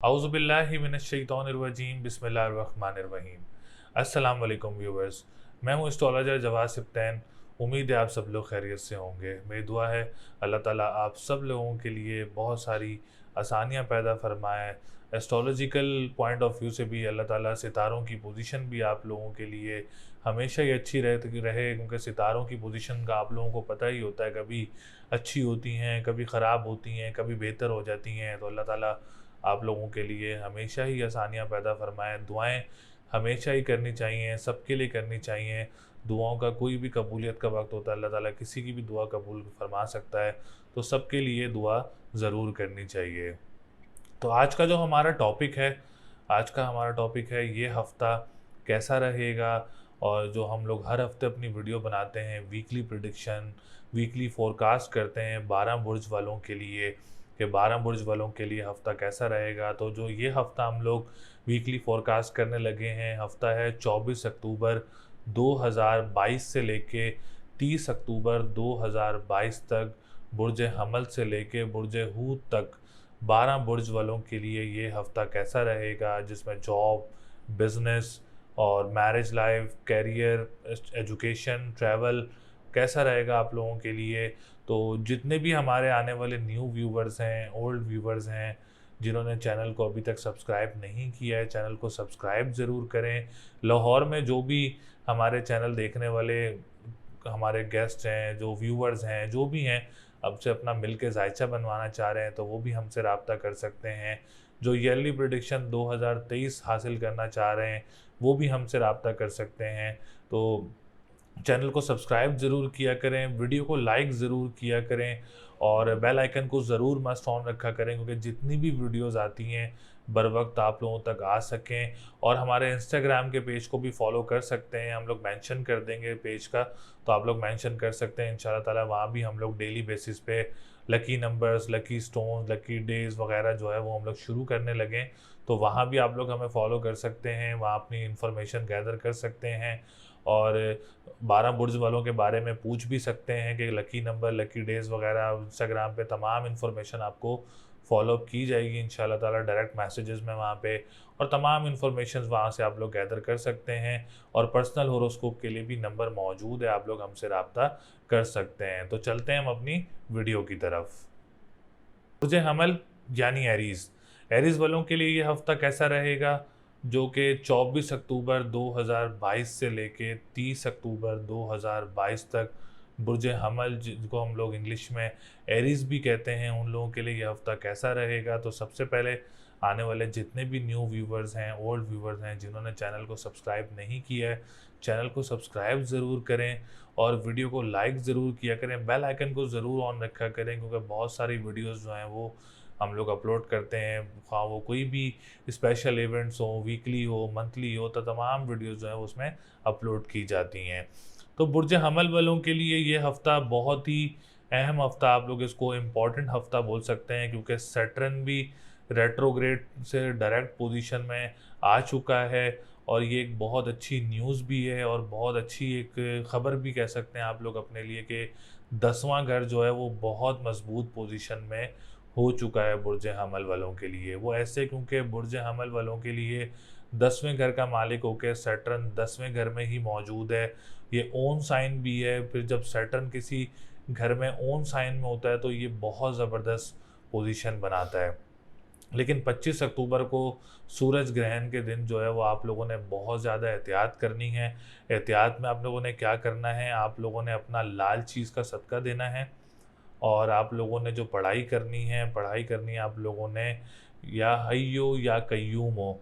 औज़ुबिल्लाहि मिनश्शैतानिर्रजीम बिस्मिल्लाहिर्रहमानिर्रहीम। अस्सलाम वालेकुम व्यूवर्स, मैं हूँ एस्ट्रोलॉजर जवाद सिप्तैन। उम्मीद है आप सब लोग खैरियत से होंगे। मेरी दुआ है अल्लाह ताला आप सब लोगों के लिए बहुत सारी आसानियाँ पैदा फरमाए। एस्ट्रोलॉजिकल पॉइंट ऑफ व्यू से भी अल्लाह ताला सितारों की पोजीशन भी आप लोगों के लिए हमेशा ही अच्छी रहे, क्योंकि सितारों की पोजीशन का आप लोगों को पता ही होता है, कभी अच्छी होती हैं, कभी ख़राब होती हैं, कभी बेहतर हो जाती हैं। तो अल्लाह ताला आप लोगों के लिए हमेशा ही आसानियाँ पैदा फरमाएँ। दुआएं हमेशा ही करनी चाहिए, सबके लिए करनी चाहिए। दुआओं का कोई भी कबूलियत का वक्त होता है, अल्लाह ताला किसी की भी दुआ कबूल फरमा सकता है, तो सबके लिए दुआ ज़रूर करनी चाहिए। तो आज का हमारा टॉपिक है ये हफ़्ता कैसा रहेगा। और जो हम लोग हर हफ्ते अपनी वीडियो बनाते हैं, वीकली प्रिडिक्शन, वीकली फोरकास्ट करते हैं 12 बुर्ज वालों के लिए, कि 12 बुर्ज वालों के लिए हफ़्ता कैसा रहेगा। तो जो ये हफ़्ता हम लोग वीकली फोरकास्ट करने लगे हैं, हफ़्ता है 24 अक्टूबर 2022 से लेके 30 अक्टूबर 2022 तक, बुर्ज हमल से लेके बुर्ज हूत तक 12 बुर्ज वालों के लिए ये हफ़्ता कैसा रहेगा, जिसमें जॉब, बिज़नेस और marriage life, career, education, travel कैसा रहेगा आप लोगों के लिए। तो जितने भी हमारे आने वाले न्यू व्यूवर्स हैं, ओल्ड व्यूवर्स हैं, जिन्होंने चैनल को अभी तक सब्सक्राइब नहीं किया है, चैनल को सब्सक्राइब ज़रूर करें। लाहौर में जो भी हमारे चैनल देखने वाले हमारे गेस्ट हैं, जो व्यूवर्स हैं, जो भी हैं, अब से अपना मिल के जायचा बनवाना चाह रहे हैं, तो वो भी हमसे रब्ता कर सकते हैं। जो ईयरली प्रेडिक्शन 2023 हासिल करना चाह रहे हैं, वो भी हमसे रब्ता कर सकते हैं। तो चैनल को सब्सक्राइब ज़रूर किया करें, वीडियो को लाइक ज़रूर किया करें, और बेल आइकन को ज़रूर मस्ट ऑन रखा करें, क्योंकि जितनी भी वीडियोस आती हैं बर वक्त आप लोगों तक आ सकें। और हमारे इंस्टाग्राम के पेज को भी फॉलो कर सकते हैं, हम लोग मेंशन कर देंगे पेज का, तो आप लोग मेंशन कर सकते हैं इंशाल्लाह ताला। वहाँ भी हम लोग डेली बेसिस पे lucky numbers, lucky stones, lucky days वगैरह जो है वो हम लोग शुरू करने लगे, तो वहाँ भी आप लोग हमें फॉलो कर सकते हैं, वहाँ अपनी इन्फॉर्मेशन गैदर कर सकते हैं। और 12 बुर्ज वालों के बारे में पूछ भी सकते हैं कि लकी नंबर, लकी डेज़ वगैरह इंस्टाग्राम पे तमाम इन्फॉर्मेशन आपको फॉलो की जाएगी इंशाल्लाह ताला, डायरेक्ट मैसेजेस में वहाँ पे, और तमाम इन्फॉर्मेशन वहाँ से आप लोग गैदर कर सकते हैं। और पर्सनल होरोस्कोप के लिए भी नंबर मौजूद है, आप लोग हमसे रब्ता कर सकते हैं। तो चलते हैं हम अपनी वीडियो की तरफ। बुर्ज हमल यानी एरीज़, एरीज़ वालों के लिए ये हफ़्ता कैसा रहेगा, जो कि 24 अक्टूबर 2022 से लेके 30 अक्टूबर 2022 तक बुर्ज हमल, जिनको हम लोग इंग्लिश में एरीज़ भी कहते हैं, उन लोगों के लिए ये हफ़्ता कैसा रहेगा। तो सबसे पहले आने वाले जितने भी न्यू व्यूवर्स हैं, ओल्ड व्यूवर्स हैं, जिन्होंने चैनल को सब्सक्राइब नहीं किया है, चैनल को सब्सक्राइब ज़रूर करें, और वीडियो को लाइक ज़रूर किया करें, बेल आइकन को ज़रूर ऑन रखा करें, क्योंकि बहुत सारी वीडियोस जो हैं वो हम लोग अपलोड करते हैं, हाँ वो कोई भी स्पेशल इवेंट्स हो, वीकली हो, मंथली हो, तो तमाम वीडियोस जो हैं उसमें अपलोड की जाती हैं। तो बुर्ज हमल वालों के लिए ये हफ़्ता बहुत ही अहम हफ़्ता, आप लोग इसको इम्पॉर्टेंट हफ़्ता बोल सकते हैं, क्योंकि सैटर्न भी रेट्रोग्रेड से डायरेक्ट पोजीशन में आ चुका है। और ये एक बहुत अच्छी न्यूज़ भी है, और बहुत अच्छी एक ख़बर भी कह सकते हैं आप लोग अपने लिए, कि 10वां घर जो है वो बहुत मजबूत पोजीशन में हो चुका है बुर्ज हमल वालों के लिए। वो ऐसे क्योंकि बुर्ज हमल वालों के लिए 10वें घर का मालिक होकर सैटर्न 10वें घर में ही मौजूद है। ये ओन साइन भी है, फिर जब सैटर्न किसी घर में ओन साइन में होता है तो ये बहुत ज़बरदस्त पोजीशन बनाता है। लेकिन 25 अक्टूबर को सूरज ग्रहण के दिन जो है वो आप लोगों ने बहुत ज़्यादा एहतियात करनी है। एहतियात में आप लोगों ने क्या करना है, आप लोगों ने अपना लाल चीज़ का सदका देना है, और आप लोगों ने जो पढ़ाई करनी है आप लोगों ने, या हय्यो या कय्यूम हो,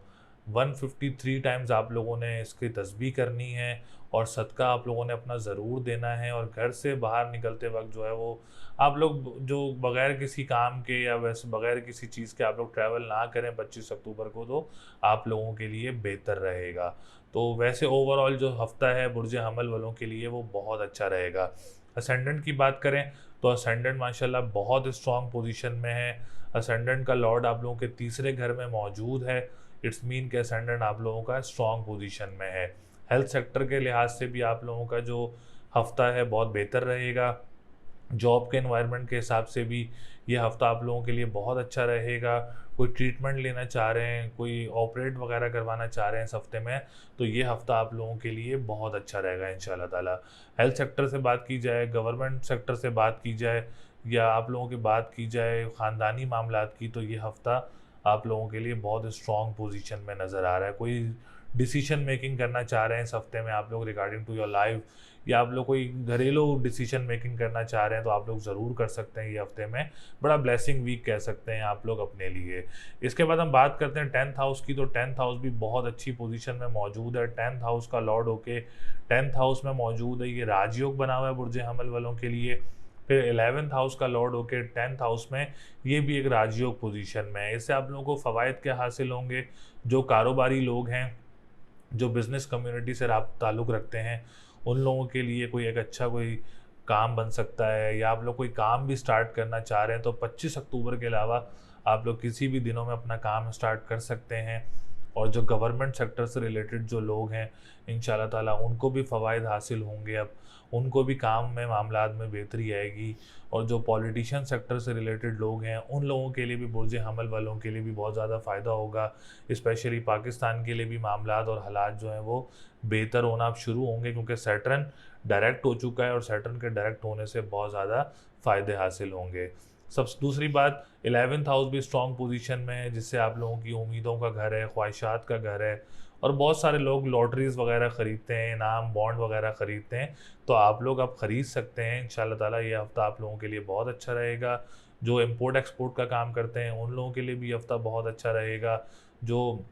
153 टाइम्स आप लोगों ने इसकी तस्बीह करनी है, और सदका आप लोगों ने अपना ज़रूर देना है। और घर से बाहर निकलते वक्त जो है वो आप लोग जो बग़ैर किसी काम के या वैसे बग़ैर किसी चीज़ के आप लोग ट्रैवल ना करें 25 अक्टूबर को, तो आप लोगों के लिए बेहतर रहेगा। तो वैसे ओवरऑल जो हफ़्ता है बुर्ज हमल वालों के लिए वो बहुत अच्छा रहेगा। असेंडेंट की बात करें तो असेंडेंट माशाल्लाह बहुत स्ट्रॉन्ग पोजीशन में है। असेंडेंट का लॉर्ड आप लोगों के तीसरे घर में मौजूद है। इट्स मीन के असेंडेंट आप लोगों का स्ट्रॉन्ग पोजीशन में है। हेल्थ सेक्टर के लिहाज से भी आप लोगों का जो हफ्ता है बहुत बेहतर रहेगा। जॉब के एनवायरनमेंट के हिसाब से भी, ये हफ़्ता आप लोगों के लिए बहुत अच्छा रहेगा। कोई ट्रीटमेंट लेना चाह रहे हैं, कोई ऑपरेट वगैरह करवाना चाह रहे हैं इस हफ़्ते में, तो ये हफ़्ता आप लोगों के लिए बहुत अच्छा रहेगा इंशाल्लाह ताला। हेल्थ सेक्टर से बात की जाए, गवर्नमेंट सेक्टर से बात की जाए, या आप लोगों की बात की जाए ख़ानदानी मामलात की, तो ये हफ़्ता आप लोगों के लिए बहुत स्ट्रॉन्ग पोजीशन में नज़र आ रहा है। कोई डिसीजन मेकिंग करना चाह रहे हैं इस हफ़्ते में आप लोग रिगार्डिंग टू योर लाइफ, या आप लोग कोई घरेलू डिसीजन मेकिंग करना चाह रहे हैं, तो आप लोग ज़रूर कर सकते हैं ये हफ़्ते में। बड़ा ब्लेसिंग वीक कह सकते हैं आप लोग अपने लिए। इसके बाद हम बात करते हैं 10th हाउस की, तो 10th हाउस भी बहुत अच्छी पोजीशन में मौजूद है। 10th हाउस का लॉर्ड होके 10th हाउस में मौजूद है, ये राजयोग बना हुआ है बुर्ज हमल वालों के लिए। फिर 11th हाउस का लॉर्ड होके 10th हाउस में, ये भी एक राजयोग पोजीशन में है। इससे आप लोगों को फ़वाइद क्या हासिल होंगे? जो कारोबारी लोग हैं, जो बिज़नेस कम्युनिटी से ताल्लुक़ रखते हैं, उन लोगों के लिए कोई एक अच्छा कोई काम बन सकता है, या आप लोग कोई काम भी स्टार्ट करना चाह रहे हैं, तो 25 अक्टूबर के अलावा आप लोग किसी भी दिनों में अपना काम स्टार्ट कर सकते हैं। और जो गवर्नमेंट सेक्टर से रिलेटेड जो लोग हैं, इंशाल्लाह ताला उनको भी फ़वाइद हासिल होंगे, अब उनको भी काम में मामलात में बेहतरी आएगी। और जो पॉलिटिशियन सेक्टर से रिलेटेड लोग हैं, उन लोगों के लिए भी, बुर्ज हमल वालों के लिए भी बहुत ज़्यादा फ़ायदा होगा। स्पेशली पाकिस्तान के लिए भी मामलात और हालात जो हैं वो बेहतर होना अब शुरू होंगे, क्योंकि सैटर्न डायरेक्ट हो चुका है, और सैटर्न के डायरेक्ट होने से बहुत ज़्यादा फ़ायदे हासिल होंगे। सब दूसरी बात, 11th हाउस भी स्ट्रॉन्ग पोजीशन में है, जिससे आप लोगों की उम्मीदों का घर है, ख्वाहिशात का घर है। और बहुत सारे लोग लॉटरीज़ वगैरह ख़रीदते हैं, इनाम बॉन्ड वगैरह ख़रीदते हैं, तो आप लोग अब ख़रीद सकते हैं इंशाल्लाह ताला। ये हफ़्ता आप लोगों के लिए बहुत अच्छा रहेगा। जो इम्पोर्ट एक्सपोर्ट का काम करते हैं, उन लोगों के लिए भी ये हफ़्ता बहुत अच्छा रहेगा। जो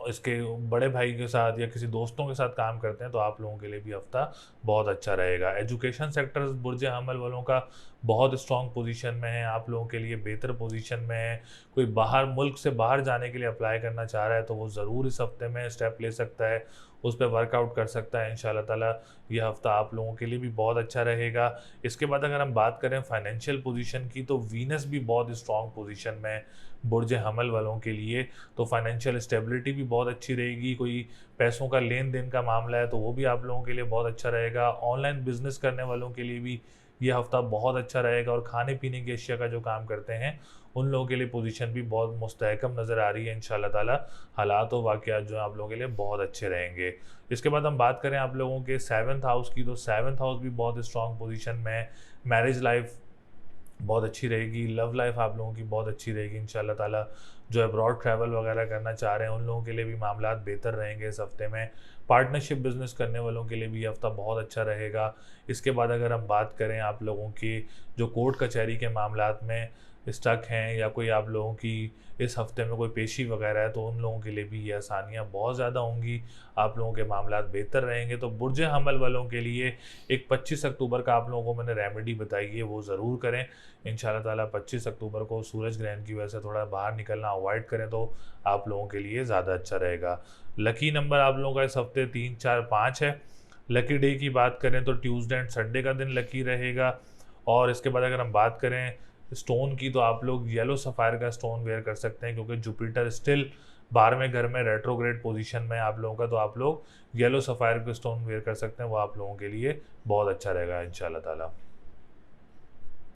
इसके बड़े भाई के साथ या किसी दोस्तों के साथ काम करते हैं, तो आप लोगों के लिए भी हफ़्ता बहुत अच्छा रहेगा। एजुकेशन सेक्टर बुर्ज हमल वालों का बहुत स्ट्रॉन्ग पोजीशन में है, आप लोगों के लिए बेहतर पोजीशन में है। कोई बाहर मुल्क से बाहर जाने के लिए अप्लाई करना चाह रहा है, तो वो ज़रूर इस हफ़्ते में स्टेप ले सकता है, उस पर वर्कआउट कर सकता है इंशाल्लाह ताला। ये हफ़्ता आप लोगों के लिए भी बहुत अच्छा रहेगा। इसके बाद अगर हम बात करें फाइनेंशियल पोजीशन की, तो वीनस भी बहुत स्ट्रॉन्ग पोजीशन में है बुर्ज हमल वालों के लिए, तो फाइनेंशियल स्टेबिलिटी भी बहुत अच्छी रहेगी। कोई पैसों का लेन देन का मामला है, तो वो भी आप लोगों के लिए बहुत अच्छा रहेगा। ऑनलाइन बिजनेस करने वालों के लिए भी ये हफ़्ता बहुत अच्छा रहेगा, और खाने पीने की अशिया का जो काम करते हैं, उन लोगों के लिए पोजीशन भी बहुत मुस्तहकम नज़र आ रही है इंशाल्लाह ताला। हालात और वाक़यात जो हैं आप लोगों के लिए बहुत अच्छे रहेंगे। इसके बाद हम बात करें आप लोगों के 7th हाउस की, तो 7th हाउस भी बहुत स्ट्रॉन्ग पोजीशन में है। मैरिज लाइफ बहुत अच्छी रहेगी, लव लाइफ आप लोगों की बहुत अच्छी रहेगी इंशाल्लाह ताला। जो अब्रॉड ट्रैवल वगैरह करना चाह रहे हैं, उन लोगों के लिए भी मामलात बेहतर रहेंगे इस हफ़्ते में। पार्टनरशिप बिज़नेस करने वालों के लिए भी ये हफ़्ता बहुत अच्छा रहेगा। इसके बाद अगर हम बात करें आप लोगों की जो कोर्ट कचहरी के मामलात में स्टक हैं, या कोई आप लोगों की इस हफ़्ते में कोई पेशी वगैरह है, तो उन लोगों के लिए भी ये आसानियाँ बहुत ज़्यादा होंगी, आप लोगों के मामलात बेहतर रहेंगे। तो बुर्ज हमल वालों के लिए एक 25 अक्टूबर का आप लोगों को मैंने रेमेडी बताई है, वो ज़रूर करें इंशाल्लाह ताला। 25 अक्टूबर को सूरज ग्रहण की वजह से थोड़ा बाहर निकलना अवॉइड करें, तो आप लोगों के लिए ज़्यादा अच्छा रहेगा। लकी नंबर आप लोगों का इस हफ़्ते 3, 4, 5 है। लकी डे की बात करें तो ट्यूसडे एंड संडे का दिन लकी रहेगा। और इसके बाद अगर हम बात करें स्टोन की, तो आप लोग येलो सफ़ायर का स्टोन वेयर कर सकते हैं, क्योंकि जुपिटर स्टिल 12वें घर में रेट्रोग्रेड पोजीशन में है आप लोगों का, तो आप लोग येलो सफ़ायर का स्टोन वेयर कर सकते हैं, वो आप लोगों के लिए बहुत अच्छा रहेगा इंशाल्लाह ताला।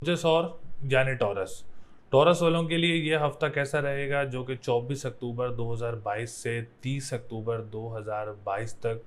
मुझे और यानी टॉरस, टॉरस वालों के लिए ये हफ़्ता कैसा रहेगा, जो कि 24 अक्टूबर 2022 से 30 अक्टूबर 2022 तक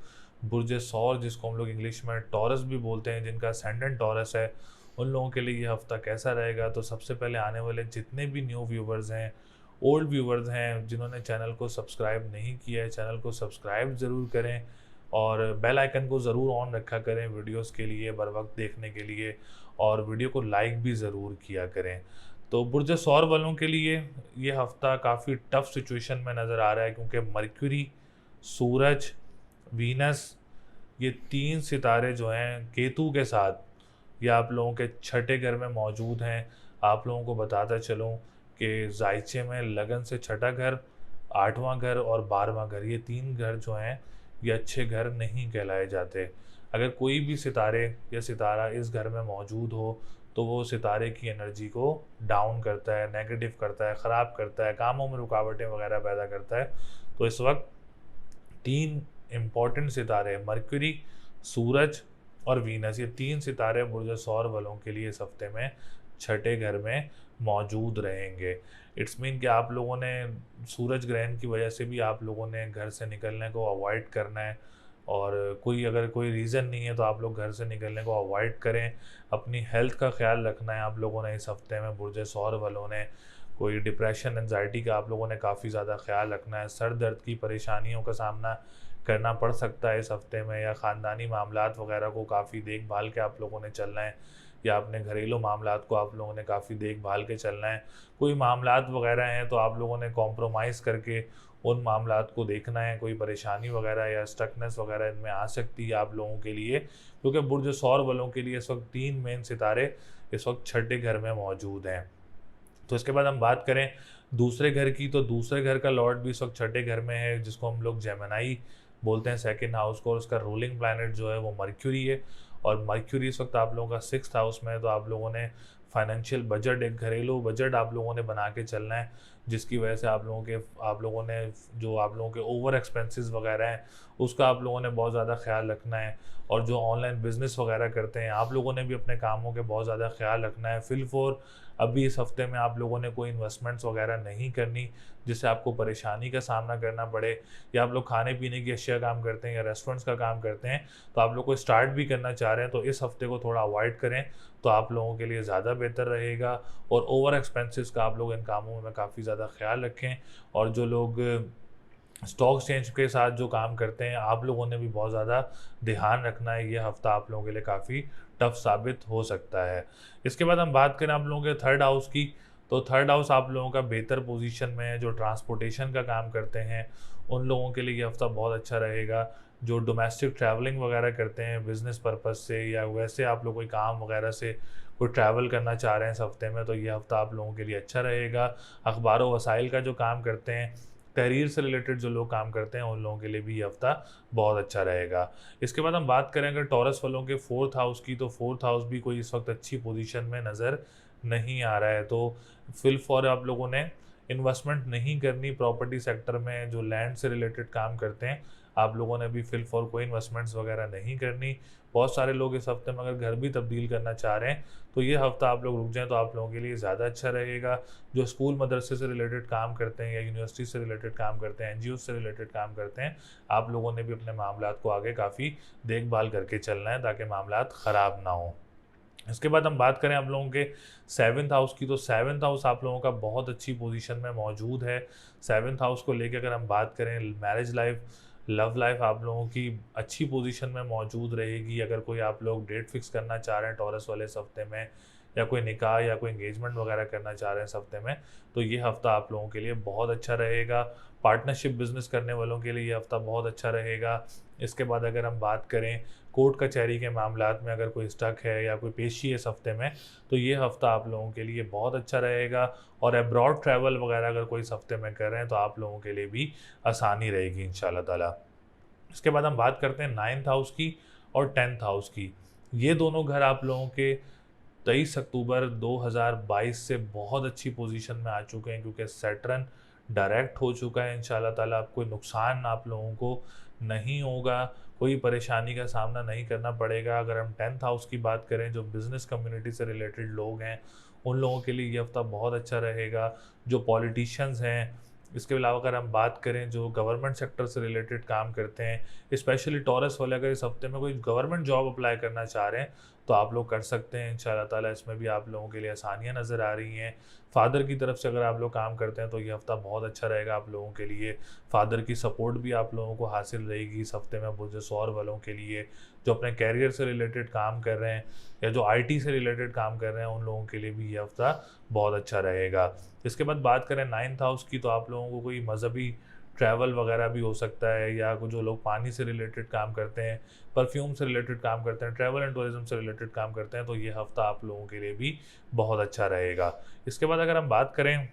बुर्ज सौर, जिसको हम लोग इंग्लिश में टॉरस भी बोलते हैं, जिनका असेंडेंट टॉरस है, उन लोगों के लिए ये हफ़्ता कैसा रहेगा। तो सबसे पहले आने वाले जितने भी न्यू व्यूवर्स हैं, ओल्ड व्यूवर्स हैं, जिन्होंने चैनल को सब्सक्राइब नहीं किया है, चैनल को सब्सक्राइब ज़रूर करें, और बेल आइकन को ज़रूर ऑन रखा करें वीडियोस के लिए बर वक्त देखने के लिए, और वीडियो को लाइक भी ज़रूर किया करें। तो बुर्ज सौर वालों के लिए ये हफ़्ता काफ़ी टफ सिचुएशन में नज़र आ रहा है, क्योंकि मरक्यूरी, सूरज, वीनस, ये 3 सितारे जो हैं केतु के साथ, ये आप लोगों के छठे घर में मौजूद हैं। आप लोगों को बताता चलूँ कि जायचे में लगन से छठा घर, 8वां घर और 12वां घर, ये 3 घर जो हैं ये अच्छे घर नहीं कहलाए जाते। अगर कोई भी सितारे या सितारा इस घर में मौजूद हो, तो वो सितारे की एनर्जी को डाउन करता है, नेगेटिव करता है, ख़राब करता है, कामों में रुकावटें वगैरह पैदा करता है। तो इस वक्त 3 इम्पॉर्टेंट सितारे, मरक्यूरी, सूरज और वीनस, ये 3 सितारे बुर्ज सौर वालों के लिए इस हफ्ते में छठे घर में मौजूद रहेंगे। इट्स मीन कि आप लोगों ने सूरज ग्रहण की वजह से भी आप लोगों ने घर से निकलने को अवॉइड करना है, और कोई अगर कोई रीज़न नहीं है तो आप लोग घर से निकलने को अवॉइड करें। अपनी हेल्थ का ख्याल रखना है आप लोगों ने इस हफ्ते में। बुर्ज सौर वालों ने कोई डिप्रेशन एंजाइटी का आप लोगों ने काफ़ी ज़्यादा ख्याल रखना है। सर दर्द की परेशानियों का सामना करना पड़ सकता है इस हफ्ते में, या ख़ानदानी मामलात वगैरह को काफ़ी देखभाल के आप लोगों ने चलना है, या अपने घरेलू मामलात को आप लोगों ने काफ़ी देखभाल के चलना है। कोई मामलात वगैरह हैं तो आप लोगों ने कॉम्प्रोमाइज़ करके उन मामलात को देखना है। कोई परेशानी वगैरह या स्टकनेस वगैरह इनमें आ सकती है आप लोगों के लिए, क्योंकि बुर्ज सौर वालों के लिए इस वक्त 3 मेन सितारे इस वक्त छठे घर में मौजूद हैं। तो इसके बाद हम बात करें दूसरे घर की, तो दूसरे घर का लॉर्ड भी इस वक्त छठे घर में है, जिसको हम लोग जेमिनी बोलते हैं, सेकंड हाउस को, और उसका रूलिंग प्लैनेट जो है वो मर्क्यूरी है। और मर्क्यूरी इस वक्त आप लोगों का 6th हाउस में है। तो आप लोगों ने फाइनेंशियल बजट, एक घरेलू बजट आप लोगों ने बना के चलना है, जिसकी वजह से आप लोगों ने जो आप लोगों के ओवर एक्सपेंसेस वगैरह हैं उसका आप लोगों ने बहुत ज़्यादा ख्याल रखना है। और जो ऑनलाइन बिजनेस वगैरह करते हैं आप लोगों ने भी अपने कामों के बहुत ज़्यादा ख्याल रखना है। फिलफोर अभी इस हफ्ते में आप लोगों ने कोई इन्वेस्टमेंट्स वगैरह नहीं करनी जिससे आपको परेशानी का सामना करना पड़े। या आप लोग खाने पीने की अशिया काम करते हैं या रेस्टोरेंट्स का काम करते हैं तो आप लोग को स्टार्ट भी करना चाह रहे हैं तो इस हफ्ते को थोड़ा अवॉइड करें, तो आप लोगों के लिए ज़्यादा बेहतर रहेगा। और ओवर एक्सपेंसेस का आप लोग इन कामों में काफ़ी ज़्यादा ख्याल रखें। और जो लोग स्टॉक एक्सचेंज के साथ जो काम करते हैं आप लोगों ने भी बहुत ज़्यादा ध्यान रखना है। ये हफ्ता आप लोगों के लिए काफ़ी टफ साबित हो सकता है। इसके बाद हम बात करें आप लोगों के थर्ड हाउस की, तो थर्ड हाउस आप लोगों का बेहतर पोजीशन में है। जो ट्रांसपोर्टेशन का काम करते हैं उन लोगों के लिए ये हफ्ता बहुत अच्छा रहेगा। जो डोमेस्टिक ट्रैवलिंग वगैरह करते हैं बिज़नेस पर्पज़ से, या वैसे आप लोग कोई काम वगैरह से कोई ट्रैवल करना चाह रहे हैं इस हफ्ते में, तो ये हफ्ता आप लोगों के लिए अच्छा रहेगा। अखबार व वसाइल का जो काम करते हैं, तहरीर से रिलेटेड जो लोग काम करते हैं उन लोगों के लिए भी ये हफ्ता बहुत अच्छा रहेगा। इसके बाद हम बात करें अगर टॉरस वालों के फोर्थ हाउस की, तो फोर्थ हाउस भी कोई इस वक्त अच्छी पोजीशन में नज़र नहीं आ रहा है। तो फिल फॉर आप लोगों ने इन्वेस्टमेंट नहीं करनी प्रॉपर्टी सेक्टर में। जो लैंड से रिलेटेड काम करते हैं आप लोगों ने भी फिल फॉर कोई इन्वेस्टमेंट्स वगैरह नहीं करनी। बहुत सारे लोग इस हफ्ते में अगर घर भी तब्दील करना चाह रहे हैं तो ये हफ्ता आप लोग रुक जाएं तो आप लोगों के लिए ज़्यादा अच्छा रहेगा। जो स्कूल मदरसे से रिलेटेड काम करते हैं या यूनिवर्सिटी से रिलेटेड काम करते हैं, एनजीओ से रिलेटेड काम करते हैं, आप लोगों ने भी अपने मामलात को आगे काफ़ी देखभाल करके चलना है ताकि मामलात ख़राब ना हो। इसके बाद हम बात करें आप लोगों के 7th हाउस की, तो 7th हाउस आप लोगों का बहुत अच्छी पोजीशन में मौजूद है। 7th हाउस को लेकर अगर हम बात करें मैरिज लाइफ, लव लाइफ आप लोगों की अच्छी पोजीशन में मौजूद रहेगी। अगर कोई आप लोग डेट फिक्स करना चाह रहे हैं टॉरस वाले इस हफ्ते में, या कोई निकाह या कोई एंगेजमेंट वगैरह करना चाह रहे हैं इस हफ्ते में, तो ये हफ्ता आप लोगों के लिए बहुत अच्छा रहेगा। पार्टनरशिप बिजनेस करने वालों के लिए ये हफ्ता बहुत अच्छा रहेगा। इसके बाद अगर हम बात करें कोर्ट कचहरी के मामलात में अगर कोई स्टक है या कोई पेशी है इस हफ्ते में, तो ये हफ्ता आप लोगों के लिए बहुत अच्छा रहेगा। और अब्रॉड ट्रैवल वगैरह अगर कोई इस हफ्ते में कर रहे हैं तो आप लोगों के लिए भी आसानी रहेगी इंशाल्लाह ताला। इसके बाद हम बात करते हैं 9th हाउस की और 10th हाउस की। ये दोनों घर आप लोगों के 23 अक्टूबर 2022 से बहुत अच्छी पोजीशन में आ चुके हैं, क्योंकि सैटर्न डायरेक्ट हो चुका है। इंशाल्लाह ताला आप कोई नुकसान आप लोगों को नहीं होगा, कोई परेशानी का सामना नहीं करना पड़ेगा। अगर हम 10th हाउस की बात करें, जो बिज़नेस कम्युनिटी से रिलेटेड लोग हैं उन लोगों के लिए ये हफ्ता बहुत अच्छा रहेगा। जो पॉलिटिशियंस हैं, इसके अलावा अगर हम बात करें जो गवर्नमेंट सेक्टर से रिलेटेड काम करते हैं, स्पेशली टॉरस वाले अगर इस हफ्ते में कोई गवर्नमेंट जॉब अप्लाई करना चाह रहे हैं तो आप लोग कर सकते हैं इंशाल्लाह ताला। इसमें भी आप लोगों के लिए आसानियां नज़र आ रही हैं। फादर की तरफ से अगर आप लोग काम करते हैं तो ये हफ्ता बहुत अच्छा रहेगा आप लोगों के लिए। फादर की सपोर्ट भी आप लोगों को हासिल रहेगी इस हफ्ते में। बुर्ज सौर वालों के लिए जो अपने कैरियर से रिलेटेड काम कर रहे हैं या जो आईटी से रिलेटेड काम कर रहे हैं उन लोगों के लिए भी ये हफ्ता बहुत अच्छा रहेगा। इसके बाद बात करें 9th हाउस की, तो आप लोगों को कोई मजहबी ट्रैवल वगैरह भी हो सकता है, या जो लोग पानी से रिलेटेड काम करते हैं, परफ्यूम से रिलेटेड काम करते हैं, ट्रैवल एंड टूरिज्म से रिलेटेड काम करते हैं, तो ये हफ्ता आप लोगों के लिए भी बहुत अच्छा रहेगा। इसके बाद अगर हम बात करें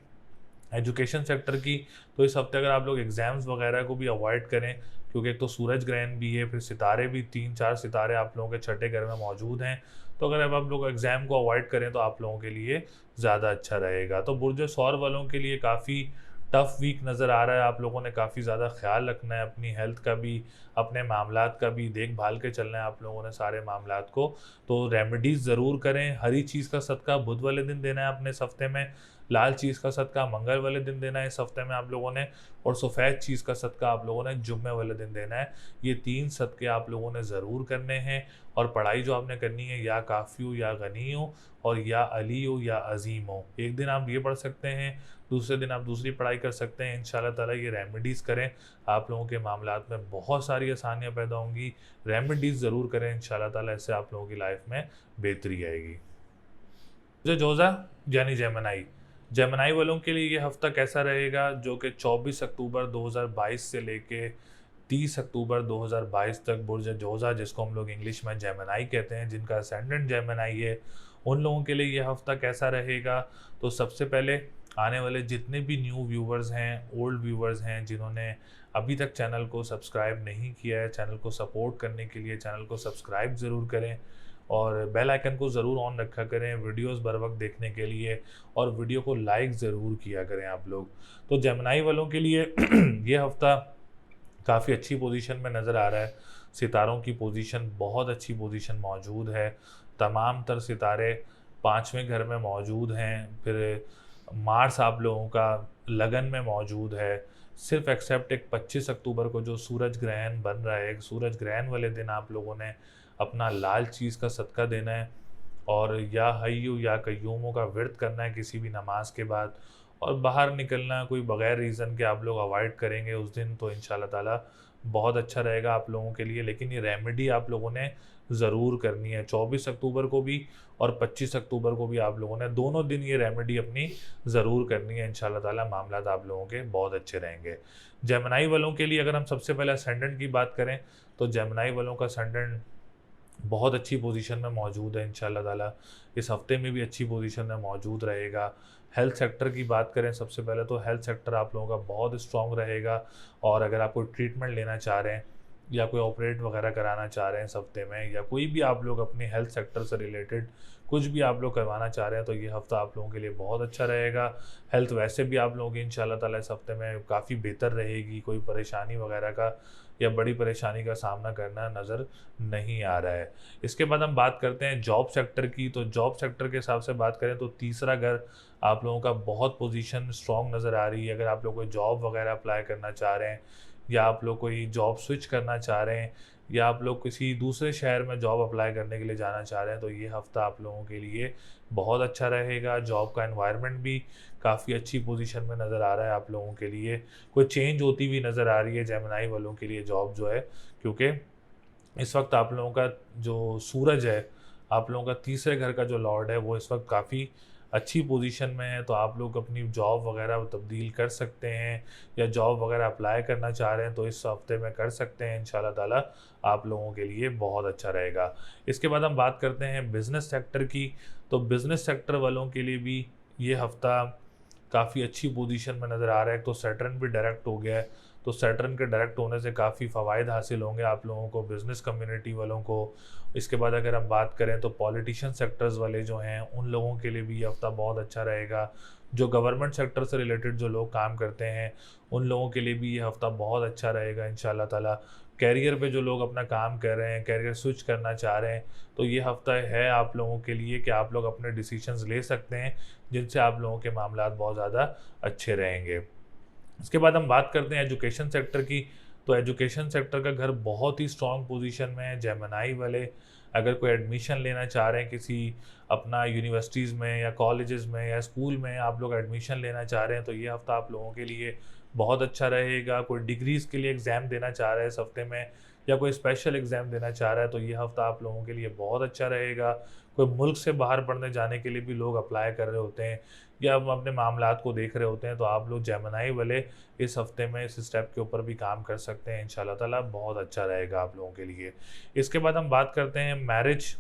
एजुकेशन सेक्टर की, तो इस हफ्ते अगर आप लोग एग्ज़ाम्स वगैरह को भी अवॉइड करें, क्योंकि एक तो सूरज ग्रहण भी है, फिर सितारे भी 3-4 सितारे आप लोगों के छठे घर में मौजूद हैं। तो अगर अब आप लोग एग्ज़ाम को अवॉइड करें तो आप लोगों के लिए ज़्यादा अच्छा रहेगा। तो बुर्ज सौर वालों के लिए काफ़ी टफ वीक नज़र आ रहा है। आप लोगों ने काफ़ी ज़्यादा ख्याल रखना है अपनी हेल्थ का भी, अपने मामलात का भी देखभाल के चलना है आप लोगों ने सारे मामलात को। तो रेमेडीज़ ज़रूर करें। हरी चीज़ का सदका बुध वाले दिन देना है अपने इस हफ्ते में, लाल चीज़ का सदका मंगल वाले दिन देना है इस हफ्ते में आप लोगों ने, और सफ़ेद चीज़ का सदका आप लोगों ने जुम्मे वाले दिन देना है। ये 3 सदके आप लोगों ने ज़रूर करने हैं। और पढ़ाई जो आपने करनी है, या काफ़ी हो या गनी हो, और या अली हो या अज़ीम हो। एक दिन आप ये पढ़ सकते हैं, दूसरे दिन आप दूसरी पढ़ाई कर सकते हैं। इंशाल्लाह ताला ये रेमेडीज़ करें, आप लोगों के मामलात में बहुत सारी आसानियाँ पैदा होंगी। रेमेडीज़ ज़रूर करें इंशाल्लाह ताला, इससे आप लोगों की लाइफ में बेहतरी आएगी। जो जोज़ा यानी जेमिनी, जेमिनी वालों के लिए ये हफ्ता कैसा रहेगा, जो कि 24 अक्टूबर 2022 से लेके 30 अक्टूबर 2022 तक बुर्ज जोज़ा, जिसको हम लोग इंग्लिश में जेमिनी कहते हैं, जिनका असेंडेंट जेमिनी है, उन लोगों के लिए ये हफ्ता कैसा रहेगा। तो सबसे पहले आने वाले जितने भी न्यू व्यूवर्स हैं, ओल्ड व्यूवर्स हैं, जिन्होंने अभी तक चैनल को सब्सक्राइब नहीं किया है, चैनल को सपोर्ट करने के लिए चैनल को सब्सक्राइब ज़रूर करें और बेल आइकन को ज़रूर ऑन रखा करें वीडियोस बर वक्त देखने के लिए, और वीडियो को लाइक ज़रूर किया करें आप लोग। तो जेमिनी वालों के लिए ये हफ्ता काफ़ी अच्छी पोजीशन में नज़र आ रहा है। सितारों की पोजीशन बहुत अच्छी पोजीशन मौजूद है। तमाम तर सितारे 5वें घर में मौजूद हैं। फिर मार्स आप लोगों का लगन में मौजूद है। सिर्फ एक्सेप्ट एक 25 अक्टूबर को जो सूरज ग्रहण बन रहा है, एक सूरज ग्रहण वाले दिन आप लोगों ने अपना लाल चीज़ का सदका देना है, और या हय्यू या कय्यूमों का व्रत करना है किसी भी नमाज के बाद, और बाहर निकलना कोई बगैर रीज़न के आप लोग अवॉइड करेंगे उस दिन, तो इंशाल्लाह ताला बहुत अच्छा रहेगा आप लोगों के लिए। लेकिन ये रेमेडी आप लोगों ने ज़रूर करनी है, 24 अक्टूबर को भी और 25 अक्टूबर को भी आप लोगों ने दोनों दिन ये रेमेडी अपनी ज़रूर करनी है। इंशाल्लाह ताला मामलात आप लोगों के बहुत अच्छे रहेंगे। जेमिनी वालों के लिए अगर हम सबसे पहले असेंडेंट की बात करें, तो जेमिनी वालों का असेंडेंट बहुत अच्छी पोजीशन में मौजूद है। इंशाल्लाह ताला इस हफ्ते में भी अच्छी पोजीशन में मौजूद रहेगा। हेल्थ सेक्टर की बात करें सबसे पहले, तो हेल्थ सेक्टर आप लोगों का बहुत स्ट्रॉन्ग रहेगा, और अगर आप कोई ट्रीटमेंट लेना चाह रहे हैं या कोई ऑपरेट वगैरह कराना चाह रहे हैं इस हफ्ते में, या कोई भी आप लोग अपने हेल्थ सेक्टर से रिलेटेड कुछ भी आप लोग करवाना चाह रहे हैं, तो ये हफ्ता आप लोगों के लिए बहुत अच्छा रहेगा। हेल्थ वैसे भी आप लोगों की इंशाल्लाह ताला इस हफ्ते में काफ़ी बेहतर रहेगी। कोई परेशानी वगैरह का या बड़ी परेशानी का सामना करना नज़र नहीं आ रहा है। इसके बाद हम बात करते हैं जॉब सेक्टर की। तो जॉब सेक्टर के हिसाब से बात करें तो तीसरा घर आप लोगों का बहुत पोजीशन स्ट्रॉन्ग नज़र आ रही है। अगर आप लोग कोई जॉब वगैरह अप्लाई करना चाह रहे हैं, या आप लोग कोई जॉब स्विच करना चाह रहे हैं, या आप लोग किसी दूसरे शहर में जॉब अप्लाई करने के लिए जाना चाह रहे हैं, तो ये हफ़्ता आप लोगों के लिए बहुत अच्छा रहेगा। जॉब का एनवायरनमेंट भी काफ़ी अच्छी पोजीशन में नज़र आ रहा है आप लोगों के लिए। कोई चेंज होती हुई नज़र आ रही है जेमिनी वालों के लिए जॉब जो है, क्योंकि इस वक्त आप लोगों का जो सूरज है, आप लोगों का तीसरे घर का जो लॉर्ड है, वो इस वक्त काफ़ी अच्छी पोजीशन में है। तो आप लोग अपनी जॉब वगैरह तब्दील कर सकते हैं, या जॉब वगैरह अप्लाई करना चाह रहे हैं तो इस हफ्ते में कर सकते हैं। इंशाल्लाह ताला आप लोगों के लिए बहुत अच्छा रहेगा। इसके बाद हम बात करते हैं बिज़नेस सेक्टर की। तो बिज़नेस सेक्टर वालों के लिए भी ये हफ़्ता काफ़ी अच्छी पोजीशन में नज़र आ रहा है। तो सैटर्न भी डायरेक्ट हो गया है, तो सैटर्न के डायरेक्ट होने से काफ़ी फ़वाइद हासिल होंगे आप लोगों को, बिज़नेस कम्युनिटी वालों को। इसके बाद अगर हम बात करें तो पॉलिटिशियन सेक्टर्स वाले जो हैं, उन लोगों के लिए भी ये हफ़्ता बहुत अच्छा रहेगा। जो गवर्नमेंट सेक्टर से रिलेटेड जो लोग काम करते हैं, उन लोगों के लिए भी ये हफ़्ता बहुत अच्छा रहेगा इंशाल्लाह ताला। कैरियर पे जो लोग अपना काम कर रहे हैं, कैरियर स्विच करना चाह रहे हैं, तो ये हफ़्ता है आप लोगों के लिए कि आप लोग अपने डिसीजंस ले सकते हैं, जिनसे आप लोगों के मामलात बहुत ज़्यादा अच्छे रहेंगे। इसके बाद हम बात करते हैं एजुकेशन सेक्टर की। तो एजुकेशन सेक्टर का घर बहुत ही स्ट्रॉन्ग पोजीशन में है। जेमिनी वाले अगर कोई एडमिशन लेना चाह रहे हैं किसी अपना यूनिवर्सिटीज़ में या कॉलेजेस में या स्कूल में, आप लोग एडमिशन लेना चाह रहे हैं, तो ये हफ़्ता आप लोगों के लिए बहुत अच्छा रहेगा। कोई डिग्रीज़ के लिए एग्ज़ाम देना चाह रहा है इस हफ्ते में, या कोई स्पेशल एग्ज़ाम देना चाह रहा है, तो ये हफ़्ता आप लोगों के लिए बहुत अच्छा रहेगा। कोई मुल्क से बाहर पढ़ने जाने के लिए भी लोग अप्लाई कर रहे होते हैं, या हम अपने मामलात को देख रहे होते हैं, तो आप लोग जेमिनी वाले इस हफ्ते में इस स्टेप के ऊपर भी काम कर सकते हैं। इंशाल्लाह ताला बहुत अच्छा रहेगा आप लोगों के लिए। इसके बाद हम बात करते हैं मैरिज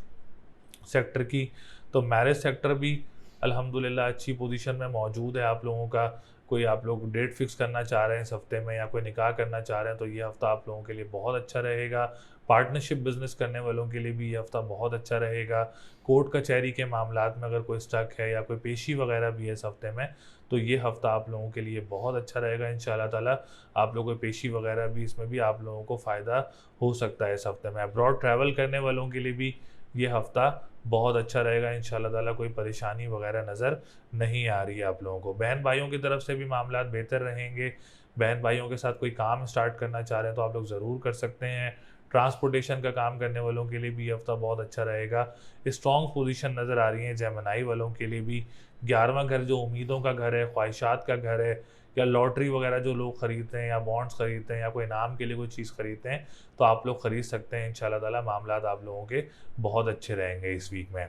सेक्टर की। तो मैरिज सेक्टर भी अल्हम्दुलिल्लाह अच्छी पोजीशन में मौजूद है आप लोगों का। कोई आप लोग डेट फिक्स करना चाह रहे हैं इस हफ्ते में, या कोई निकाह करना चाह रहे हैं, तो ये हफ़्ता आप लोगों के लिए बहुत अच्छा रहेगा। पार्टनरशिप बिज़नेस करने वालों के लिए भी ये हफ़्ता बहुत अच्छा रहेगा। कोर्ट कचहरी के मामलात में अगर कोई स्टक है या कोई पेशी वगैरह भी है इस हफ्ते में, तो ये हफ़्ता आप लोगों के लिए बहुत अच्छा रहेगा इंशाल्लाह ताला। आप लोगों को पेशी वगैरह भी इसमें भी आप लोगों को फ़ायदा हो सकता है इस हफ़्ते में। अब्रॉड ट्रैवल करने वालों के लिए भी ये हफ़्ता बहुत अच्छा रहेगा इंशाल्लाह ताला। कोई परेशानी वगैरह नज़र नहीं आ रही है आप लोगों को। बहन भाइयों की तरफ से भी मामलात बेहतर रहेंगे। बहन भाइयों के साथ कोई काम स्टार्ट करना चाह रहे हैं तो आप लोग ज़रूर कर सकते हैं। ट्रांसपोर्टेशन का काम करने वालों के लिए भी ये हफ़्ता बहुत अच्छा रहेगा। स्ट्रॉन्ग पोजीशन नज़र आ रही है जेमिनी वालों के लिए भी। 11वां घर जो उम्मीदों का घर है, ख्वाहिशात का घर है, या लॉटरी वगैरह जो लोग खरीदते हैं या बॉन्ड्स खरीदते हैं या कोई इनाम के लिए कोई चीज़ खरीदते हैं, तो आप लोग खरीद सकते हैं इंशाल्लाह ताला। मामलात आप लोगों के बहुत अच्छे रहेंगे इस वीक में।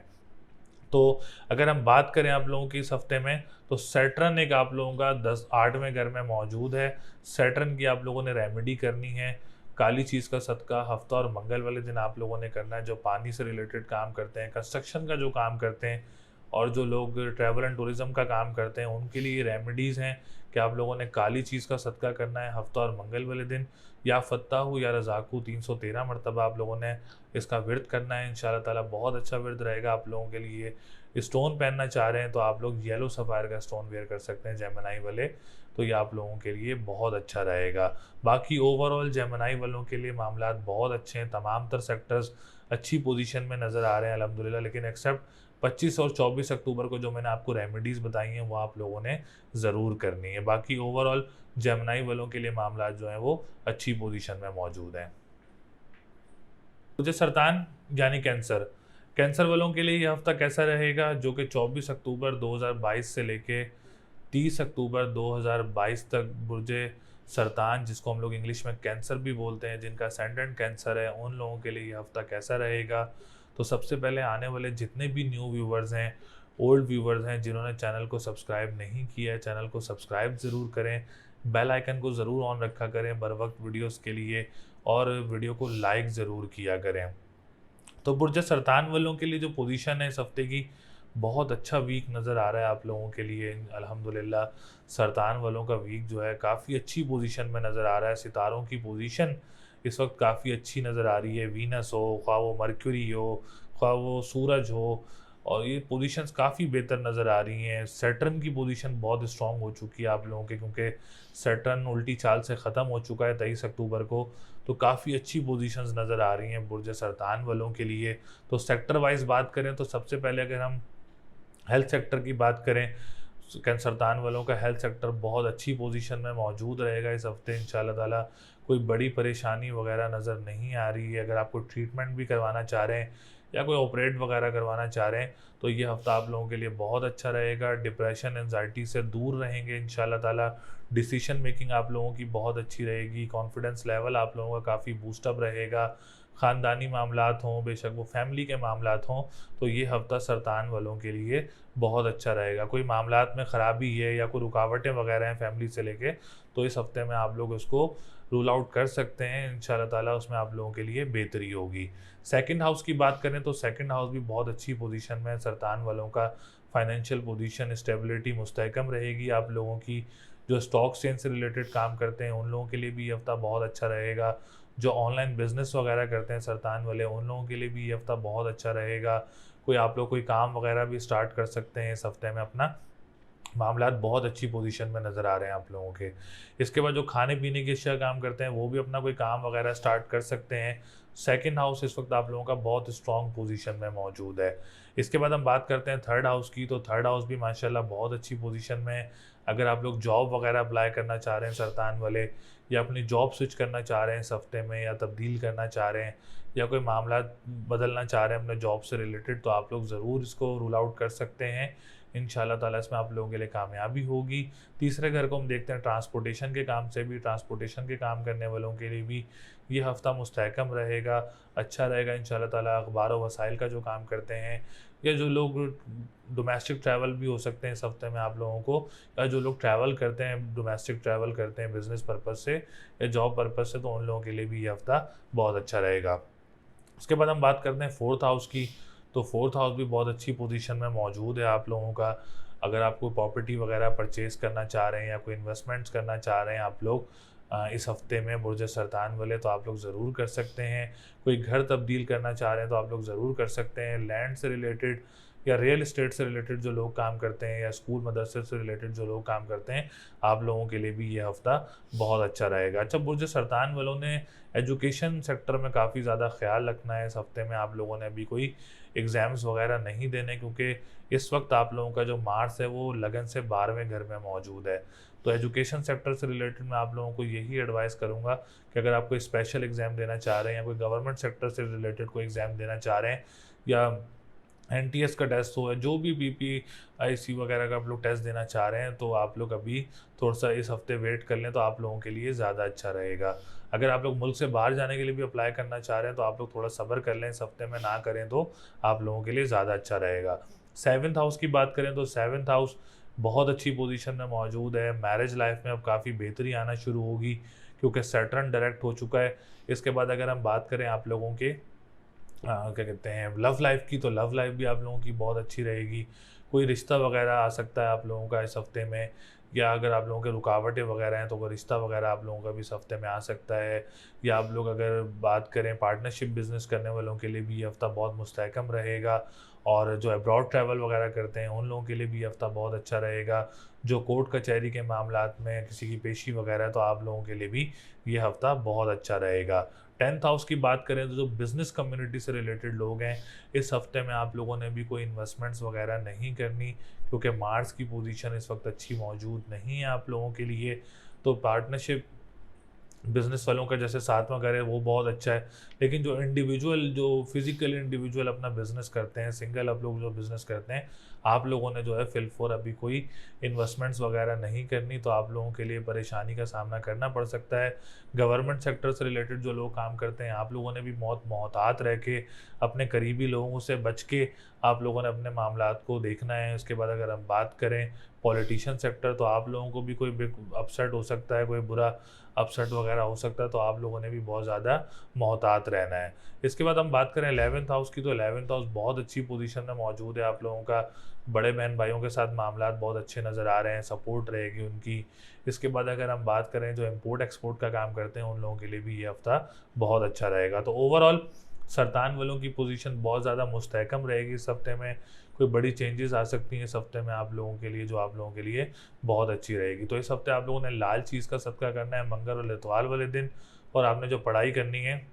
तो अगर हम बात करें आप लोगों की इस हफ्ते में, तो सैटर्न एक आप लोगों का 8वें घर में मौजूद है। सैटर्न की आप लोगों ने रेमेडी करनी है। काली चीज़ का सदका हफ्ता और मंगल वाले दिन आप लोगों ने करना है। जो पानी से रिलेटेड काम करते हैं, कंस्ट्रक्शन का जो काम करते हैं, और जो लोग ट्रैवल एंड टूरिज्म का काम करते हैं, उनके लिए रेमेडीज़ हैं कि आप लोगों ने काली चीज़ का सदका करना है हफ्ता और मंगल वाले दिन। या फत्ताहू या रज़ाकू 313 मरतबा आप लोगों ने इसका विर्द करना है इंशाल्लाह ताला। बहुत अच्छा विर्द रहेगा आप लोगों के लिए। स्टोन पहनना चाह रहे हैं तो आप लोग येलो सफ़ायर का स्टोन वेयर कर सकते हैं जेमिनी वाले, तो ये आप लोगों के लिए बहुत अच्छा रहेगा। बाकी ओवरऑल जेमिनी वालों के लिए मामलात बहुत अच्छे हैं। तमाम तर सेक्टर्स अच्छी पोजीशन में नज़र आ रहे हैं अल्हम्दुलिल्लाह। लेकिन एक्सेप्ट 25 और 24 अक्टूबर को जो मैंने आपको रेमेडीज़ बताई हैं वो आप लोगों ने ज़रूर करनी है। बाकी ओवरऑल जेमिनी वालों के लिए मामलात जो हैं वो अच्छी पोजीशन में मौजूद हैं। मुझे सरतान यानी कैंसर, कैंसर वालों के लिए ये हफ्ता कैसा रहेगा, जो कि 24 अक्टूबर 2022 से लेके 30 अक्टूबर 2022 तक बुर्जे सरतान, जिसको हम लोग इंग्लिश में कैंसर भी बोलते हैं, जिनका असेंडेंट कैंसर है, उन लोगों के लिए ये हफ्ता कैसा रहेगा। तो सबसे पहले आने वाले जितने भी न्यू व्यूवर्स हैं, ओल्ड व्यूवर्स हैं, जिन्होंने चैनल को सब्सक्राइब नहीं किया है, चैनल को सब्सक्राइब ज़रूर करें। बेल आइकन को ज़रूर ऑन रखा करें बर वक्त वीडियोज़ के लिए, और वीडियो को लाइक ज़रूर किया करें। तो बुर्ज सरतान वालों के लिए जो पोजीशन है इस हफ्ते की, बहुत अच्छा वीक नज़र आ रहा है आप लोगों के लिए अल्हम्दुलिल्लाह। सरतान वालों का वीक जो है काफ़ी अच्छी पोजीशन में नज़र आ रहा है। सितारों की पोजीशन इस वक्त काफ़ी अच्छी नज़र आ रही है। वीनस हो, ख्वाह वो मरक्यूरी हो, ख्वाह वो सूरज हो, और ये पोजीशंस काफ़ी बेहतर नज़र आ रही हैं। सैटर्न की पोजीशन बहुत स्ट्रॉन्ग हो चुकी है आप लोगों के, क्योंकि सैटर्न उल्टी चाल से ख़त्म हो चुका है 23 अक्टूबर को। तो काफ़ी अच्छी पोजीशंस नज़र आ रही हैं बुर्ज सरतान वालों के लिए। तो सेक्टर वाइज बात करें तो सबसे पहले अगर हम हेल्थ सेक्टर की बात करें, सरतान वालों का हेल्थ सेक्टर बहुत अच्छी पोजीशन में मौजूद रहेगा इस हफ्ते इंशाल्लाह ताला। कोई बड़ी परेशानी वगैरह नज़र नहीं आ रही है। अगर आपको ट्रीटमेंट भी करवाना चाह रहे हैं या कोई ऑपरेट वगैरह करवाना चाह रहे हैं, तो ये हफ्ता आप लोगों के लिए बहुत अच्छा रहेगा। डिप्रेशन एंजाइटी से दूर रहेंगे इंशाल्लाह ताला। डिसीजन मेकिंग आप लोगों की बहुत अच्छी रहेगी। कॉन्फिडेंस लेवल आप लोगों का काफ़ी बूस्टअप रहेगा। ख़ानदानी मामलात हों, बेशक वो फैमिली के मामलात हों, तो ये हफ्ता सरतान वालों के लिए बहुत अच्छा रहेगा। कोई मामलात में ख़राबी है या कोई रुकावटें वगैरह हैं फैमिली से लेके, तो इस हफ्ते में आप लोग उसको रूल आउट कर सकते हैं इंशाल्लाह ताला। उसमें आप लोगों के लिए बेहतरी होगी। सेकंड हाउस की बात करें तो सेकंड हाउस भी बहुत अच्छी पोजीशन में है सरतान वालों का। फाइनेंशियल पोजीशन स्टेबिलिटी मुस्तहकम रहेगी आप लोगों की। जो स्टॉक एक्सचेंज से रिलेटेड काम करते हैं उन लोगों के लिए भी ये हफ्ता बहुत अच्छा रहेगा। जो ऑनलाइन बिजनेस वगैरह करते हैं सरतान वाले, उन लोगों के लिए भी ये हफ्ता बहुत अच्छा रहेगा। कोई आप लोग कोई काम वगैरह भी स्टार्ट कर सकते हैं इस हफ्ते में अपना। मामलात बहुत अच्छी पोजीशन में नज़र आ रहे हैं आप लोगों के। इसके बाद जो खाने पीने की अशिया काम करते हैं वो भी अपना कोई काम वगैरह स्टार्ट कर सकते हैं। सेकंड हाउस इस वक्त आप लोगों का बहुत स्ट्रॉन्ग पोजीशन में मौजूद है। इसके बाद हम बात करते हैं थर्ड हाउस की, तो थर्ड हाउस भी माशाल्लाह बहुत अच्छी पोजीशन में है। अगर आप लोग जॉब वगैरह अप्लाई करना चाह रहे हैं सरतान वाले, या अपनी जॉब स्विच करना चाह रहे हैं इस हफ्ते में, या तब्दील करना चाह रहे हैं, या कोई मामला बदलना चाह रहे हैं अपने जॉब से रिलेटेड, तो आप लोग ज़रूर इसको रूल आउट कर सकते हैं। इंशाल्लाह ताला इसमें आप लोगों के लिए कामयाबी होगी। तीसरे घर को हम देखते हैं ट्रांसपोर्टेशन के काम से भी। ट्रांसपोर्टेशन के काम करने वालों के लिए भी ये हफ़्ता मुस्तहकम रहेगा, अच्छा रहेगा इंशाल्लाह ताला। अखबार व वसाइल का जो काम करते हैं, या जो लोग डोमेस्टिक ट्रैवल भी हो सकते हैं इस हफ्ते में आप लोगों को, या जो लोग ट्रैवल करते हैं, डोमेस्टिक ट्रैवल करते हैं बिज़नेस पर्पज़ से या जॉब पर्पज़ से, तो उन लोगों के लिए भी ये हफ़्ता बहुत अच्छा रहेगा। उसके बाद हम बात करते हैं फोर्थ हाउस की, तो फोर्थ हाउस भी बहुत अच्छी पोजीशन में मौजूद है आप लोगों का। अगर आप कोई प्रॉपर्टी वगैरह परचेज़ करना चाह रहे हैं या कोई इन्वेस्टमेंट्स करना चाह रहे हैं आप लोग इस हफ्ते में बुर्ज सरतान वाले, तो आप लोग ज़रूर कर सकते हैं। कोई घर तब्दील करना चाह रहे हैं तो आप लोग ज़रूर कर सकते हैं। लैंड से रिलेटेड या रियल एस्टेट से रिलेटेड जो लोग काम करते हैं या स्कूल मदरसे से रिलेटेड जो लोग काम करते हैं, आप लोगों के लिए भी ये हफ़्ता बहुत अच्छा रहेगा। अच्छा, बुर्ज सरतान वालों ने एजुकेशन सेक्टर में काफ़ी ज़्यादा ख्याल रखना है। इस हफ़्ते में आप लोगों ने अभी कोई एग्ज़ाम्स वगैरह नहीं देने, क्योंकि इस वक्त आप लोगों का जो मार्स है वो लगन से 12वें घर में मौजूद है। तो एजुकेशन सेक्टर से रिलेटेड मैं आप लोगों को यही एडवाइस करूँगा कि अगर आप कोई स्पेशल एग्ज़ाम देना चाह रहे हैं या कोई गवर्नमेंट सेक्टर से रिलेटेड कोई एग्ज़ाम देना चाह रहे हैं, या एनटीएस का टेस्ट हो, जो भी बीपीआईसी वगैरह का आप लोग टेस्ट देना चाह रहे हैं, तो आप लोग अभी थोड़ा सा इस हफ्ते वेट कर लें तो आप लोगों के लिए ज़्यादा अच्छा रहेगा। अगर आप लोग मुल्क से बाहर जाने के लिए भी अप्लाई करना चाह रहे हैं तो आप लोग थोड़ा सब्र कर लें, इस हफ्ते में ना करें तो आप लोगों के लिए ज़्यादा अच्छा रहेगा। सेवन्थ हाउस की बात करें तो सेवन्थ हाउस बहुत अच्छी पोजीशन में मौजूद है। मैरिज लाइफ में अब काफ़ी बेहतरी आना शुरू होगी, क्योंकि सैटर्न डायरेक्ट हो चुका है। इसके बाद अगर हम बात करें आप लोगों के क्या कहते हैं लव लाइफ की, तो लव लाइफ भी आप लोगों की बहुत अच्छी रहेगी। कोई रिश्ता वगैरह आ सकता है आप लोगों का इस हफ्ते में, या अगर आप लोगों के रुकावटें वगैरह हैं तो कोई रिश्ता वगैरह आप लोगों का भी इस हफ्ते में आ सकता है। या आप लोग अगर बात करें पार्टनरशिप बिजनेस करने वालों के लिए भी ये हफ्ता बहुत मुस्तहकम रहेगा, और जो अब्रॉड ट्रैवल वगैरह करते हैं उन लोगों के लिए भी ये हफ्ता बहुत अच्छा रहेगा। जो कोर्ट कचहरी के मामलात में किसी की पेशी वगैरह है तो आप लोगों के लिए भी ये हफ्ता बहुत अच्छा रहेगा। टेंथ हाउस की बात करें तो जो बिज़नेस कम्युनिटी से रिलेटेड लोग हैं, इस हफ्ते में आप लोगों ने भी कोई इन्वेस्टमेंट्स वगैरह नहीं करनी, क्योंकि मार्स की पोजीशन इस वक्त अच्छी मौजूद नहीं है आप लोगों के लिए। तो पार्टनरशिप बिजनेस वालों का जैसे सातवां घर है वो बहुत अच्छा है, लेकिन जो इंडिविजुअल जो फिजिकल इंडिविजुअल अपना बिजनेस करते हैं, सिंगल आप लोग जो बिजनेस करते हैं, आप लोगों ने जो है फिलफोर अभी कोई इन्वेस्टमेंट्स वगैरह नहीं करनी, तो आप लोगों के लिए परेशानी का सामना करना पड़ सकता है। गवर्नमेंट सेक्टर से रिलेटेड जो लोग काम करते हैं, आप लोगों ने भी मोहतात रह के अपने करीबी लोगों से बच के आप लोगों ने अपने मामलात को देखना है। उसके बाद अगर हम बात करें पॉलिटिशियन सेक्टर, तो आप लोगों को भी कोई बिग अपसेट हो सकता है, कोई बुरा अपसेट वगैरह हो सकता है, तो आप लोगों ने भी बहुत ज़्यादा मोहतात रहना है। इसके बाद हम बात करें 11th हाउस की, तो 11th हाउस बहुत अच्छी पोजीशन में मौजूद है। आप लोगों का बड़े बहन भाइयों के साथ मामलात बहुत अच्छे नज़र आ रहे हैं, सपोर्ट रहेगी उनकी। इसके बाद अगर हम बात करें जो इम्पोर्ट एक्सपोर्ट का काम करते हैं उन लोगों के लिए भी ये हफ्ता बहुत अच्छा रहेगा। तो ओवरऑल सरतान वालों की पोजीशन बहुत ज़्यादा मुस्तहकम रहेगी इस हफ्ते में। कोई बड़ी चेंजेस आ सकती हैं इस हफ्ते में आप लोगों के लिए, जो आप लोगों के लिए बहुत अच्छी रहेगी। तो इस हफ्ते आप लोगों ने लाल चीज़ का सदका करना है मंगल और इतवार वाले दिन, और आपने जो पढ़ाई करनी है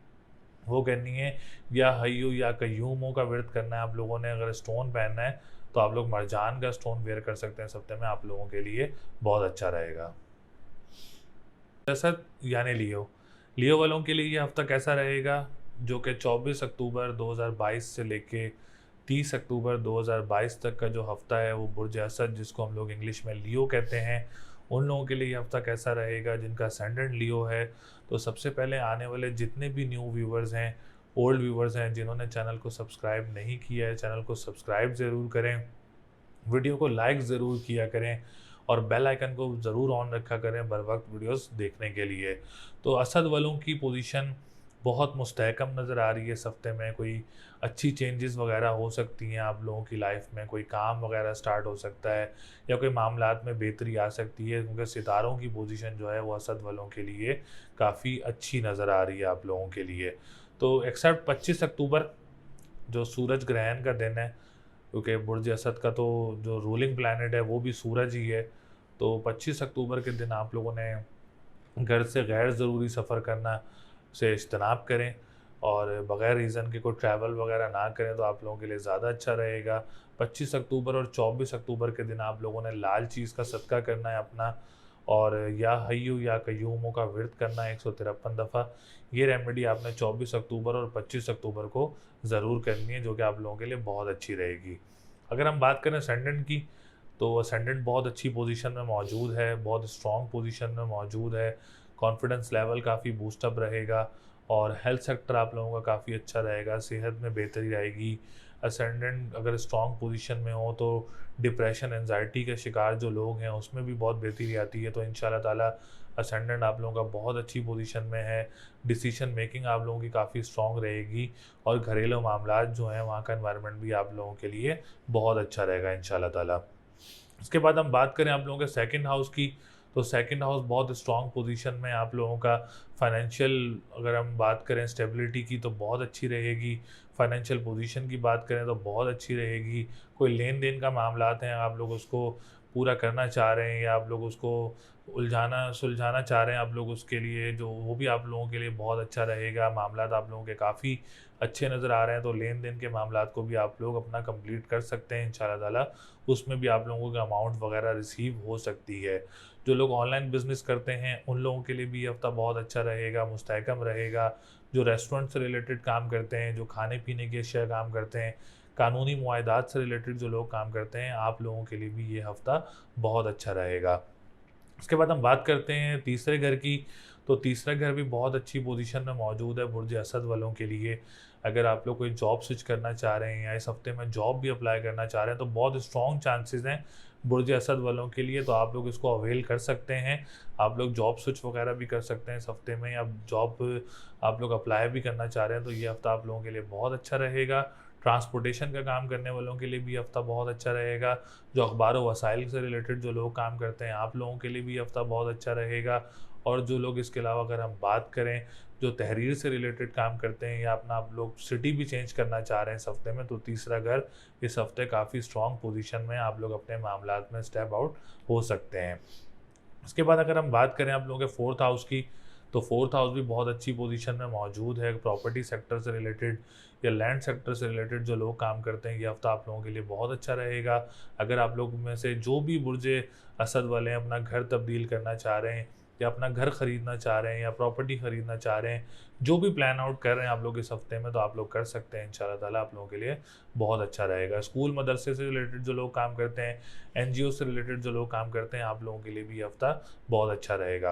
वो करनी है या हय्यू या कय्यूमों का व्रत करना है। आप लोगों ने अगर स्टोन पहनना है तो आप लोग मरजान का स्टोन वेयर कर सकते हैं इस हफ्ते में, आप लोगों के लिए बहुत अच्छा रहेगा। दरअसल यानी लियो लियो वालों के लिए ये हफ्ता कैसा रहेगा, जो कि 24 अक्टूबर 2022 से लेके 30 अक्टूबर 2022 तक का जो हफ्ता है वो बुर्ज असद, जिसको हम लोग इंग्लिश में लियो कहते हैं, उन लोगों के लिए ये हफ्ता कैसा रहेगा जिनका असेंडेंट लियो है। तो सबसे पहले आने वाले जितने भी न्यू व्यूवर्स हैं, ओल्ड व्यूवर्स हैं, जिन्होंने चैनल को सब्सक्राइब नहीं किया है, चैनल को सब्सक्राइब ज़रूर करें, वीडियो को लाइक ज़रूर किया करें, और बेल आइकन को ज़रूर ऑन रखा करें बर वक्त वीडियोस देखने के लिए। तो असद वालों की पोजीशन बहुत मुस्तहकम नज़र आ रही है इस हफ्ते में। कोई अच्छी चेंजेस वगैरह हो सकती हैं आप लोगों की लाइफ में, कोई काम वगैरह स्टार्ट हो सकता है या कोई मामलात में बेहतरी आ सकती है, क्योंकि सितारों की पोजीशन जो है वो असद वालों के लिए काफ़ी अच्छी नज़र आ रही है आप लोगों के लिए। तो एक्सेप्ट 25 अक्टूबर जो सूरज ग्रहण का दिन है, क्योंकि बुर्ज असद का तो जो रूलिंग प्लैनेट है वो भी सूरज ही है, तो 25 अक्टूबर के दिन आप लोगों ने घर से गैर ज़रूरी सफ़र करना से इज्तनाब करें, और बग़ैर रीज़न के कोई ट्रैवल वगैरह ना करें, तो आप लोगों के लिए ज़्यादा अच्छा रहेगा। 25 अक्टूबर और 24 अक्टूबर के दिन आप लोगों ने लाल चीज़ का सदका करना है अपना, और या हय्यू या कय्यूमों का व्रत करना है 153 दफ़ा। ये रेमेडी आपने 24 अक्टूबर और 25 अक्टूबर को ज़रूर करनी है, जो कि आप लोगों के लिए बहुत अच्छी रहेगी। अगर हम बात करें असेंडेंट की, तो असेंडेंट बहुत अच्छी पोजीशन में मौजूद है, बहुत स्ट्रॉन्ग पोजीशन में मौजूद है। कॉन्फिडेंस लेवल काफ़ी बूस्टअप रहेगा, और हेल्थ सेक्टर आप लोगों का काफ़ी अच्छा रहेगा, सेहत में बेहतरी आएगी। असेंडेंट अगर स्ट्रॉन्ग पोजीशन में हो तो डिप्रेशन एंजाइटी के शिकार जो लोग हैं उसमें भी बहुत बेहतरी आती है। तो इंशाल्लाह ताला असेंडेंट आप लोगों का बहुत अच्छी पोजीशन में है। डिसीजन मेकिंग आप लोगों की काफ़ी स्ट्रॉन्ग रहेगी, और घरेलू मामलात जो हैं वहाँ का एनवायरनमेंट भी आप लोगों के लिए बहुत अच्छा रहेगा इंशाल्लाह ताला। उसके बाद हम बात करें आप लोगों के सेकंड हाउस की, तो सेकंड हाउस बहुत स्ट्रॉन्ग पोजीशन में आप लोगों का। फाइनेंशियल अगर हम बात करें स्टेबिलिटी की तो बहुत अच्छी रहेगी। फाइनेंशियल पोजीशन की बात करें तो बहुत अच्छी रहेगी। कोई लेन देन का मामलात हैं, आप लोग उसको पूरा करना चाह रहे हैं या आप लोग उसको उलझाना सुलझाना चाह रहे हैं, आप लोग उसके लिए जो वो भी आप लोगों के लिए बहुत अच्छा रहेगा। मामलात आप लोगों के काफ़ी अच्छे नज़र आ रहे हैं, तो लेन देन के मामलात को भी आप लोग अपना कंप्लीट कर सकते हैं इंशाल्लाह ताला। उसमें भी आप लोगों को अमाउंट वगैरह रिसीव हो सकती है। जो लोग ऑनलाइन बिजनेस करते हैं उन लोगों के लिए भी ये हफ्ता बहुत अच्छा रहेगा, मुस्तहकम रहेगा। जो रेस्टोरेंट से रिलेटेड काम करते हैं, जो खाने पीने की अशिया काम करते हैं, कानूनी मुआहदात से रिलेटेड जो लोग काम करते हैं, आप लोगों के लिए भी ये हफ्ता बहुत अच्छा रहेगा। उसके बाद हम बात करते हैं तीसरे घर की। तो तीसरा घर भी बहुत अच्छी पोजीशन में मौजूद है बुर्ज असद वालों के लिए। अगर आप लोग कोई जॉब स्विच करना चाह रहे हैं या इस हफ्ते में जॉब भी अप्लाई करना चाह रहे हैं तो बहुत स्ट्रॉन्ग चांसेस हैं बुर्ज असद वालों के लिए, तो आप लोग इसको अवेल कर सकते हैं। आप लोग जॉब स्विच वगैरह भी कर सकते हैं इस हफ्ते में, या जॉब आप लोग अप्लाई भी करना चाह रहे हैं तो ये हफ्ता आप लोगों के लिए बहुत अच्छा रहेगा। ट्रांसपोर्टेशन का काम करने वालों के लिए भी हफ्ता बहुत अच्छा रहेगा। जो अखबार व वसाइल से रिलेटेड जो लोग काम करते हैं, आप लोगों के लिए भी हफ्ता बहुत अच्छा रहेगा। और जो लोग इसके अलावा अगर हम बात करें जो तहरीर से रिलेटेड काम करते हैं या अपना आप लोग सिटी भी चेंज करना चाह रहे हैं इस हफ्ते में, तो तीसरा घर इस हफ्ते काफ़ी स्ट्रॉन्ग पोजीशन में आप लोग अपने मामलात में स्टेप आउट हो सकते हैं। उसके बाद अगर हम बात करें आप लोगों के फोर्थ हाउस की, तो फोर्थ हाउस भी बहुत अच्छी पोजीशन में मौजूद है। प्रॉपर्टी सेक्टर से रिलेटेड या लैंड सेक्टर से रिलेटेड जो लोग काम करते हैं, ये हफ्ता आप लोगों के लिए बहुत अच्छा रहेगा। अगर आप लोग में से जो भी बुर्ज असद वाले हैं अपना घर तब्दील करना चाह रहे हैं या अपना घर ख़रीदना चाह रहे हैं या प्रॉपर्टी ख़रीदना चाह रहे हैं, जो भी प्लान आउट कर रहे हैं आप लोग इस हफ्ते में, तो आप लोग कर सकते हैं इंशाल्लाह ताला। आप लोगों के लिए बहुत अच्छा रहेगा। स्कूल मदरसे से रिलेटेड जो लोग काम करते हैं, एनजीओ से रिलेटेड जो लोग काम करते हैं, आप लोगों के लिए भी ये हफ्ता बहुत अच्छा रहेगा।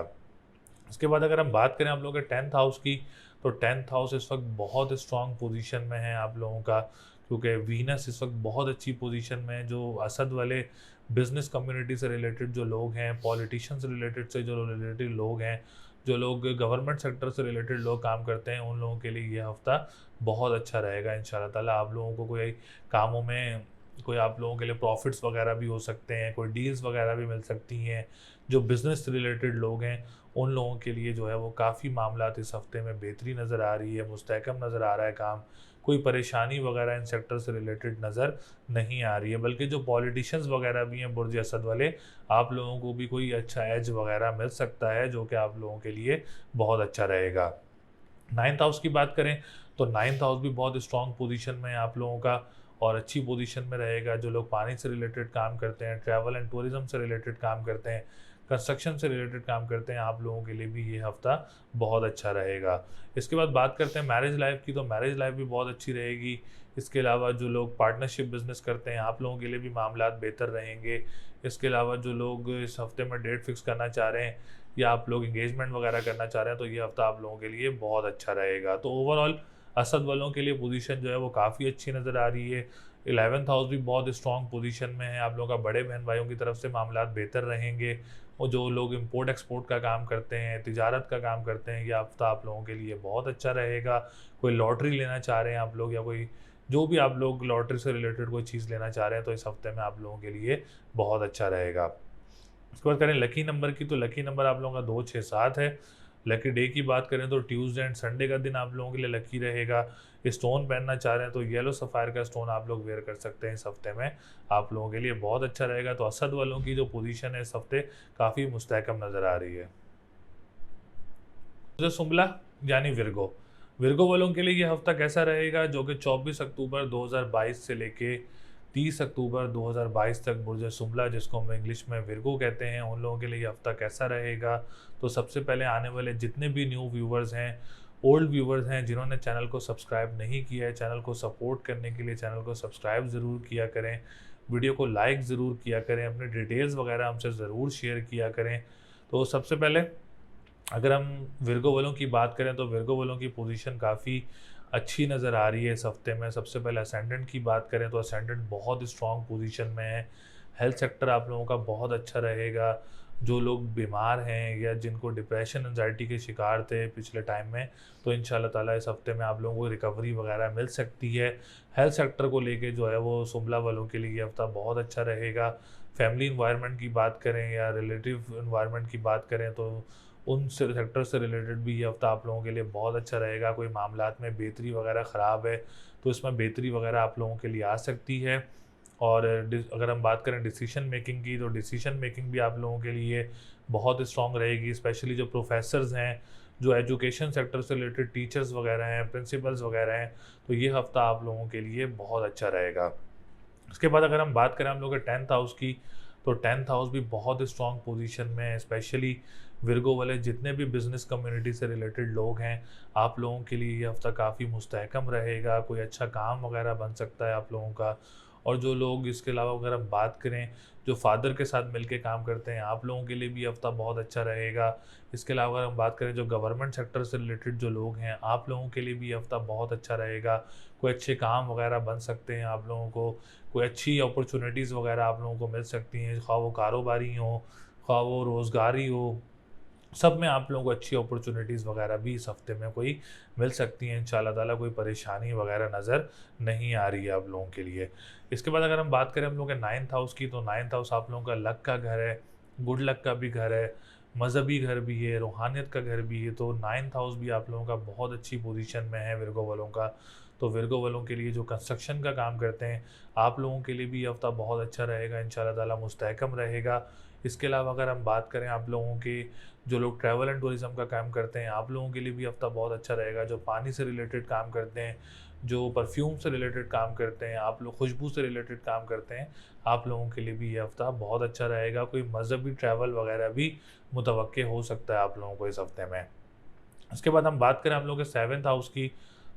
उसके बाद अगर हम बात करें आप लोगों के टेंथ हाउस की, तो टेंथ हाउस इस वक्त बहुत स्ट्रॉन्ग पोजीशन में है आप लोगों का, क्योंकि वीनस इस वक्त बहुत अच्छी पोजीशन में है। जो असद वाले बिजनेस कम्युनिटी से रिलेटेड जो लोग हैं, पॉलिटिशियन से रिलेटेड से जो रिलेटेड लोग हैं, जो लोग गवर्नमेंट सेक्टर से रिलेटेड लोग काम करते हैं, उन लोगों के लिए ये हफ्ता बहुत अच्छा रहेगा इंशाल्लाह ताला। आप लोगों को कोई कामों में कोई आप लोगों के लिए प्रॉफिट्स वगैरह भी हो सकते हैं, कोई डील्स वगैरह भी मिल सकती हैं। जो बिज़नेस से रिलेटेड लोग हैं उन लोगों के लिए जो है वो काफ़ी मामलात इस हफ्ते में बेहतरी नज़र आ रही है, मुस्तहकम नज़र आ रहा है काम। कोई परेशानी वगैरह इन सेक्टर से रिलेटेड नज़र नहीं आ रही है। बल्कि जो पॉलिटिशियंस वगैरह भी हैं बुर्ज असद वाले, आप लोगों को भी कोई अच्छा एज वगैरह मिल सकता है जो कि आप लोगों के लिए बहुत अच्छा रहेगा। नाइन्थ हाउस की बात करें तो नाइन्थ हाउस भी बहुत स्ट्रॉन्ग पोजीशन में है आप लोगों का और अच्छी पोजीशन में रहेगा। जो लोग पानी से रिलेटेड काम करते हैं, ट्रैवल एंड टूरिज्म से रिलेटेड काम करते हैं, कंस्ट्रक्शन से रिलेटेड काम करते हैं, आप लोगों के लिए भी ये हफ्ता बहुत अच्छा रहेगा। इसके बाद बात करते हैं मैरिज लाइफ की, तो मैरिज लाइफ भी बहुत अच्छी रहेगी। इसके अलावा जो लोग पार्टनरशिप बिजनेस करते हैं, आप लोगों के लिए भी मामलात बेहतर रहेंगे। इसके अलावा जो लोग इस हफ्ते में डेट फिक्स करना चाह रहे हैं या आप लोग इंगेजमेंट वगैरह करना चाह रहे हैं, तो ये हफ्ता आप लोगों के लिए बहुत अच्छा रहेगा। तो ओवरऑल असद वालों के लिए पोजीशन जो है वो काफ़ी अच्छी नज़र आ रही है। 11th हाउस भी बहुत स्ट्रॉन्ग पोजीशन में है। आप लोगों का बड़े बहन भाइयों की तरफ से मामलात बेहतर रहेंगे। और जो लोग इंपोर्ट एक्सपोर्ट का काम करते हैं, तिजारत का काम करते हैं, ये हफ्ता आप लोगों के लिए बहुत अच्छा रहेगा। कोई लॉटरी लेना चाह रहे हैं आप लोग, या कोई जो भी आप लोग लॉटरी से रिलेटेड कोई चीज़ लेना चाह रहे हैं, तो इस हफ्ते में आप लोगों के लिए बहुत अच्छा रहेगा। उसके बाद करें लकी नंबर की, तो लकी नंबर आप लोगों का 2, 6, 7 है। लकी डे की बात करें तो ट्यूसडे एंड संडे का दिन आप लोगों के लिए लकी रहेगा। स्टोन पहनना चाह रहे हैं तो येलो सफ़ायर का स्टोन आप लोग वेयर कर सकते हैं इस हफ्ते में, आप लोगों के लिए बहुत अच्छा रहेगा। तो असद वालों की जो पोजीशन है इस हफ्ते काफ़ी मुस्तहकम नज़र आ रही है। जो सुमला यानी विर्गो, विर्गो वालों के लिए ये हफ्ता कैसा रहेगा, जो कि 24 अक्टूबर 2022 से लेके 30 अक्टूबर 2022 तक बुर्ज सुमला, जिसको हम इंग्लिश में विर्गो कहते हैं, उन लोगों के लिए ये हफ्ता कैसा रहेगा। तो सबसे पहले आने वाले जितने भी न्यू व्यूवर्स हैं, ओल्ड व्यूवर्स हैं, जिन्होंने चैनल को सब्सक्राइब नहीं किया है, चैनल को सपोर्ट करने के लिए चैनल को सब्सक्राइब ज़रूर किया करें, वीडियो को लाइक ज़रूर किया करें, अपनी डिटेल्स वगैरह हमसे ज़रूर शेयर किया करें। तो सबसे पहले अगर हम विर्गो वालों की बात करें तो विर्गो वालों की पोजीशन काफ़ी अच्छी नज़र आ रही है इस हफ्ते में। सबसे पहले असेंडेंट की बात करें तो असेंडेंट बहुत स्ट्रॉन्ग पोजीशन में है। हेल्थ सेक्टर आप लोगों का बहुत अच्छा रहेगा। जो लोग बीमार हैं या जिनको डिप्रेशन एंजाइटी के शिकार थे पिछले टाइम में, तो इंशाल्लाह ताला इस हफ्ते में आप लोगों को रिकवरी वगैरह मिल सकती है। हेल्थ सेक्टर को लेके जो है वो सुमला वालों के लिए ये हफ्ता बहुत अच्छा रहेगा। फैमिली इन्वायरमेंट की बात करें या रिलेटिव इन्वायरमेंट की बात करें तो उन सेक्टर से रिलेटेड भी ये हफ्ता आप लोगों के लिए बहुत अच्छा रहेगा। कोई मामलात में बेहतरी वगैरह ख़राब है तो इसमें बेहतरी वगैरह आप लोगों के लिए आ सकती है। और अगर हम बात करें डिसीजन मेकिंग की, तो डिसीजन मेकिंग भी आप लोगों के लिए बहुत स्ट्रॉन्ग रहेगी। स्पेशली जो प्रोफेसर्स हैं, जो एजुकेशन सेक्टर से रिलेटेड टीचर्स वगैरह हैं, प्रिंसिपल्स वगैरह हैं, तो ये हफ्ता आप लोगों के लिए बहुत अच्छा रहेगा। उसके बाद अगर हम बात करें हम लोग के 10th हाउस की, तो 10th हाउस भी बहुत स्ट्रॉन्ग पोजीशन में है। स्पेशली विर्गो वाले जितने भी बिजनेस कम्युनिटी से रिलेटेड लोग हैं, आप लोगों के लिए ये हफ्ता काफ़ी मुस्तहकम रहेगा। कोई अच्छा काम वगैरह बन सकता है आप लोगों का। और जो लोग इसके अलावा अगर हम बात करें जो फादर के साथ मिलके काम करते हैं, आप लोगों के लिए भी ये हफ्ता बहुत अच्छा रहेगा। इसके अलावा अगर हम बात करें जो गवर्नमेंट सेक्टर से रिलेटेड जो लोग हैं, आप लोगों के लिए भी ये हफ्ता बहुत अच्छा रहेगा। कोई अच्छे काम वगैरह बन सकते हैं आप लोगों को, कोई अच्छी अपॉर्चुनिटीज़ वगैरह आप लोगों को मिल सकती हैं, ख़्वाह वो कारोबारी हो, ख़्वाह वो रोज़गारी हो, सब में आप लोगों को अच्छी अपॉर्चुनिटीज़ वगैरह भी इस हफ्ते में कोई मिल सकती हैं इंशाल्लाह ताला। कोई परेशानी वगैरह नज़र नहीं आ रही है आप लोगों के लिए। इसके बाद अगर हम बात करें हम लोग के 9th हाउस की, तो 9th हाउस आप लोगों का लक का घर है, गुड लक का भी घर है, मज़हबी घर भी है, रूहानियत का घर भी है। तो 9th हाउस भी आप लोगों का बहुत अच्छी पोजीशन में है विर्गो वालों का। तो विर्गो वालों के लिए जो कंस्ट्रक्शन का काम करते हैं, आप लोगों के लिए भी ये हफ्ता बहुत अच्छा रहेगा इंशाल्लाह ताला, मुस्तहकम रहेगा। इसके अलावा अगर हम बात करें आप लोगों के जो लोग ट्रैवल एंड टूरिज़्म का काम करते हैं, आप लोगों के लिए भी हफ्ता बहुत अच्छा रहेगा। जो पानी से रिलेटेड काम करते हैं, जो परफ्यूम से रिलेटेड काम करते हैं, आप लोग खुशबू से रिलेटेड काम करते हैं, आप लोगों के लिए भी ये हफ्ता बहुत अच्छा रहेगा। कोई मज़हबी ट्रैवल वगैरह भी मुतवक्के हो सकता है आप लोगों को इस हफ्ते में। उसके बाद हम बात करें हम लोग के 7th हाउस की,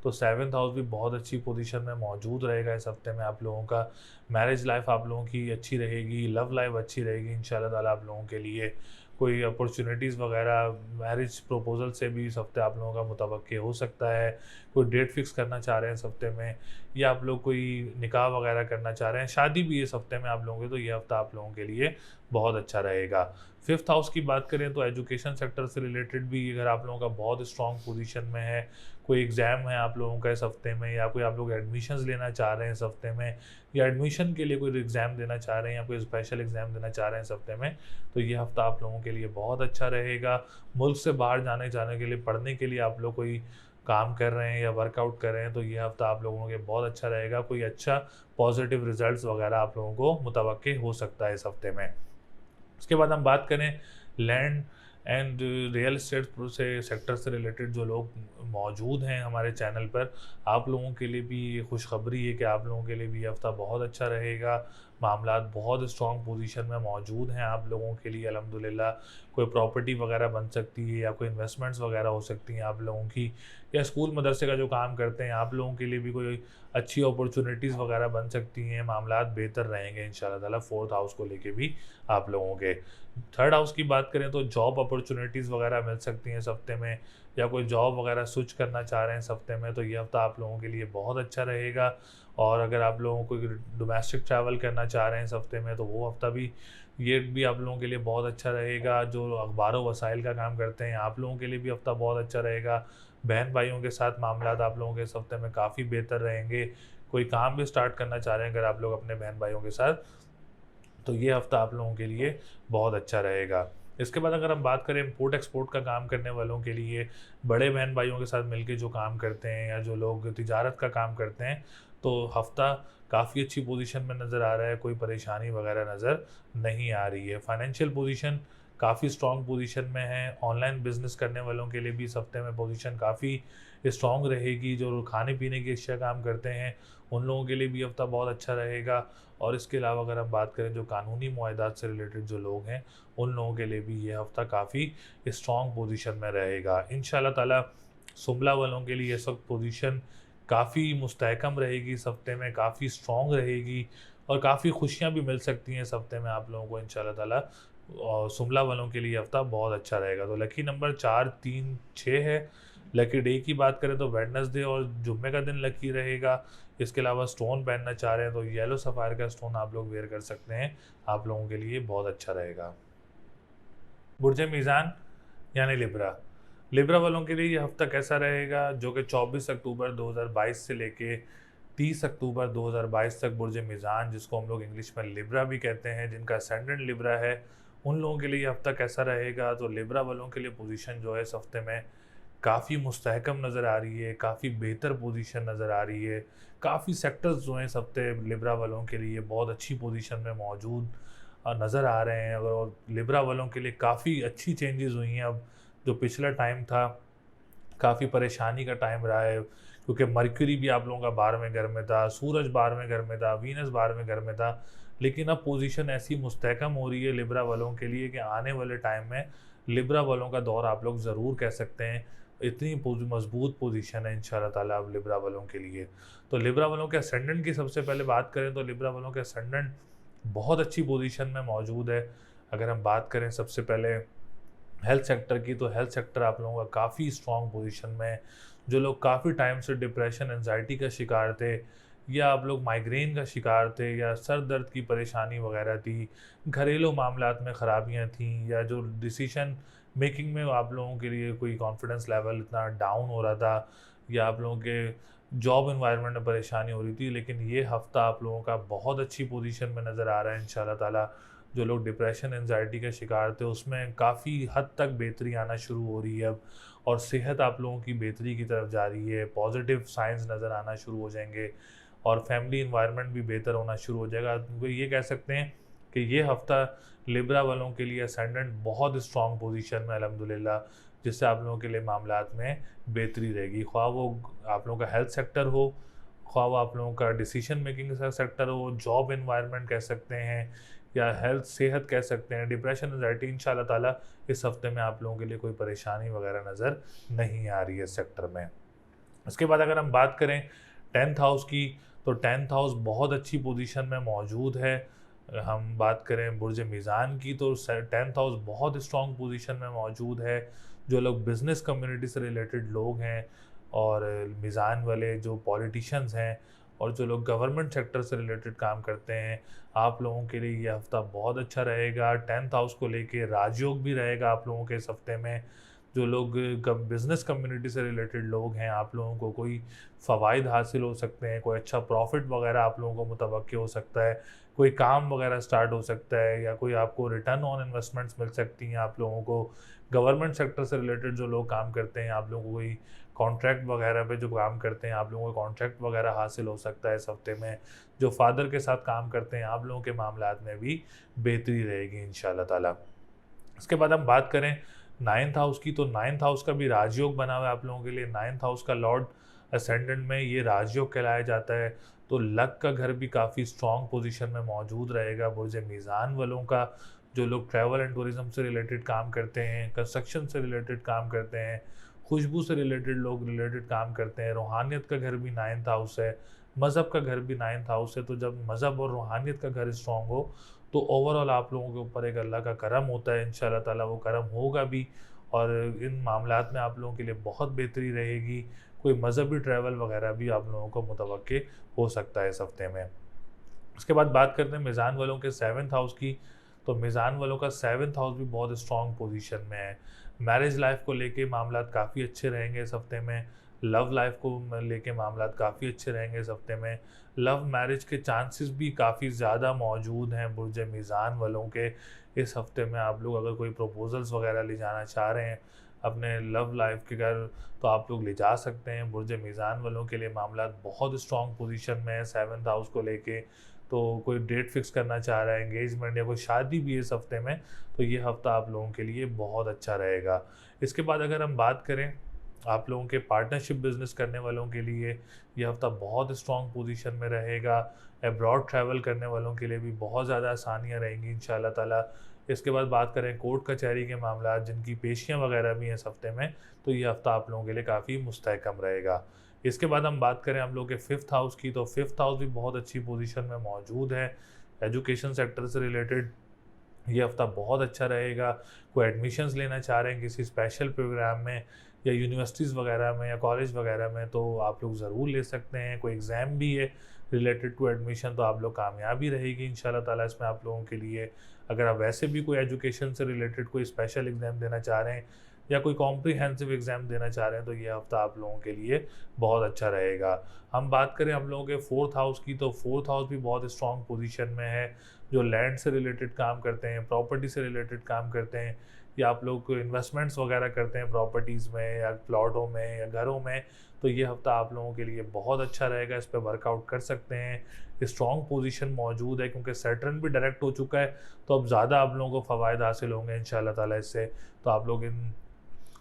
तो 7th हाउस भी बहुत अच्छी पोजीशन में मौजूद रहेगा इस हफ्ते में आप लोगों का। मैरिज लाइफ आप लोगों की अच्छी रहेगी, लव लाइफ अच्छी रहेगी इंशाल्लाह ताला आप लोगों के लिए। कोई अपॉर्चुनिटीज़ वगैरह मैरिज प्रपोजल से भी इस हफ्ते आप लोगों का मुतवक्के हो सकता है। कोई डेट फिक्स करना चाह रहे हैं इस हफ्ते में, या आप लोग कोई निकाह वगैरह करना चाह रहे हैं, शादी भी इस हफ्ते में आप लोगों के, तो ये हफ्ता आप लोगों के लिए बहुत अच्छा रहेगा। 5th हाउस की बात करें तो एजुकेशन सेक्टर से रिलेटेड भी अगर आप लोगों का बहुत स्ट्रॉन्ग पोजीशन में है, कोई एग्ज़ाम है आप लोगों का इस हफ्ते में, या कोई आप लोग एडमिशन्स लेना चाह रहे हैं इस हफ्ते में, या एडमिशन के लिए कोई एग्ज़ाम देना चाह रहे हैं या कोई स्पेशल एग्ज़ाम देना चाह रहे हैं इस हफ्ते में, तो ये हफ्ता आप लोगों के लिए बहुत अच्छा रहेगा। मुल्क से बाहर जाने जाने के लिए, पढ़ने के लिए आप लोग कोई काम कर रहे हैं या वर्कआउट कर रहे हैं, तो ये हफ्ता आप लोगों के बहुत अच्छा रहेगा। कोई अच्छा पॉजिटिव रिजल्ट्स वगैरह आप लोगों को मुतवक्के हो सकता है इस हफ्ते में। उसके बाद हम बात करें लैंड एंड रियल एस्टेट से सेक्टर से रिलेटेड जो लोग मौजूद हैं हमारे चैनल पर, आप लोगों के लिए भी ये खुशखबरी है कि आप लोगों के लिए भी ये हफ्ता बहुत अच्छा रहेगा। मामलात बहुत स्ट्रॉन्ग पोजीशन में मौजूद हैं आप लोगों के लिए अल्हम्दुलिल्लाह। कोई प्रॉपर्टी वगैरह बन सकती है या कोई इन्वेस्टमेंट्स वगैरह हो सकती हैं आप लोगों की, या स्कूल मदरसे का जो काम करते हैं आप लोगों के लिए भी कोई अच्छी अपॉर्चुनिटीज़ वगैरह बन सकती हैं। मामलात बेहतर रहेंगे इंशाल्लाह ताला 4th हाउस को लेके भी आप लोगों के। 3rd हाउस की बात करें तो जॉब अपॉर्चुनिटीज़ वगैरह मिल सकती हैं इस हफ्ते में, या कोई जॉब वगैरह स्विच करना चाह रहे हैं इस हफ्ते में, तो ये हफ्ता आप लोगों के लिए बहुत अच्छा रहेगा। और अगर आप लोगों को डोमेस्टिक ट्रैवल करना चाह रहे हैं इस हफ्ते में, तो वो हफ्ता भी ये भी आप लोगों के लिए बहुत अच्छा रहेगा। जो अखबारों वसाइल का काम करते हैं आप लोगों के लिए भी हफ्ता बहुत अच्छा रहेगा। बहन भाइयों के साथ मामलात आप लोगों के इस हफ्ते में काफ़ी बेहतर रहेंगे। कोई काम भी स्टार्ट करना चाह रहे हैं अगर आप लोग अपने बहन भाइयों के साथ, तो ये हफ्ता आप लोगों के लिए बहुत अच्छा रहेगा। इसके बाद अगर हम बात करें इम्पोर्ट एक्सपोर्ट का काम करने वालों के लिए, बड़े बहन भाइयों के साथ मिलके जो काम करते हैं या जो लोग तिजारत का काम करते हैं, तो हफ्ता काफ़ी अच्छी पोजीशन में नज़र आ रहा है। कोई परेशानी वगैरह नज़र नहीं आ रही है। फाइनेंशियल पोजीशन काफ़ी स्ट्रॉन्ग पोजीशन में है। ऑनलाइन बिजनेस करने वालों के लिए भी इस हफ्ते में पोजीशन काफ़ी स्ट्रॉन्ग रहेगी। जो खाने पीने की अशिया काम करते हैं उन लोगों के लिए भी हफ्ता बहुत अच्छा रहेगा। और इसके अलावा अगर हम बात करें जो कानूनी मुआहदात से रिलेटेड जो लोग हैं, उन लोगों के लिए भी ये हफ्ता काफ़ी स्ट्रॉन्ग पोजीशन में रहेगा इंशाल्लाह ताला। सुमला वालों के लिए इस वक्त पोजीशन काफ़ी मुस्तहकम रहेगी, इस हफ्ते में काफ़ी स्ट्रॉन्ग रहेगी और काफ़ी खुशियाँ भी मिल सकती हैं इस हफ्ते में आप लोगों को इंशाल्लाह ताला। और सुमला वालों के लिए हफ्ता बहुत अच्छा रहेगा। तो लकी नंबर 4, 3, 6 है। लकी डे की बात करें तो वेडनेसडे और जुम्मे का दिन लकी रहेगा। इसके अलावा स्टोन पहनना चाह रहे हैं तो येलो सफ़ायर का स्टोन आप लोग वेयर कर सकते हैं, आप लोगों के लिए बहुत अच्छा रहेगा। बुर्ज मीज़ान यानी लिब्रा, लिब्रा वालों के लिए ये हफ्ता कैसा रहेगा, जो कि 24 अक्टूबर 2022 से लेके 30 अक्टूबर 2022 तक बुर्ज मीज़ान, जिसको हम लोग इंग्लिश में लिब्रा भी कहते हैं, जिनका असेंडेंट लिब्रा है, उन लोगों के लिए ये हफ्ता कैसा रहेगा। तो लिब्रा वालों के लिए पोजीशन जो है इस हफ्ते में काफ़ी मुस्तहकम नज़र आ रही है, काफ़ी बेहतर पोजीशन नज़र आ रही है। काफ़ी सेक्टर्स जो हैं इस हफ्ते लिब्रा वालों के लिए बहुत अच्छी पोजीशन में मौजूद नज़र आ रहे हैं। और लिब्रा वालों के लिए काफ़ी अच्छी चेंजेस हुई हैं। अब जो पिछला टाइम था, काफ़ी परेशानी का टाइम रहा है, क्योंकि मरकरी भी आप लोगों का 12वें घर में था, सूरज 12वें घर में था, वीनस 12वें घर में था। लेकिन अब पोजीशन ऐसी मुस्तहकम हो रही है लिब्रा वालों के लिए कि आने वाले टाइम में लिब्रा वालों का दौर आप लोग ज़रूर कह सकते हैं। इतनी मजबूत पोजीशन है इंशाल्लाह ताला अब लिब्रा वालों के लिए। तो लिब्रा वालों के असेंडेंट की सबसे पहले बात करें तो लिब्रा वालों के असेंडेंट बहुत अच्छी पोजीशन में मौजूद है। अगर हम बात करें सबसे पहले हेल्थ सेक्टर की, तो हेल्थ सेक्टर आप लोगों का काफ़ी स्ट्रॉन्ग पोजीशन में है। जो लोग काफ़ी टाइम से डिप्रेशन एंजाइटी का शिकार थे, या आप लोग माइग्रेन का शिकार थे, या सर दर्द की परेशानी वगैरह थी, घरेलू मामलात में ख़राबियाँ थीं, या जो डिसीशन मेकिंग में आप लोगों के लिए कोई कॉन्फिडेंस लेवल इतना डाउन हो रहा था, या आप लोगों के जॉब एनवायरनमेंट में परेशानी हो रही थी, लेकिन ये हफ़्ता आप लोगों का बहुत अच्छी पोजीशन में नज़र आ रहा है इंशाल्लाह ताला। जो लोग डिप्रेशन एंजाइटी के शिकार थे, उसमें काफ़ी हद तक बेहतरी आना शुरू हो रही है अब, और सेहत आप लोगों की बेहतरी की तरफ जा रही है। पॉजिटिव साइंस नज़र आना शुरू हो जाएंगे, और फैमिली इन्वायरमेंट भी बेहतर होना शुरू हो जाएगा। तो ये कह सकते हैं कि ये हफ़्ता लिब्रा वालों के लिए असेंडेंट बहुत स्ट्रॉन्ग पोजीशन में अल्हम्दुलिल्लाह, जिससे आप लोगों के लिए मामलात में बेहतरी रहेगी। ख्वाह वो आप लोगों का हेल्थ सेक्टर हो, ख्वाह वो आप लोगों का डिसीजन मेकिंग का सेक्टर हो, जॉब एनवायरनमेंट कह सकते हैं, या हेल्थ सेहत कह सकते हैं, डिप्रेशन एंजाइटी, इंशाल्लाह ताला इस हफ्ते में आप लोगों के लिए कोई परेशानी वगैरह नज़र नहीं आ रही है इस सेक्टर में। उसके बाद अगर हम बात करें 10th हाउस की, तो 10th हाउस बहुत अच्छी पोजीशन में मौजूद है। हम बात करें बुर्ज मीज़ान की, तो 10th हाउस बहुत स्ट्रॉन्ग पोजीशन में मौजूद है। जो लोग बिज़नेस कम्युनिटी से रिलेटेड लोग हैं, और मीज़ान वाले जो पॉलिटिशियंस हैं, और जो लोग गवर्नमेंट सेक्टर से रिलेटेड काम करते हैं, आप लोगों के लिए ये हफ़्ता बहुत अच्छा रहेगा। 10th हाउस को लेके राजयोग भी रहेगा आप लोगों के इस हफ्ते में। जो लोग बिज़नेस कम्युनिटी से रिलेटेड लोग हैं, आप लोगों को कोई फ़वाइद हासिल हो सकते हैं, कोई अच्छा प्रॉफिट वगैरह आप लोगों को मुतवक्किल हो सकता है, कोई काम वगैरह स्टार्ट हो सकता है, या कोई आपको रिटर्न ऑन इन्वेस्टमेंट्स मिल सकती हैं आप लोगों को। गवर्नमेंट सेक्टर से रिलेटेड जो लोग काम करते हैं, आप लोगों को कोई कॉन्ट्रैक्ट वगैरह पे जो काम करते हैं, आप लोगों को कॉन्ट्रैक्ट वगैरह हासिल हो सकता है इस हफ्ते में। जो फादर के साथ काम करते हैं, आप लोगों के मामलात में भी बेहतरी रहेगी इंशाल्लाह ताला। इसके बाद हम बात करें 9th हाउस की, तो 9th हाउस का भी राजयोग बना हुआ है आप लोगों के लिए। 9th हाउस का लॉर्ड असेंडेंट में ये राजयोग कहलाया जाता है। तो लक का घर भी काफ़ी स्ट्रॉन्ग पोजीशन में मौजूद रहेगा बुर्ज मीज़ान वालों का। जो लोग ट्रैवल एंड टूरिज्म से रिलेटेड काम करते हैं, कंस्ट्रक्शन से रिलेटेड काम करते हैं, खुशबू से रिलेटेड काम करते हैं, रूहानियत का घर भी 9th हाउस है, मज़हब का घर भी 9th हाउस है। तो जब मज़हब और रूहानियत का घर स्ट्रॉन्ग हो, तो ओवरऑल आप लोगों के ऊपर एक अल्लाह का करम होता है, इंशाल्लाह ताला वो करम होगा भी, और इन मामलात में आप लोगों के लिए बहुत बेहतरी रहेगी। कोई मज़हबी ट्रैवल वगैरह भी आप लोगों को मुतवक्किल हो सकता है इस हफ्ते में। उसके बाद बात करते हैं मीज़ान वालों के 7th हाउस की, तो मीज़ान वालों का 7th हाउस भी बहुत स्ट्रॉन्ग पोजीशन में है। मैरिज लाइफ को लेके मामलात काफ़ी अच्छे रहेंगे इस हफ्ते में। लव लाइफ को लेके मामलात काफ़ी अच्छे रहेंगे इस हफ्ते में। लव मैरिज के चांसेस भी काफ़ी ज़्यादा मौजूद हैं बुर्ज मीज़ान वालों के। इस हफ्ते में आप लोग अगर कोई प्रपोजल्स वगैरह ले जाना चाह रहे हैं अपने लव लाइफ के घर, तो आप लोग ले जा सकते हैं। बुर्ज मीज़ान वालों के लिए मामलात बहुत स्ट्रॉन्ग पोजीशन में है 7th हाउस को लेके। तो कोई डेट फिक्स करना चाह रहा है, एंगेजमेंट या कोई शादी भी है इस हफ्ते में, तो ये हफ्ता आप लोगों के लिए बहुत अच्छा रहेगा। इसके बाद अगर हम बात करें आप लोगों के पार्टनरशिप बिजनेस करने वालों के लिए, ये हफ्ता बहुत स्ट्रॉन्ग पोजीशन में रहेगा। अब्रॉड ट्रैवल करने वालों के लिए भी बहुत ज़्यादा आसानियाँ रहेंगी इंशाल्लाह ताला। इसके बाद बात करें कोर्ट कचहरी के मामला जिनकी पेशियाँ वगैरह भी हैं इस हफ्ते में, तो ये हफ्ता आप लोगों के लिए काफ़ी मुस्तहकम रहेगा। इसके बाद हम बात करें हम लोग के 5th हाउस की, तो 5th हाउस भी बहुत अच्छी पोजीशन में मौजूद है। एजुकेशन सेक्टर से रिलेटेड ये हफ्ता बहुत अच्छा रहेगा। कोई एडमिशन्स लेना चाह रहे हैं किसी स्पेशल प्रोग्राम में, या यूनिवर्सिटीज़ वगैरह में, या कॉलेज वगैरह में, तो आप लोग ज़रूर ले सकते हैं। कोई एग्ज़ाम भी है रिलेटेड टू एडमिशन, तो आप लोग कामयाबी रहेगी इंशाल्लाह ताला इसमें आप लोगों के लिए। अगर आप वैसे भी कोई एजुकेशन से रिलेटेड कोई स्पेशल एग्ज़ाम देना चाह रहे हैं, या कोई कॉम्प्रिहेंसिव एग्ज़ाम देना चाह रहे हैं तो ये हफ्ता आप लोगों के लिए बहुत अच्छा रहेगा। हम बात करें हम लोगों के फोर्थ हाउस की, तो फोर्थ हाउस भी बहुत स्ट्रॉन्ग पोजीशन में है। जो लैंड से रिलेटेड काम करते हैं, प्रॉपर्टी से रिलेटेड काम करते हैं, या आप लोग इन्वेस्टमेंट्स वगैरह करते हैं प्रॉपर्टीज़ में या प्लॉटों में या घरों में, तो ये हफ्ता आप लोगों के लिए बहुत अच्छा रहेगा। इस पर वर्कआउट कर सकते हैं। स्ट्रॉन्ग पोजीशन मौजूद है क्योंकि सैटर्न भी डायरेक्ट हो चुका है, तो अब ज़्यादा आप लोगों को फ़वाइद हासिल होंगे इंशाल्लाह ताला इससे। तो आप लोग इन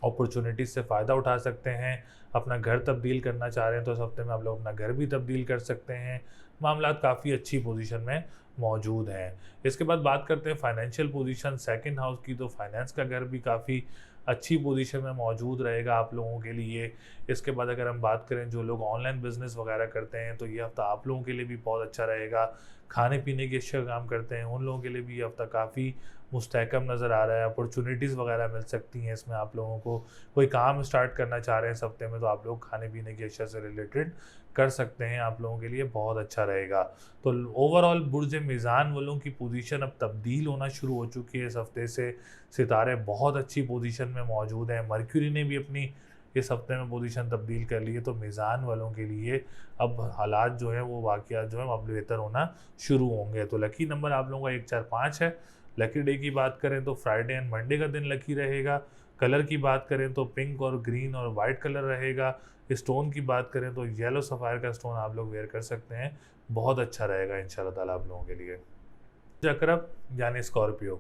अपॉर्चुनिटीज़ से फ़ायदा उठा सकते हैं। अपना घर तब्दील करना चाह रहे हैं तो इस हफ्ते में आप लोग अपना घर भी तब्दील कर सकते हैं। मामलात काफ़ी अच्छी पोजीशन में मौजूद हैं। इसके बाद बात करते हैं फाइनेंशियल पोजीशन सेकंड हाउस की, तो फाइनेंस का घर भी काफ़ी अच्छी पोजीशन में मौजूद रहेगा आप लोगों के लिए। इसके बाद अगर हम बात करें जो लोग ऑनलाइन बिज़नेस वगैरह करते हैं तो ये हफ्ता आप लोगों के लिए भी बहुत अच्छा रहेगा। खाने पीने के अच्छा काम करते हैं उन लोगों के लिए भी ये हफ्ता काफ़ी मुस्तहकम नज़र आ रहा है। अपॉर्चुनिटीज़ वगैरह मिल सकती हैं इसमें आप लोगों को। कोई काम स्टार्ट करना चाह रहे हैं इस हफ्ते में तो आप लोग खाने पीने की अशिया से रिलेटेड कर सकते हैं, आप लोगों के लिए बहुत अच्छा रहेगा। तो ओवरऑल बुर्ज मीज़ान वालों की पोजीशन अब तब्दील होना शुरू हो चुकी है इस हफ्ते से। सितारे बहुत अच्छी पोजीशन में मौजूद हैं। मर्क्यूरी ने भी अपनी इस हफ्ते में पोजीशन तब्दील कर ली है, तो मीज़ान वालों के लिए अब हालात जो हैं वो वाक़यात जो हैं अब बेहतर होना शुरू होंगे। तो लकी नंबर आप लोगों का 1 4 5 है। लकी डे की बात करें तो फ्राइडे एंड मंडे का दिन लकी रहेगा। कलर की बात करें तो पिंक और ग्रीन और वाइट कलर रहेगा। स्टोन की बात करें तो येलो सफ़ायर का स्टोन आप लोग वेयर कर सकते हैं, बहुत अच्छा रहेगा इंशाल्लाह ताला आप लोगों के लिए। अकरब यानी स्कॉर्पियो,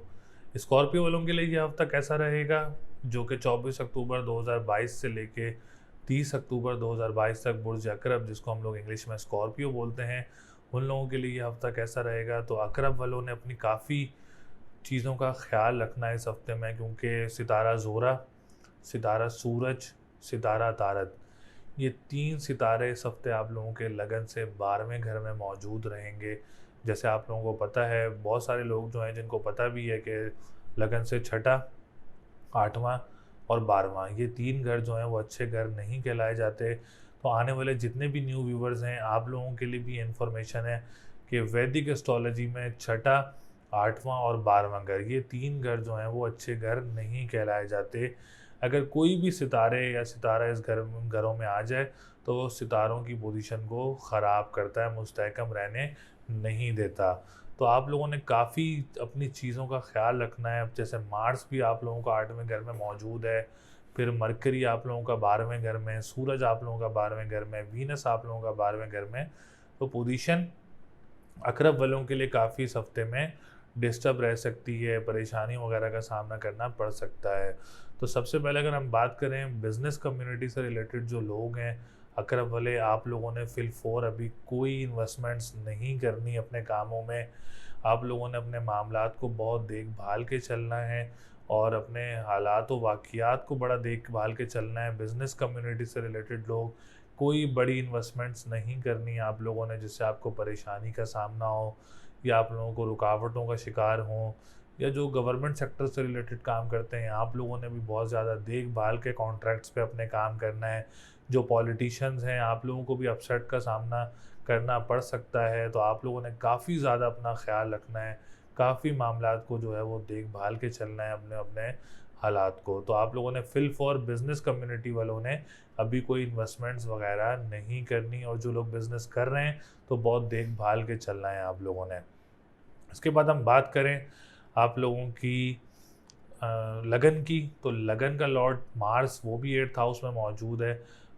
स्कॉर्पियो वालों के लिए ये हफ्ता कैसा रहेगा, जो कि 24 अक्टूबर 2022 से लेके 30 अक्टूबर 2022 तक बुर्ज अकरब, जिसको हम लोग इंग्लिश में स्कॉर्पियो बोलते हैं, उन लोगों के लिए ये हफ्ता कैसा रहेगा। तो अकरब वालों ने अपनी काफ़ी चीज़ों का ख्याल रखना है इस हफ्ते में, क्योंकि सितारा ज़ोरा, सितारा सूरज, सितारा तारत, ये 3 सितारे इस हफ्ते आप लोगों के लगन से 12वें घर में मौजूद रहेंगे। जैसे आप लोगों को पता है, बहुत सारे लोग जो हैं जिनको पता भी है कि लगन से छठा, 8वां और 12वां, ये 3 घर जो हैं वो अच्छे घर नहीं कहलाए जाते। तो आने वाले जितने भी न्यू व्यूवर्स हैं, आप लोगों के लिए भी इन्फॉर्मेशन है कि वैदिक एस्ट्रोलॉजी में छठा, 8वां और 12वां घर, ये 3 घर जो हैं वो अच्छे घर नहीं कहलाए जाते। अगर कोई भी सितारे या सितारा इस घरों में आ जाए तो वो सितारों की पोजीशन को ख़राब करता है, मुस्तहकम रहने नहीं देता। तो आप लोगों ने काफ़ी अपनी चीज़ों का ख्याल रखना है। अब जैसे मार्स भी आप लोगों का 8वें घर में मौजूद है, फिर मरकरी आप लोगों का 12वें घर में, सूरज आप लोगों का 12वें घर में, वीनस आप लोगों का 12वें घर में। तो पोजीशन अकरब वालों के लिए काफ़ी इस हफ्ते में डिस्टर्ब रह सकती है, परेशानी वगैरह का सामना करना पड़ सकता है। तो सबसे पहले अगर हम बात करें बिज़नेस कम्युनिटी से रिलेटेड जो लोग हैं अकरब वाले, आप लोगों ने फिल फोर अभी कोई इन्वेस्टमेंट्स नहीं करनी अपने कामों में। आप लोगों ने अपने मामलात को बहुत देखभाल के चलना है और अपने हालात व वाक़ियात को बड़ा देखभाल के चलना है। बिज़नेस कम्युनिटी से रिलेटेड लोग, कोई बड़ी इन्वेस्टमेंट्स नहीं करनी है आप लोगों ने जिससे आपको परेशानी का सामना हो या आप लोगों को रुकावटों का शिकार हों। या जो गवर्नमेंट सेक्टर से रिलेटेड काम करते हैं, आप लोगों ने भी बहुत ज़्यादा देखभाल के कॉन्ट्रैक्ट्स पे अपने काम करना है। जो पॉलिटिशियंस हैं, आप लोगों को भी अपसेट का सामना करना पड़ सकता है, तो आप लोगों ने काफ़ी ज़्यादा अपना ख्याल रखना है, काफ़ी मामलात को जो है वो देखभाल के चलना है अपने अपने हालात को। तो आप लोगों ने फिल फॉर बिज़नेस कम्युनिटी वालों ने अभी कोई इन्वेस्टमेंट्स वगैरह नहीं करनी, और जो लोग बिज़नेस कर रहे हैं तो बहुत देखभाल के चलना है आप लोगों ने। इसके बाद हम बात करें आप लोगों की लगन की, तो लगन का लॉर्ड मार्स वो भी 8th हाउस में मौजूद है।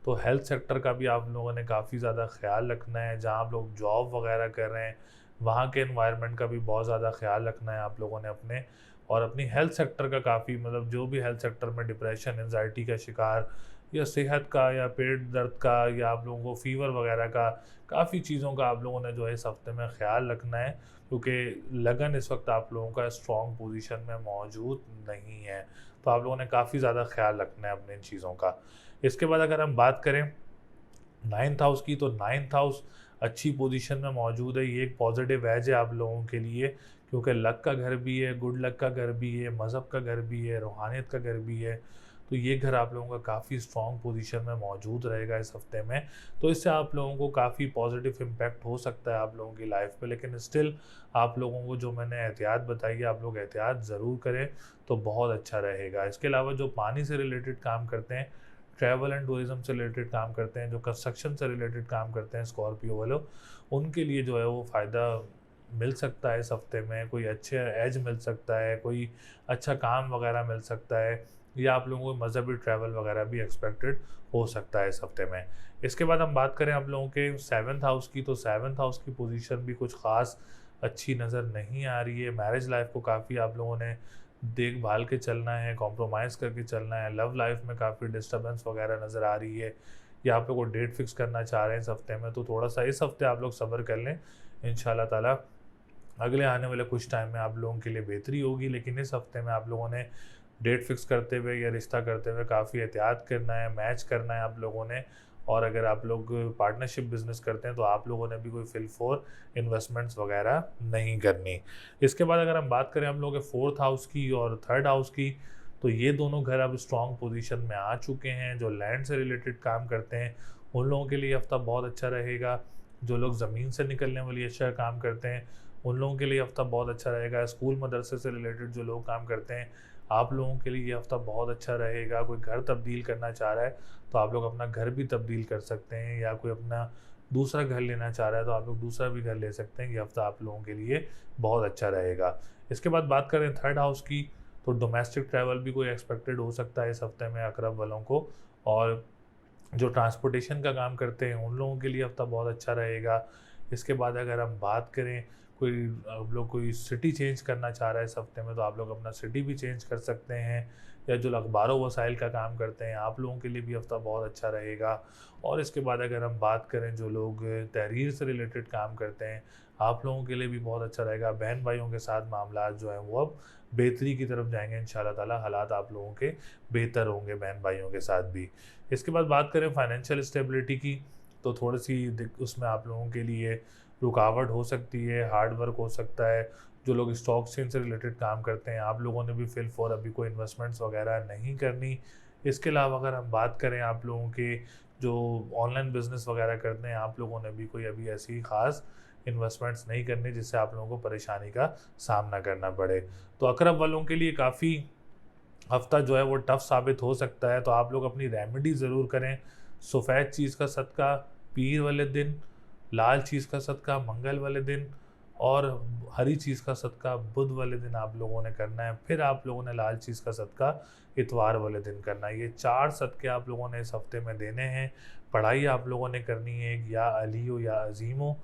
तो हेल्थ सेक्टर का भी आप लोगों ने काफ़ी ज़्यादा ख्याल रखना है। जहाँ आप लोग जॉब वगैरह कर रहे हैं वहाँ के एनवायरनमेंट का भी बहुत ज़्यादा ख्याल रखना है आप लोगों ने अपने, और अपनी हेल्थ सेक्टर का काफ़ी, मतलब जो भी हेल्थ सेक्टर में डिप्रेशन, एंजाइटी का शिकार या सेहत का या पेट दर्द का या आप लोगों को फीवर वगैरह का, काफ़ी चीज़ों का आप लोगों ने जो है इस हफ्ते में ख्याल रखना है, क्योंकि लगन इस वक्त आप लोगों का स्ट्रॉन्ग पोजीशन में मौजूद नहीं है। तो आप लोगों ने काफ़ी ज़्यादा ख्याल रखना है अपने इन चीज़ों का। इसके बाद अगर हम बात करें 9th हाउस की, तो 9th हाउस अच्छी पोजीशन में मौजूद है। ये एक पॉजिटिव एज है आप लोगों के लिए, क्योंकि लक का घर भी है, गुड लक का घर भी है, मज़हब का घर भी है, रूहानियत का घर भी है। तो ये घर आप लोगों का काफ़ी स्ट्रॉन्ग पोजीशन में मौजूद रहेगा इस हफ्ते में। तो इससे आप लोगों को काफ़ी पॉजिटिव इम्पैक्ट हो सकता है आप लोगों की लाइफ पे, लेकिन स्टिल आप लोगों को जो मैंने एहतियात बताई है आप लोग एहतियात ज़रूर करें तो बहुत अच्छा रहेगा। इसके अलावा जो पानी से रिलेटेड काम करते हैं, ट्रैवल एंड टूरिज़्म से रिलेटेड काम करते हैं, जो कंस्ट्रक्शन से रिलेटेड काम करते हैं स्कॉर्पियो वालों, उनके लिए जो है वो फ़ायदा मिल सकता है इस हफ्ते में। कोई अच्छे एज मिल सकता है, कोई अच्छा काम वगैरह मिल सकता है, या आप लोगों को मज़हबी ट्रैवल वगैरह भी एक्सपेक्टेड हो सकता है इस हफ्ते में। इसके बाद हम बात करें आप लोगों के 7th हाउस की, तो 7th हाउस की पोजीशन भी कुछ ख़ास अच्छी नज़र नहीं आ रही है। मैरिज लाइफ को काफ़ी आप लोगों ने देखभाल के चलना है, कॉम्प्रोमाइज़ करके चलना है। लव लाइफ में काफ़ी डिस्टर्बेंस वगैरह नज़र आ रही है, या आप लोग को डेट फिक्स करना चाह रहे हैं इस हफ्ते में, तो थोड़ा सा इस हफ्ते आप लोग सब्र कर लें। इंशाल्लाह ताला अगले आने वाले कुछ टाइम में आप लोगों के लिए बेहतरी होगी, लेकिन इस हफ्ते में आप लोगों ने डेट फिक्स करते हुए या रिश्ता करते हुए काफ़ी एहतियात करना है, मैच करना है आप लोगों ने। और अगर आप लोग पार्टनरशिप बिजनेस करते हैं तो आप लोगों ने भी कोई फिल फॉर इन्वेस्टमेंट्स वगैरह नहीं करनी। इसके बाद अगर हम बात करें हम लोग के 4th हाउस की और 3rd हाउस की, तो ये दोनों घर अब स्ट्रॉन्ग पोजीशन में आ चुके हैं। जो लैंड से रिलेटेड काम करते हैं उन लोगों के लिए हफ्ता बहुत अच्छा रहेगा। जो लोग ज़मीन से निकलने वाली अच्छा काम करते हैं उन लोगों के लिए हफ्ता बहुत अच्छा रहेगा। स्कूल मदरसे से रिलेटेड जो लोग काम करते हैं आप लोगों के लिए ये हफ्ता बहुत अच्छा रहेगा। कोई घर तब्दील करना चाह रहा है तो आप लोग अपना घर भी तब्दील कर सकते हैं, या कोई अपना दूसरा घर लेना चाह रहा है तो आप लोग दूसरा भी घर ले सकते हैं। ये हफ्ता आप लोगों के लिए बहुत अच्छा रहेगा। इसके बाद बात करें 3rd हाउस की, तो डोमेस्टिक ट्रैवल भी कोई एक्सपेक्टेड हो सकता है इस हफ्ते में अकरब वालों को। और जो ट्रांसपोर्टेशन का काम करते हैं उन लोगों के लिए हफ्ता बहुत अच्छा रहेगा। इसके बाद अगर हम बात करें कोई आप लोग कोई सिटी चेंज करना चाह रहा है इस हफ्ते में, तो आप लोग अपना सिटी भी चेंज कर सकते हैं। या जो अखबारों वसाइल का काम करते हैं आप लोगों के लिए भी हफ्ता बहुत अच्छा रहेगा। और इसके बाद अगर हम बात करें जो लोग तहरीर से रिलेटेड काम करते हैं आप लोगों के लिए भी बहुत अच्छा रहेगा। बहन भाइयों के साथ मामला जो हैं वो अब बेहतरी की तरफ जाएंगे इंशाल्लाह ताला। हालात आप लोगों के बेहतर होंगे बहन भाइयों के साथ भी। इसके बाद बात करें फाइनेंशियल स्टेबिलिटी की, तो थोड़ी सी उसमें आप लोगों के लिए रुकावट हो सकती है, हार्ड वर्क हो सकता है। जो लोग स्टॉक एक्सचेंज से रिलेटेड काम करते हैं आप लोगों ने भी फिल फॉर अभी कोई इन्वेस्टमेंट्स वगैरह नहीं करनी। इसके अलावा अगर हम बात करें आप लोगों के जो ऑनलाइन बिजनेस वगैरह करते हैं आप लोगों ने भी कोई अभी ऐसी ख़ास इन्वेस्टमेंट्स नहीं करनी जिससे आप लोगों को परेशानी का सामना करना पड़े। तो अकरब वालों के लिए काफ़ी हफ्ता जो है वो टफ साबित हो सकता है, तो आप लोग अपनी रेमेडी ज़रूर करें। सफ़ेद चीज़ का सदका पीर वाले दिन, लाल चीज़ का सदका मंगल वाले दिन, और हरी चीज़ का सदका बुध वाले दिन आप लोगों ने करना है। फिर आप लोगों ने लाल चीज़ का सदका इतवार वाले दिन करना है। ये 4 सदक़े आप लोगों ने इस हफ्ते में देने हैं। पढ़ाई आप लोगों ने करनी है या अली हो या अज़ीम हो,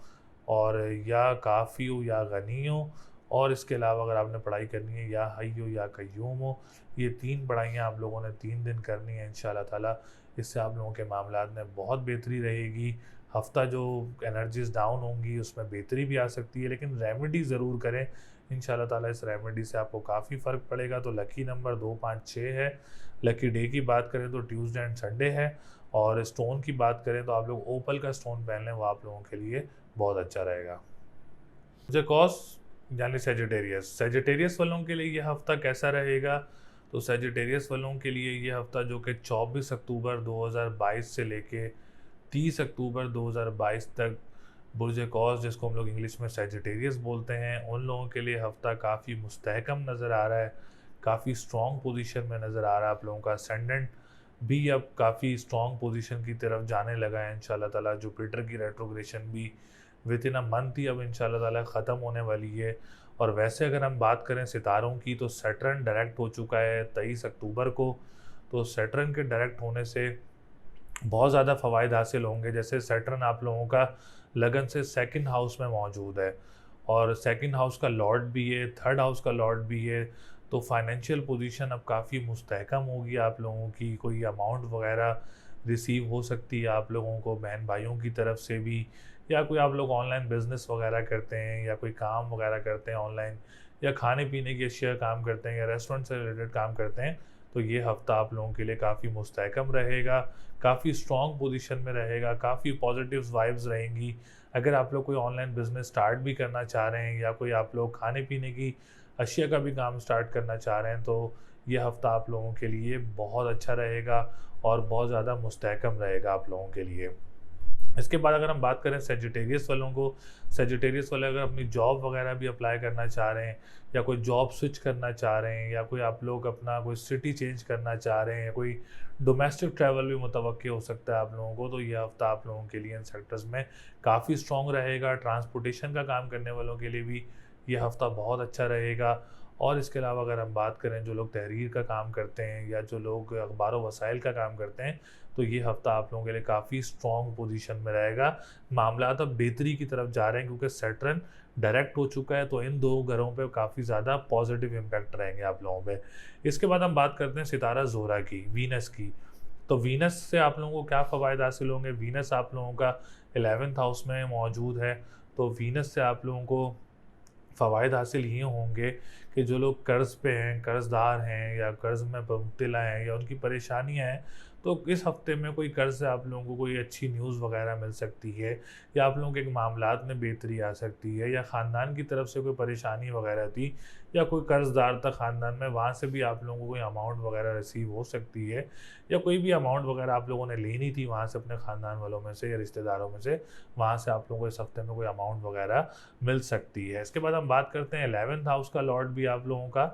और या काफ़ी हो या गनी हो, और इसके अलावा अगर आपने पढ़ाई करनी है या हई हो या कय्यूम हो। ये 3 पढ़ाइयाँ आप लोगों ने 3 दिन करनी है इंशाल्लाह ताला। इससे आप लोगों के मामलात में बहुत बेहतरी रहेगी। हफ्ता जो एनर्जीज डाउन होंगी उसमें बेहतरी भी आ सकती है, लेकिन रेमेडी ज़रूर करें इंशाल्लाह ताला। इस रेमेडी से आपको काफ़ी फ़र्क पड़ेगा। तो लकी नंबर 2, 5, 6 है। लकी डे की बात करें तो ट्यूसडे एंड संडे है। और स्टोन की बात करें तो आप लोग ओपल का स्टोन पहन लें, वो आप लोगों के लिए बहुत अच्छा रहेगा। मुझे कॉस यानी सेजिटेरियस वालों के लिए ये हफ़्ता कैसा रहेगा, तो सेजिटेरियस वालों के लिए ये हफ़्ता जो कि 24 अक्टूबर 2022 से लेके 30 अक्टूबर 2022 तक बुर्ज कौस, जिसको हम लोग इंग्लिश में सेजिटेरियस बोलते हैं, उन लोगों के लिए हफ़्ता काफ़ी मुस्तहकम नज़र आ रहा है, काफ़ी स्ट्रॉन्ग पोजीशन में नज़र आ रहा है। आप लोगों का असेंडेंट भी अब काफ़ी स्ट्रॉन्ग पोजीशन की तरफ जाने लगा है इंशाल्लाह ताला। जुपिटर की रेट्रोग्रेशन भी विद इन अ मंथ ही अब इंशाल्लाह ताला ख़त्म होने वाली है। और वैसे अगर हम बात करें सितारों की, तो सैटर्न डायरेक्ट हो चुका है 23 अक्टूबर को। तो सैटर्न के डायरेक्ट होने से बहुत ज़्यादा फ़वाइद हासिल होंगे। जैसे सैटर्न आप लोगों का लगन से 2nd हाउस में मौजूद है, और 2nd हाउस का लॉर्ड भी है, 3rd हाउस का लॉर्ड भी है। तो फाइनेंशियल पोजीशन अब काफ़ी मुस्तहकम होगी आप लोगों की। कोई अमाउंट वगैरह रिसीव हो सकती है आप लोगों को बहन भाइयों की तरफ से भी, या कोई आप लोग ऑनलाइन बिजनेस वगैरह करते हैं या कोई काम वगैरह करते हैं ऑनलाइन, या खाने पीने की अशिया काम करते हैं या रेस्टोरेंट से रिलेटेड काम करते हैं, तो ये हफ़्ता आप लोगों के लिए काफ़ी मुस्तहकम रहेगा, काफ़ी स्ट्रॉन्ग पोजीशन में रहेगा, काफ़ी पॉजिटिव वाइब्स रहेंगी। अगर आप लोग कोई ऑनलाइन बिजनेस स्टार्ट भी करना चाह रहे हैं, या कोई आप लोग खाने पीने की अशिया का भी काम स्टार्ट करना चाह रहे हैं, तो ये हफ़्ता आप लोगों के लिए बहुत अच्छा रहेगा और बहुत ज़्यादा मुस्तहकम रहेगा आप लोगों के लिए। इसके बाद अगर हम बात करें सेजिटेरियस वालों को, सेजिटेरियस वाले अगर अपनी जॉब वगैरह भी अप्लाई करना चाह रहे हैं या कोई जॉब स्विच करना चाह रहे हैं या कोई आप लोग अपना कोई सिटी चेंज करना चाह रहे हैं या कोई डोमेस्टिक ट्रैवल भी मुतवक्की हो सकता है आप लोगों को, तो ये हफ़्ता आप लोगों के लिए इन सेक्टर्स में काफ़ी स्ट्रॉन्ग रहेगा। ट्रांसपोर्टेशन का काम करने वालों के लिए भी ये हफ़्ता बहुत अच्छा रहेगा। और इसके अलावा अगर हम बात करें जो लोग तहरीर का काम करते हैं या जो लोग अखबार व वसाइल का काम करते हैं, तो ये हफ़्ता आप लोगों के लिए काफ़ी स्ट्रॉन्ग पोजीशन में रहेगा। मामलात अब बेहतरी की तरफ जा रहे हैं क्योंकि सैटर्न डायरेक्ट हो चुका है, तो इन दो घरों पे काफ़ी ज़्यादा पॉजिटिव इम्पैक्ट रहेंगे आप लोगों पे। इसके बाद हम बात करते हैं सितारा ज़ोहरा की, वीनस की। तो वीनस से आप लोगों को क्या फ़वाइद हासिल होंगे? वीनस आप लोगों का 11th हाउस में मौजूद है, तो वीनस से आप लोगों को फ़वाइद हासिल ये होंगे कि जो लोग कर्ज़ पे हैं, कर्ज़दार हैं या कर्ज़ में मुब्तला हैं या उनकी परेशानियाँ हैं, तो इस हफ़्ते में कोई कर्ज़ से आप लोगों को कोई अच्छी न्यूज़ वगैरह मिल सकती है या आप लोगों के मामलात में बेहतरी आ सकती है या ख़ानदान की तरफ से कोई परेशानी वगैरह थी या कोई कर्ज़दार था ख़ानदान में, वहाँ से भी आप लोगों को कोई अमाउंट वगैरह रिसीव हो सकती है या कोई भी अमाउंट वगैरह आप लोगों ने लेनी थी वहाँ से अपने ख़ानदान वालों में से या रिश्तेदारों में से, वहाँ से आप लोगों को इस हफ़्ते में कोई अमाउंट वगैरह मिल सकती है। इसके बाद हम बात करते हैं 11th हाउस का लॉर्ड भी आप लोगों का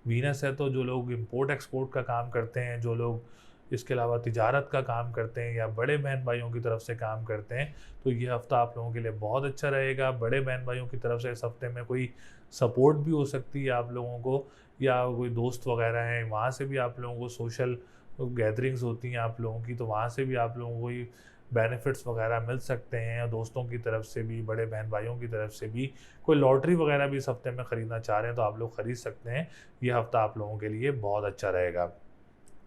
वीनस है, तो जो लोग इंपोर्ट एक्सपोर्ट का काम करते हैं, जो लोग इसके अलावा तिजारत का काम करते हैं या बड़े बहन भाइयों की तरफ से काम करते हैं, तो ये हफ़्ता आप लोगों के लिए बहुत अच्छा रहेगा। बड़े बहन भाइयों की तरफ से इस हफ़्ते में कोई सपोर्ट भी हो सकती है आप लोगों को या कोई दोस्त वगैरह हैं, वहाँ से भी आप लोगों को सोशल गैदरिंग्स होती हैं आप लोगों की, तो वहाँ से भी आप लोगों को कोई बेनिफिट्स वगैरह मिल सकते हैं और दोस्तों की तरफ से भी, बड़े बहन भाइयों की तरफ से भी। कोई लॉटरी वगैरह भी इस हफ़्ते में ख़रीदना चाह रहे हैं तो आप लोग ख़रीद सकते हैं। ये हफ़्ता आप लोगों के लिए बहुत अच्छा रहेगा।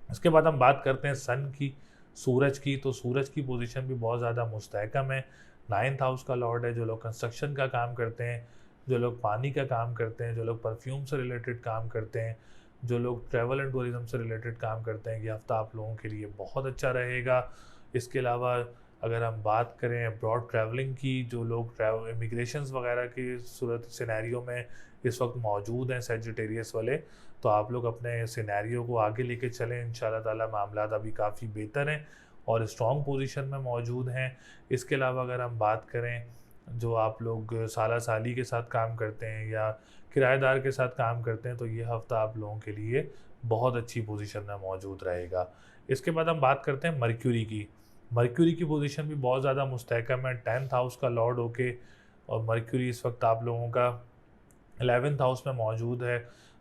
उसके बाद हम बात करते हैं सन की, सूरज की। तो सूरज की पोजीशन भी बहुत ज़्यादा मुस्तहकम है। 9th हाउस का लॉर्ड है। जो लोग कंस्ट्रक्शन का काम करते हैं, जो लोग पानी का काम करते हैं, जो लोग परफ्यूम से रिलेटेड काम करते हैं, जो लोग ट्रैवल एंड टूरिज़्म से रिलेटेड काम करते हैं, ये हफ़्ता आप लोगों के लिए बहुत अच्छा रहेगा। इसके अलावा अगर हम बात करें अब्रॉड ट्रैवलिंग की, जो लोग इमिग्रेशंस वगैरह की सूरत सिनेरियो में इस वक्त मौजूद हैं सेजिटेरियस वाले, तो आप लोग अपने सिनेरियो को आगे लेके चलें। इंशाल्लाह ताला मामलात अभी काफ़ी बेहतर हैं और स्ट्रॉन्ग पोजीशन में मौजूद हैं। इसके अलावा अगर हम बात करें जो आप लोग साला साली के साथ काम करते हैं या किराएदार के साथ काम करते हैं, तो ये हफ़्ता आप लोगों के लिए बहुत अच्छी पोजीशन में मौजूद रहेगा। इसके बाद हम बात करते हैं मर्क्यूरी की। मर्क्यूरी की पोजीशन भी बहुत ज़्यादा मुस्तहकम है। 10th हाउस का लॉर्ड होके और मर्क्यूरी इस वक्त आप लोगों का 11th हाउस में मौजूद है।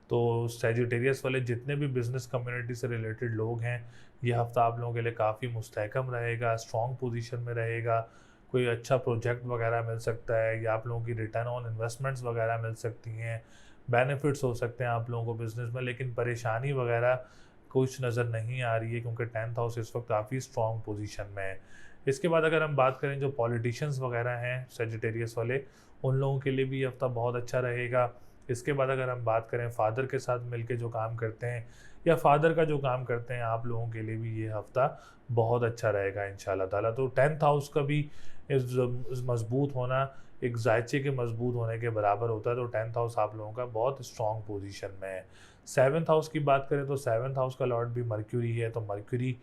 तो सेजिटेरियस वाले जितने भी बिज़नेस कम्युनिटी से रिलेटेड लोग हैं, ये हफ़्ता आप लोगों के लिए काफ़ी मुस्तहकम रहेगा, स्ट्रॉन्ग पोजीशन में रहेगा। कोई अच्छा प्रोजेक्ट वगैरह मिल सकता है या आप लोगों की रिटर्न ऑन इन्वेस्टमेंट्स वगैरह मिल सकती हैं, बेनिफिट्स हो सकते हैं आप लोगों को बिज़नेस में, लेकिन परेशानी वगैरह कुछ नज़र नहीं आ रही है क्योंकि 10th हाउस इस वक्त काफ़ी स्ट्रॉन्ग पोजीशन में है। इसके बाद अगर हम बात करें जो पॉलिटिशियंस वगैरह हैं सेजिटेरियस वाले, उन लोगों के लिए भी ये हफ़्ता बहुत अच्छा रहेगा। इसके बाद अगर हम बात करें फादर के साथ मिलके जो काम करते हैं या फादर का जो काम करते हैं, आप लोगों के लिए भी ये हफ़्ता बहुत अच्छा रहेगा इंशाल्लाह ताला। तो 10th हाउस का भी इस मजबूत होना एक जायचे के मजबूत होने के बराबर होता है, तो 10th हाउस आप लोगों का बहुत स्ट्रॉन्ग पोजीशन में है। 7th हाउस की बात करें तो 7th हाउस का लॉर्ड भी मर्क्यूरी है, तो मर्क्यूरी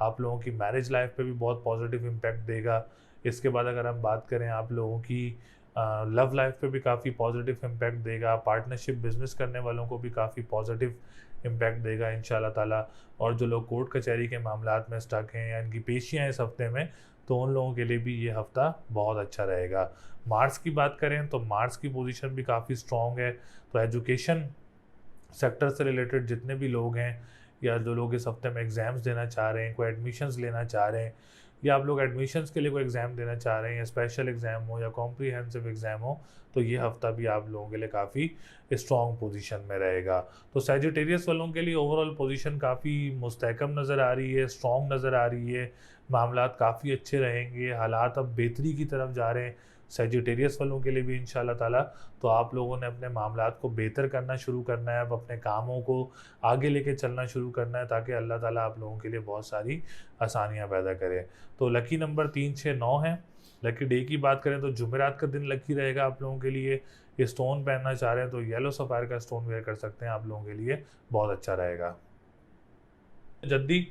आप लोगों की मैरिज लाइफ पे भी बहुत पॉजिटिव इम्पैक्ट देगा। इसके बाद अगर हम बात करें आप लोगों की लव लाइफ पे भी काफ़ी पॉजिटिव इम्पैक्ट देगा। पार्टनरशिप बिजनेस करने वालों को भी काफ़ी पॉजिटिव इम्पैक्ट देगा इंशाल्लाह ताला। और जो लोग कोर्ट कचहरी के मामलात में स्टक हैं या इनकी पेशियाँ इस हफ्ते में, तो उन लोगों के लिए भी ये हफ़्ता बहुत अच्छा रहेगा। मार्स की बात करें तो मार्स की पोजीशन भी काफ़ी स्ट्रॉन्ग है। तो एजुकेशन सेक्टर से रिलेटेड जितने भी लोग हैं या जो लोग इस हफ्ते में एग्ज़ाम्स देना चाह रहे हैं, कोई एडमिशन्स लेना चाह रहे हैं या आप लोग एडमिशन्स के लिए कोई एग्ज़ाम देना चाह रहे हैं या स्पेशल एग्ज़ाम हो या कॉम्प्रिहेंसिव एग्ज़ाम हो, तो ये हफ़्ता भी आप लोगों के लिए काफ़ी स्ट्रॉन्ग पोजीशन में रहेगा। तो सैजिटेरियस वालों के लिए ओवरऑल पोजीशन काफ़ी मुस्तहकम नज़र आ रही है, स्ट्रॉन्ग नज़र आ रही है, मामलात काफ़ी अच्छे रहेंगे, हालात अब बेहतरी की तरफ जा रहे हैं सैजिटेरियस वालों के लिए भी इंशाल्लाह ताला। तो आप लोगों ने अपने मामलात को बेहतर करना शुरू करना है, अब अपने कामों को आगे लेके चलना शुरू करना है ताकि अल्लाह ताला आप लोगों के लिए बहुत सारी आसानियाँ पैदा करे। तो लकी नंबर 3, 6, 9 है। लकी डे की बात करें तो जुमेरात का दिन लकी रहेगा आप लोगों के लिए। ये स्टोन पहनना चाह रहे हैं तो येलो सफ़ायर का स्टोन वेयर कर सकते हैं, आप लोगों के लिए बहुत अच्छा रहेगा। जद्दी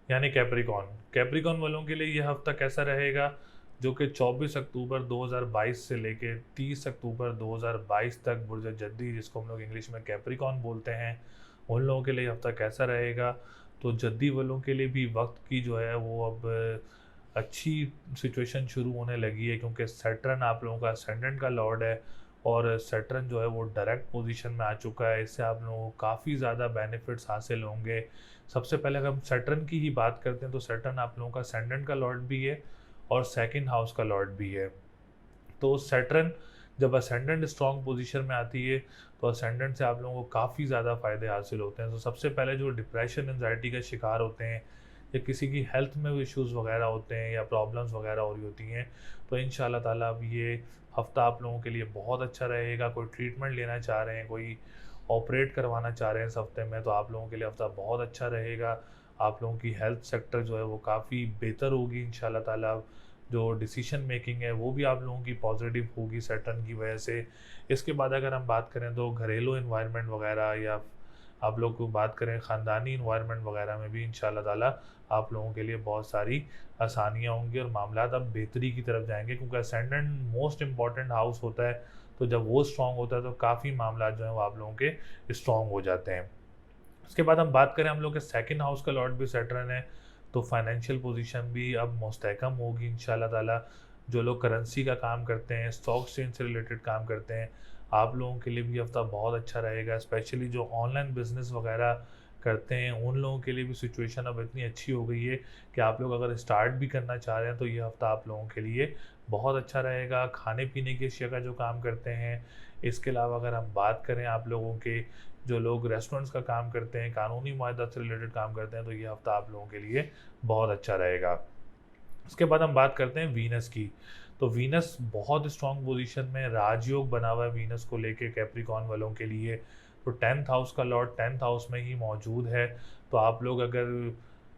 यानी कैप्रिकॉन, कैप्रिकॉन वालों के लिए ये हफ्ता कैसा रहेगा, जो कि 24 अक्टूबर 2022 से लेके 30 अक्टूबर 2022 तक बुर्ज जद्दी, जिसको हम लोग इंग्लिश में कैप्रिकॉन बोलते हैं, उन लोगों के लिए हफ्ता कैसा रहेगा। तो जद्दी वालों के लिए भी वक्त की जो है वो अब अच्छी सिचुएशन शुरू होने लगी है, क्योंकि सैटर्न आप लोगों का असेंडेंट का लॉर्ड है और सैटर्न जो है वो डायरेक्ट पोजीशन में आ चुका है। इससे आप लोगों को काफ़ी ज़्यादा बेनिफिट्स हासिल होंगे। सबसे पहले अगर हम सैटर्न की ही बात करते हैं तो सैटर्न आप लोगों का असेंडेंट का लॉर्ड भी है और सेकंड हाउस का लॉर्ड भी है। तो सैटर्न जब असेंडेंट स्ट्रॉन्ग पोजीशन में आती है तो असेंडेंट से आप लोगों को काफ़ी ज़्यादा फ़ायदे हासिल होते हैं। तो सबसे पहले जो डिप्रेशन एंजाइटी का शिकार होते हैं या किसी की हेल्थ में इश्यूज़ वगैरह होते हैं या प्रॉब्लम्स वगैरह हो रही होती हैं, तो इंशाल्लाह ताला अब ये हफ्ता आप लोगों के लिए बहुत अच्छा रहेगा। कोई ट्रीटमेंट लेना चाह रहे हैं, कोई ऑपरेट करवाना चाह रहे हैं इस हफ्ते में, तो आप लोगों के लिए हफ्ता बहुत अच्छा रहेगा। आप लोगों की हेल्थ सेक्टर जो है वो काफ़ी बेहतर होगी इंशाल्लाह ताला। जो डिसीजन मेकिंग है वो भी आप लोगों की पॉजिटिव होगी सैटर्न की वजह से। इसके बाद अगर हम बात करें तो घरेलू इन्वायरमेंट वगैरह या आप लोग को बात करें ख़ानदानी इन्वायरमेंट वगैरह में भी इंशाल्लाह ताला आप लोगों के लिए बहुत सारी आसानियाँ होंगी और मामलात अब बेहतरी की तरफ जाएंगे, क्योंकि असेंडेंट मोस्ट इंपॉर्टेंट हाउस होता है। तो जब वो स्ट्रॉन्ग होता है तो काफ़ी मामला जो है वो आप लोगों के स्ट्रॉन्ग हो जाते हैं। उसके बाद हम बात करें हम लोग के सेकंड हाउस का लॉर्ड भी सैटर्न है, तो फाइनेंशियल पोजीशन भी अब मुस्तहकम होगी इंशाल्लाह ताला। जो लोग करेंसी का काम करते हैं, स्टॉक एक्सचेंज से रिलेटेड काम करते हैं, आप लोगों के लिए भी हफ्ता बहुत अच्छा रहेगा। स्पेशली जो ऑनलाइन बिजनेस वगैरह करते हैं उन लोगों के लिए भी सिचुएशन अब इतनी अच्छी हो गई है कि आप लोग अगर स्टार्ट भी करना चाह रहे हैं तो ये हफ्ता आप लोगों के लिए बहुत अच्छा रहेगा। खाने पीने की अशिया का जो काम करते हैं, इसके अलावा अगर हम बात करें आप लोगों के जो लोग रेस्टोरेंट्स का काम करते हैं, कानूनी मुआहदा से रिलेटेड काम करते हैं, तो ये हफ्ता आप लोगों के लिए बहुत अच्छा रहेगा। उसके बाद हम बात करते हैं वीनस की। तो वीनस बहुत स्ट्रॉन्ग पोजीशन में राजयोग बना हुआ है वीनस को लेके कैप्रिकॉन वालों के लिए। तो 10th हाउस का लॉर्ड 10th हाउस में ही मौजूद है। तो आप लोग अगर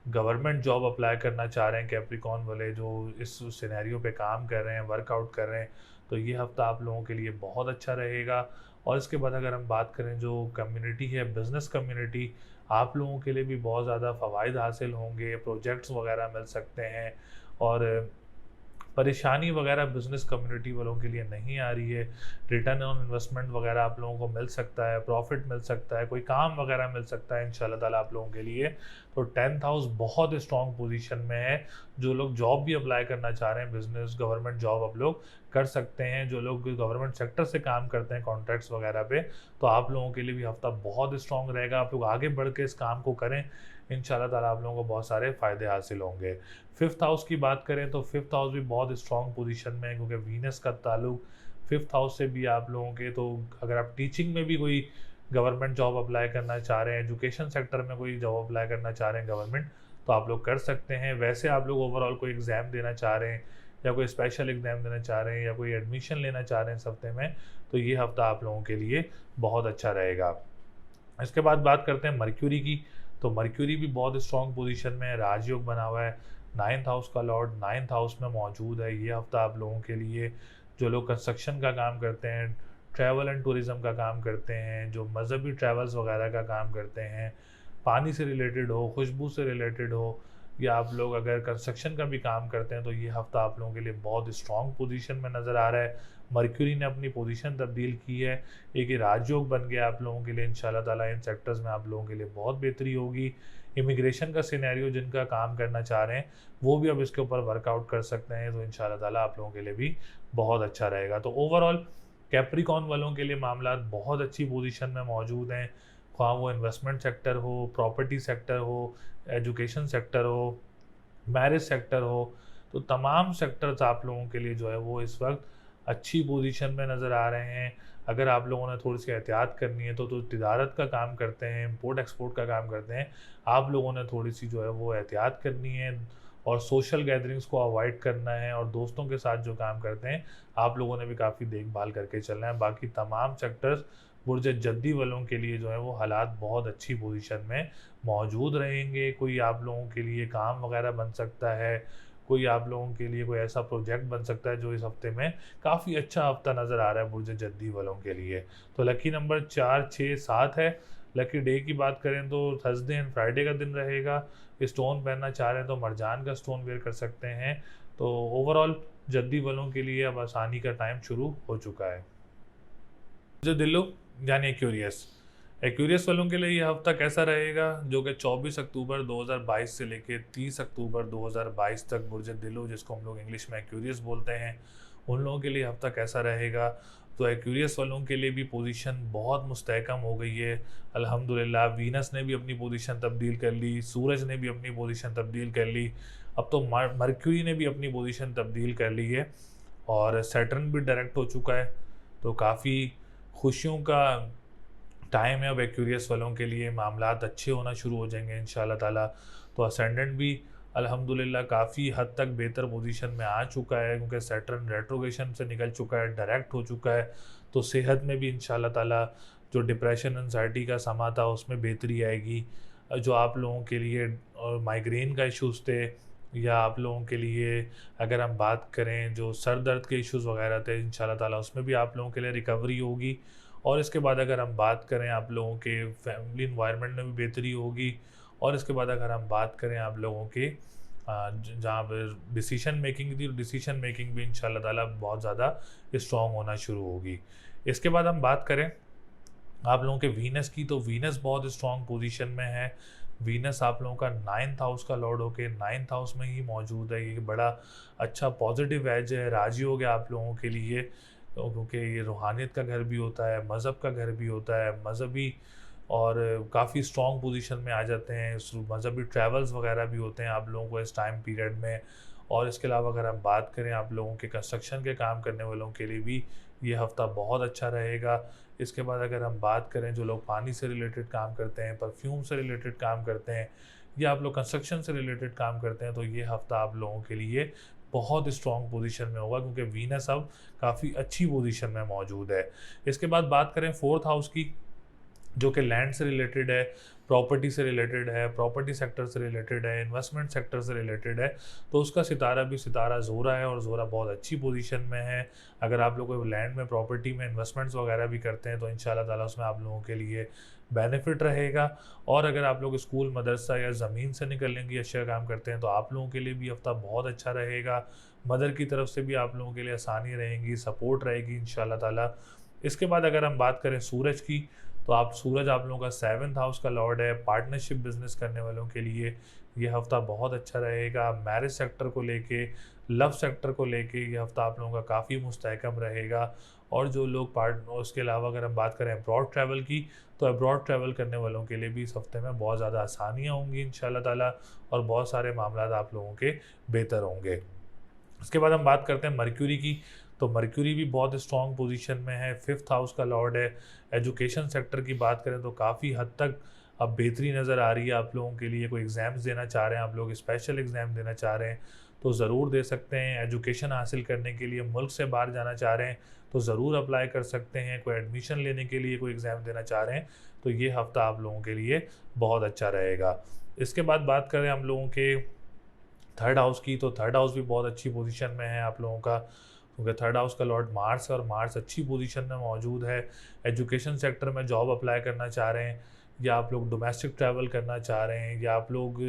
गवर्नमेंट जॉब अप्लाई करना चाह रहे हैं, कैप्रिकॉन वाले जो इस सिनेरियो पे काम कर रहे हैं, वर्कआउट कर रहे हैं, तो ये हफ्ता आप लोगों के लिए बहुत अच्छा रहेगा। और इसके बाद अगर हम बात करें जो कम्युनिटी है, बिज़नेस कम्युनिटी, आप लोगों के लिए भी बहुत ज़्यादा फ़वाइद हासिल होंगे, प्रोजेक्ट्स वगैरह मिल सकते हैं और परेशानी वगैरह बिजनेस कम्युनिटी वालों के लिए नहीं आ रही है। रिटर्न ऑन इन्वेस्टमेंट वगैरह आप लोगों को मिल सकता है, प्रॉफिट मिल सकता है, कोई काम वगैरह मिल सकता है इंशाल्लाह ताला आप लोगों के लिए। तो 10th हाउस बहुत स्ट्रॉन्ग पोजीशन में है। जो लोग जॉब भी अप्लाई करना चाह रहे हैं, बिजनेस गवर्नमेंट जॉब आप लोग कर सकते हैं। जो लोग गवर्नमेंट सेक्टर से काम करते हैं कॉन्ट्रैक्ट्स वगैरह पे, तो आप लोगों के लिए भी हफ्ता बहुत स्ट्रॉन्ग रहेगा। आप लोग आगे बढ़ के इस काम को करें, इंशाल्लाह ताला आप लोगों को बहुत सारे फ़ायदे हासिल होंगे। 5th हाउस की बात करें तो 5th हाउस भी बहुत स्ट्रॉन्ग पोजीशन में है, क्योंकि वीनस का ताल्लुक 5th हाउस से भी आप लोगों के। तो अगर आप टीचिंग में भी कोई गवर्नमेंट जॉब अप्लाई करना चाह रहे हैं, एजुकेशन सेक्टर में कोई जॉब अप्लाई करना चाह रहे हैं गवर्नमेंट, तो आप लोग कर सकते हैं। वैसे आप लोग ओवरऑल कोई एग्ज़ाम देना चाह रहे हैं या कोई स्पेशल एग्ज़ाम देना चाह रहे हैं या कोई एडमिशन लेना चाह रहे हैं इस हफ्ते में, तो ये हफ्ता आप लोगों के लिए बहुत अच्छा रहेगा। इसके बाद बात करते हैं मर्क्यूरी की। तो मर्क्यूरी भी बहुत स्ट्रॉन्ग पोजीशन में है, राजयोग बना हुआ है। 9th हाउस का लॉर्ड 9th हाउस में मौजूद है। ये हफ्ता आप लोगों के लिए, जो लोग कंस्ट्रक्शन का काम करते हैं, ट्रैवल एंड टूरिज़्म का काम करते हैं, जो मजहबी ट्रैवल्स वगैरह का काम करते हैं, पानी से रिलेटेड हो, खुशबू से रिलेटेड हो, या आप लोग अगर कंस्ट्रक्शन का भी काम करते हैं, तो ये हफ्ता आप लोगों के लिए बहुत स्ट्रॉन्ग पोजीशन में नज़र आ रहा है। मर्क्यूरी ने अपनी पोजीशन तब्दील की है, एक राजयोग बन गया आप लोगों के लिए। इंशाल्लाह ताला इन सेक्टर्स में आप लोगों के लिए बहुत बेहतरी होगी। इमिग्रेशन का सिनेरियो जिनका काम करना चाह रहे हैं वो भी अब इसके ऊपर वर्कआउट कर सकते हैं, तो इंशाल्लाह ताला आप लोगों के लिए भी बहुत अच्छा रहेगा। तो ओवरऑल कैप्रिकॉन वालों के लिए मामला बहुत अच्छी पोजीशन में मौजूद हैं, ख्वाह वो इन्वेस्टमेंट सेक्टर हो, प्रॉपर्टी सेक्टर हो, एजुकेशन सेक्टर हो, मैरिज सेक्टर हो, तो तमाम सेक्टर्स आप लोगों के लिए जो है वो इस वक्त अच्छी पोजीशन में नज़र आ रहे हैं। अगर आप लोगों ने थोड़ी सी एहतियात करनी है तो तिजारत का काम करते हैं, इम्पोर्ट एक्सपोर्ट का काम करते हैं, आप लोगों ने थोड़ी सी जो है वो एहतियात करनी है और सोशल गैदरिंग्स को अवॉइड करना है, और दोस्तों के साथ जो काम करते हैं आप लोगों ने भी काफ़ी देखभाल करके चलना है। बाकी तमाम सेक्टर्स बुर्ज जद्दी वालों के लिए जो है वो हालात बहुत अच्छी पोजीशन में मौजूद रहेंगे। कोई आप लोगों के लिए काम वगैरह बन सकता है, कोई आप लोगों के लिए कोई ऐसा प्रोजेक्ट बन सकता है जो इस हफ्ते में काफ़ी अच्छा हफ्ता नज़र आ रहा है बुर्ज जद्दी वालों के लिए। तो लकी नंबर 4, 6, 7 है। लकी डे की बात करें तो थर्सडे एंड फ्राइडे का दिन रहेगा। स्टोन पहनना चाह रहे हैं तो मरजान का स्टोन वेयर कर सकते हैं। तो ओवरऑल जद्दी वालों के लिए अब आसानी का टाइम शुरू हो चुका है। जो दिल्लो यानी एक्यूरियस, एक्यूरियस वालों के लिए ये हफ्ता कैसा रहेगा, जो कि 24 अक्टूबर 2022 से लेकर 30 अक्टूबर 2022 तक बुर्ज दिलो, जिसको हम लोग इंग्लिश में एक्यूरियस बोलते हैं, उन लोगों के लिए हफ्ता कैसा रहेगा। तो एक्यूरियस वालों के लिए भी पोजीशन बहुत मुस्तहकम हो गई है अल्हम्दुलिल्लाह। वीनस ने भी अपनी पोजीशन तब्दील कर ली, सूरज ने भी अपनी पोजीशन तब्दील कर ली, अब तो मरक्यूरी ने भी अपनी पोजीशन तब्दील कर ली है, और सैटर्न भी डायरेक्ट हो चुका है। तो काफ़ी खुशियों का टाइम है अब एक्यूरियस वालों के लिए, मामलात अच्छे होना शुरू हो जाएंगे इंशाल्लाह ताला। तो असेंडेंट भी अल्हम्दुलिल्लाह काफ़ी हद तक बेहतर पोजीशन में आ चुका है, क्योंकि सैटर्न रेट्रोगेशन से निकल चुका है, डायरेक्ट हो चुका है। तो सेहत में भी इंशाल्लाह ताला जो डिप्रेशन एंजाइटी का समा था उसमें बेहतरी आएगी। जो आप लोगों के लिए माइग्रेन का इश्यूज़ थे, या आप लोगों के लिए अगर हम बात करें जो सर दर्द के इश्यूज़ वगैरह थे, इंशाल्लाह ताला उसमें भी आप लोगों के लिए रिकवरी होगी। और इसके बाद अगर हम बात करें आप लोगों के फैमिली इन्वायरमेंट में भी बेहतरी होगी। और इसके बाद अगर हम बात करें आप लोगों के जहाँ पर डिसीशन मेकिंग थी, डिसीशन मेकिंग भी इंशाल्लाह ताला बहुत ज़्यादा स्ट्रॉन्ग होना शुरू होगी। इसके बाद हम बात करें आप लोगों के वीनस की, तो वीनस बहुत स्ट्रॉन्ग पोजीशन में है। वीनस आप लोगों का 9th हाउस का लॉर्ड होके 9th हाउस में ही मौजूद है। ये बड़ा अच्छा पॉजिटिव एज है, राजी हो गया आप लोगों के लिए, क्योंकि ये रूहानियत का घर भी होता है, मज़हब का घर भी होता है, मज़हबी और काफ़ी स्ट्रॉन्ग पोजीशन में आ जाते हैं। मज़हबी ट्रैवल्स वगैरह भी होते हैं आप लोगों को इस टाइम पीरियड में। और इसके अलावा अगर हम बात करें आप लोगों के कंस्ट्रक्शन के काम करने वालों के लिए भी ये हफ़्ता बहुत अच्छा रहेगा। इसके बाद अगर हम बात करें जो लोग पानी से रिलेटेड काम करते हैं, परफ्यूम से रिलेटेड काम करते हैं, या आप लोग कंस्ट्रक्शन से रिलेटेड काम करते हैं, तो ये हफ़्ता आप लोगों के लिए बहुत स्ट्रॉन्ग पोजीशन में होगा, क्योंकि वीनस अब काफ़ी अच्छी पोजीशन में मौजूद है। इसके बाद बात करें 4th हाउस की, जो कि लैंड से रिलेटेड है, प्रॉपर्टी से रिलेटेड है, प्रॉपर्टी सेक्टर से रिलेटेड है, इन्वेस्टमेंट सेक्टर से रिलेटेड है। तो उसका सितारा भी सितारा ज़ोरा है, और ज़ोरा बहुत अच्छी पोजीशन में है। अगर आप लोग लैंड में, प्रॉपर्टी में इन्वेस्टमेंट्स वगैरह भी करते हैं तो इंशाल्लाह ताला उसमें आप लोगों के लिए बेनिफिट रहेगा। और अगर आप लोग स्कूल, मदरसा या ज़मीन से निकलने की अशिया काम करते हैं तो आप लोगों के लिए भी हफ्ता बहुत अच्छा रहेगा। मदर की तरफ से भी आप लोगों के लिए आसानी रहेगी, सपोर्ट रहेगी इंशाल्लाह ताला। इसके बाद अगर हम बात करें सूरज की, तो सूरज आप लोगों का 7th हाउस का लॉर्ड है। पार्टनरशिप बिजनेस करने वालों के लिए ये हफ्ता बहुत अच्छा रहेगा। मैरिज सेक्टर को लेके, लव सेक्टर को लेके ये हफ्ता आप लोगों का काफ़ी मुस्तहकम रहेगा। और जो लोग उसके अलावा अगर हम बात करें अब्रॉड ट्रैवल की, तो अब्रॉड ट्रैवल करने वालों के लिए भी इस हफ्ते में बहुत ज़्यादा आसानियाँ होंगी इंशाल्लाह ताला, और बहुत सारे मामला आप लोगों के बेहतर होंगे। इसके बाद हम बात करते हैं मर्क्यूरी की, तो मर्क्यूरी भी बहुत स्ट्रॉन्ग पोजीशन में है, 5th हाउस का लॉर्ड है। एजुकेशन सेक्टर की बात करें तो काफ़ी हद तक अब बेहतरी नज़र आ रही है आप लोगों के लिए। कोई एग्ज़ाम्स देना चाह रहे हैं, आप लोग स्पेशल एग्ज़ाम देना चाह रहे हैं तो ज़रूर दे सकते हैं। एजुकेशन हासिल करने के लिए मुल्क से बाहर जाना चाह रहे हैं तो ज़रूर अप्लाई कर सकते हैं। कोई एडमिशन लेने के लिए कोई एग्ज़ाम देना चाह रहे हैं तो ये हफ़्ता आप लोगों के लिए बहुत अच्छा रहेगा। इसके बाद बात करें हम लोगों के 3rd हाउस की, तो 3rd हाउस भी बहुत अच्छी पोजीशन में है आप लोगों का, क्योंकि 3rd हाउस का लॉर्ड मार्स है और मार्स अच्छी पोजीशन में मौजूद है। एजुकेशन सेक्टर में जॉब अप्लाई करना चाह रहे हैं, या आप लोग डोमेस्टिक ट्रैवल करना चाह रहे हैं, या आप लोग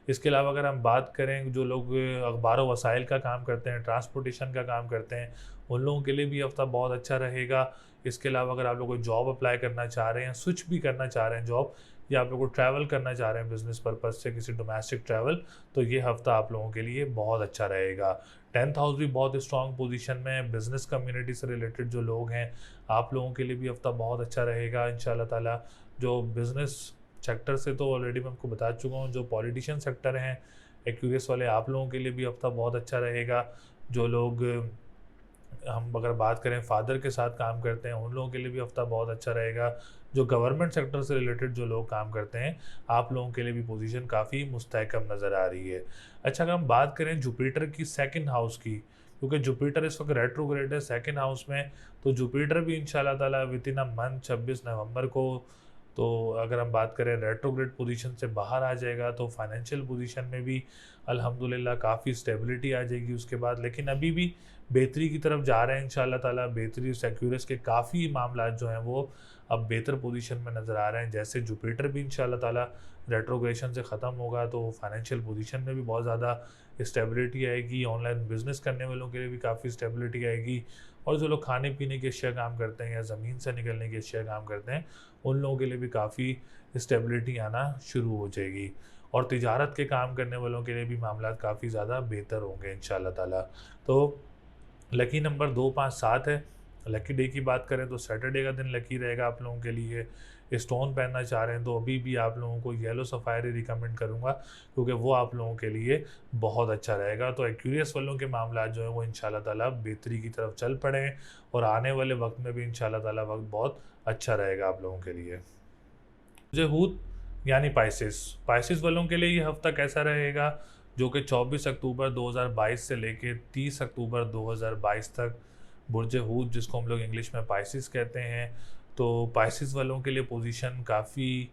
इसके अलावा अगर हम बात करें जो लोग अखबार व वसाइल का काम करते हैं, ट्रांसपोर्टेशन का काम करते हैं, उन लोगों के लिए भी हफ्ता बहुत अच्छा रहेगा। इसके अलावा अगर आप लोग कोई जॉब अप्लाई करना चाह रहे हैं, स्विच भी करना चाह रहे हैं जॉब, या आप लोग को ट्रैवल करना चाह रहे हैं बिजनेस पर्पज़ से किसी डोमेस्टिक ट्रैवल, तो ये हफ्ता आप लोगों के लिए बहुत अच्छा रहेगा। 10th हाउस भी बहुत स्ट्रॉन्ग पोजीशन में है। बिज़नेस कम्युनिटी से रिलेटेड जो लोग हैं आप लोगों के लिए भी हफ्ता बहुत अच्छा रहेगा इंशाल्लाह ताला। जो बिज़नेस सेक्टर से तो ऑलरेडी मैं आपको बता चुका हूँ, जो पॉलिटिशियन सेक्टर हैं एक्यूरियस वाले, आप लोगों के लिए भी हफ्ता बहुत अच्छा रहेगा। जो लोग हम अगर बात करें फादर के साथ काम करते हैं उन लोगों के लिए भी हफ्ता बहुत अच्छा रहेगा। जो गवर्नमेंट सेक्टर से रिलेटेड जो लोग काम करते हैं आप लोगों के लिए भी पोजीशन काफ़ी मुस्तहकम नज़र आ रही है। अच्छा, अगर हम बात करें जुपिटर की 2nd हाउस की, क्योंकि जुपिटर इस वक्त रेट्रोग्रेड है 2nd हाउस में, तो जुपिटर भी इंशाल्लाह ताला विद इन अ मंथ 26 नवंबर को तो अगर हम बात करें रेट्रोग्रेड पोजीशन से बाहर आ जाएगा तो फाइनेंशियल पोजीशन में भी अल्हम्दुलिल्लाह काफ़ी स्टेबिलिटी आ जाएगी उसके बाद। लेकिन अभी भी बेहतरी की तरफ जा रहे हैं इंशाल्लाह ताला। बेहतरी सिक्योरिटीज के काफ़ी मामला जो हैं वो अब बेहतर पोजीशन में नज़र आ रहे हैं। जैसे जुपिटर भी इंशाल्लाह ताला रेट्रोग्रेशन से ख़त्म होगा तो फाइनेंशियल पोजीशन में भी बहुत ज़्यादा स्टेबिलिटी आएगी। ऑनलाइन बिजनेस करने वालों के लिए भी काफ़ी स्टेबिलिटी आएगी। और जो लोग खाने पीने के अशिया काम करते हैं या ज़मीन से निकलने के अशिया काम करते हैं उन लोगों के लिए भी काफ़ी स्टेबिलिटी आना शुरू हो जाएगी। और तिजारत के काम करने वालों के लिए भी मामला काफ़ी ज़्यादा बेहतर होंगे इंशाल्लाह ताला। तो लकी नंबर 2, 5, 7 है। लकी डे की बात करें तो सैटरडे का दिन लकी रहेगा आप लोगों के लिए। स्टोन पहनना चाह रहे हैं तो अभी भी आप लोगों को येलो सफ़ायर ही रिकमेंड करूँगा, क्योंकि वो आप लोगों के लिए बहुत अच्छा रहेगा। तो एक्यूरियस वालों के मामला जो है वो इंशाल्लाह ताला बेहतरी की तरफ चल पड़े हैं और आने वाले वक्त में भी इंशाल्लाह ताला वक्त बहुत अच्छा रहेगा आप लोगों के लिए। मुझे हूत यानी पाइसिस वालों के लिए ये हफ्ता कैसा रहेगा, जो कि 24 अक्टूबर 2022 से लेके 30 अक्टूबर 2022 तक बुर्ज हूत, जिसको हम लोग इंग्लिश में पाइसिस कहते हैं। तो पाइसिस वालों के लिए पोजीशन काफ़ी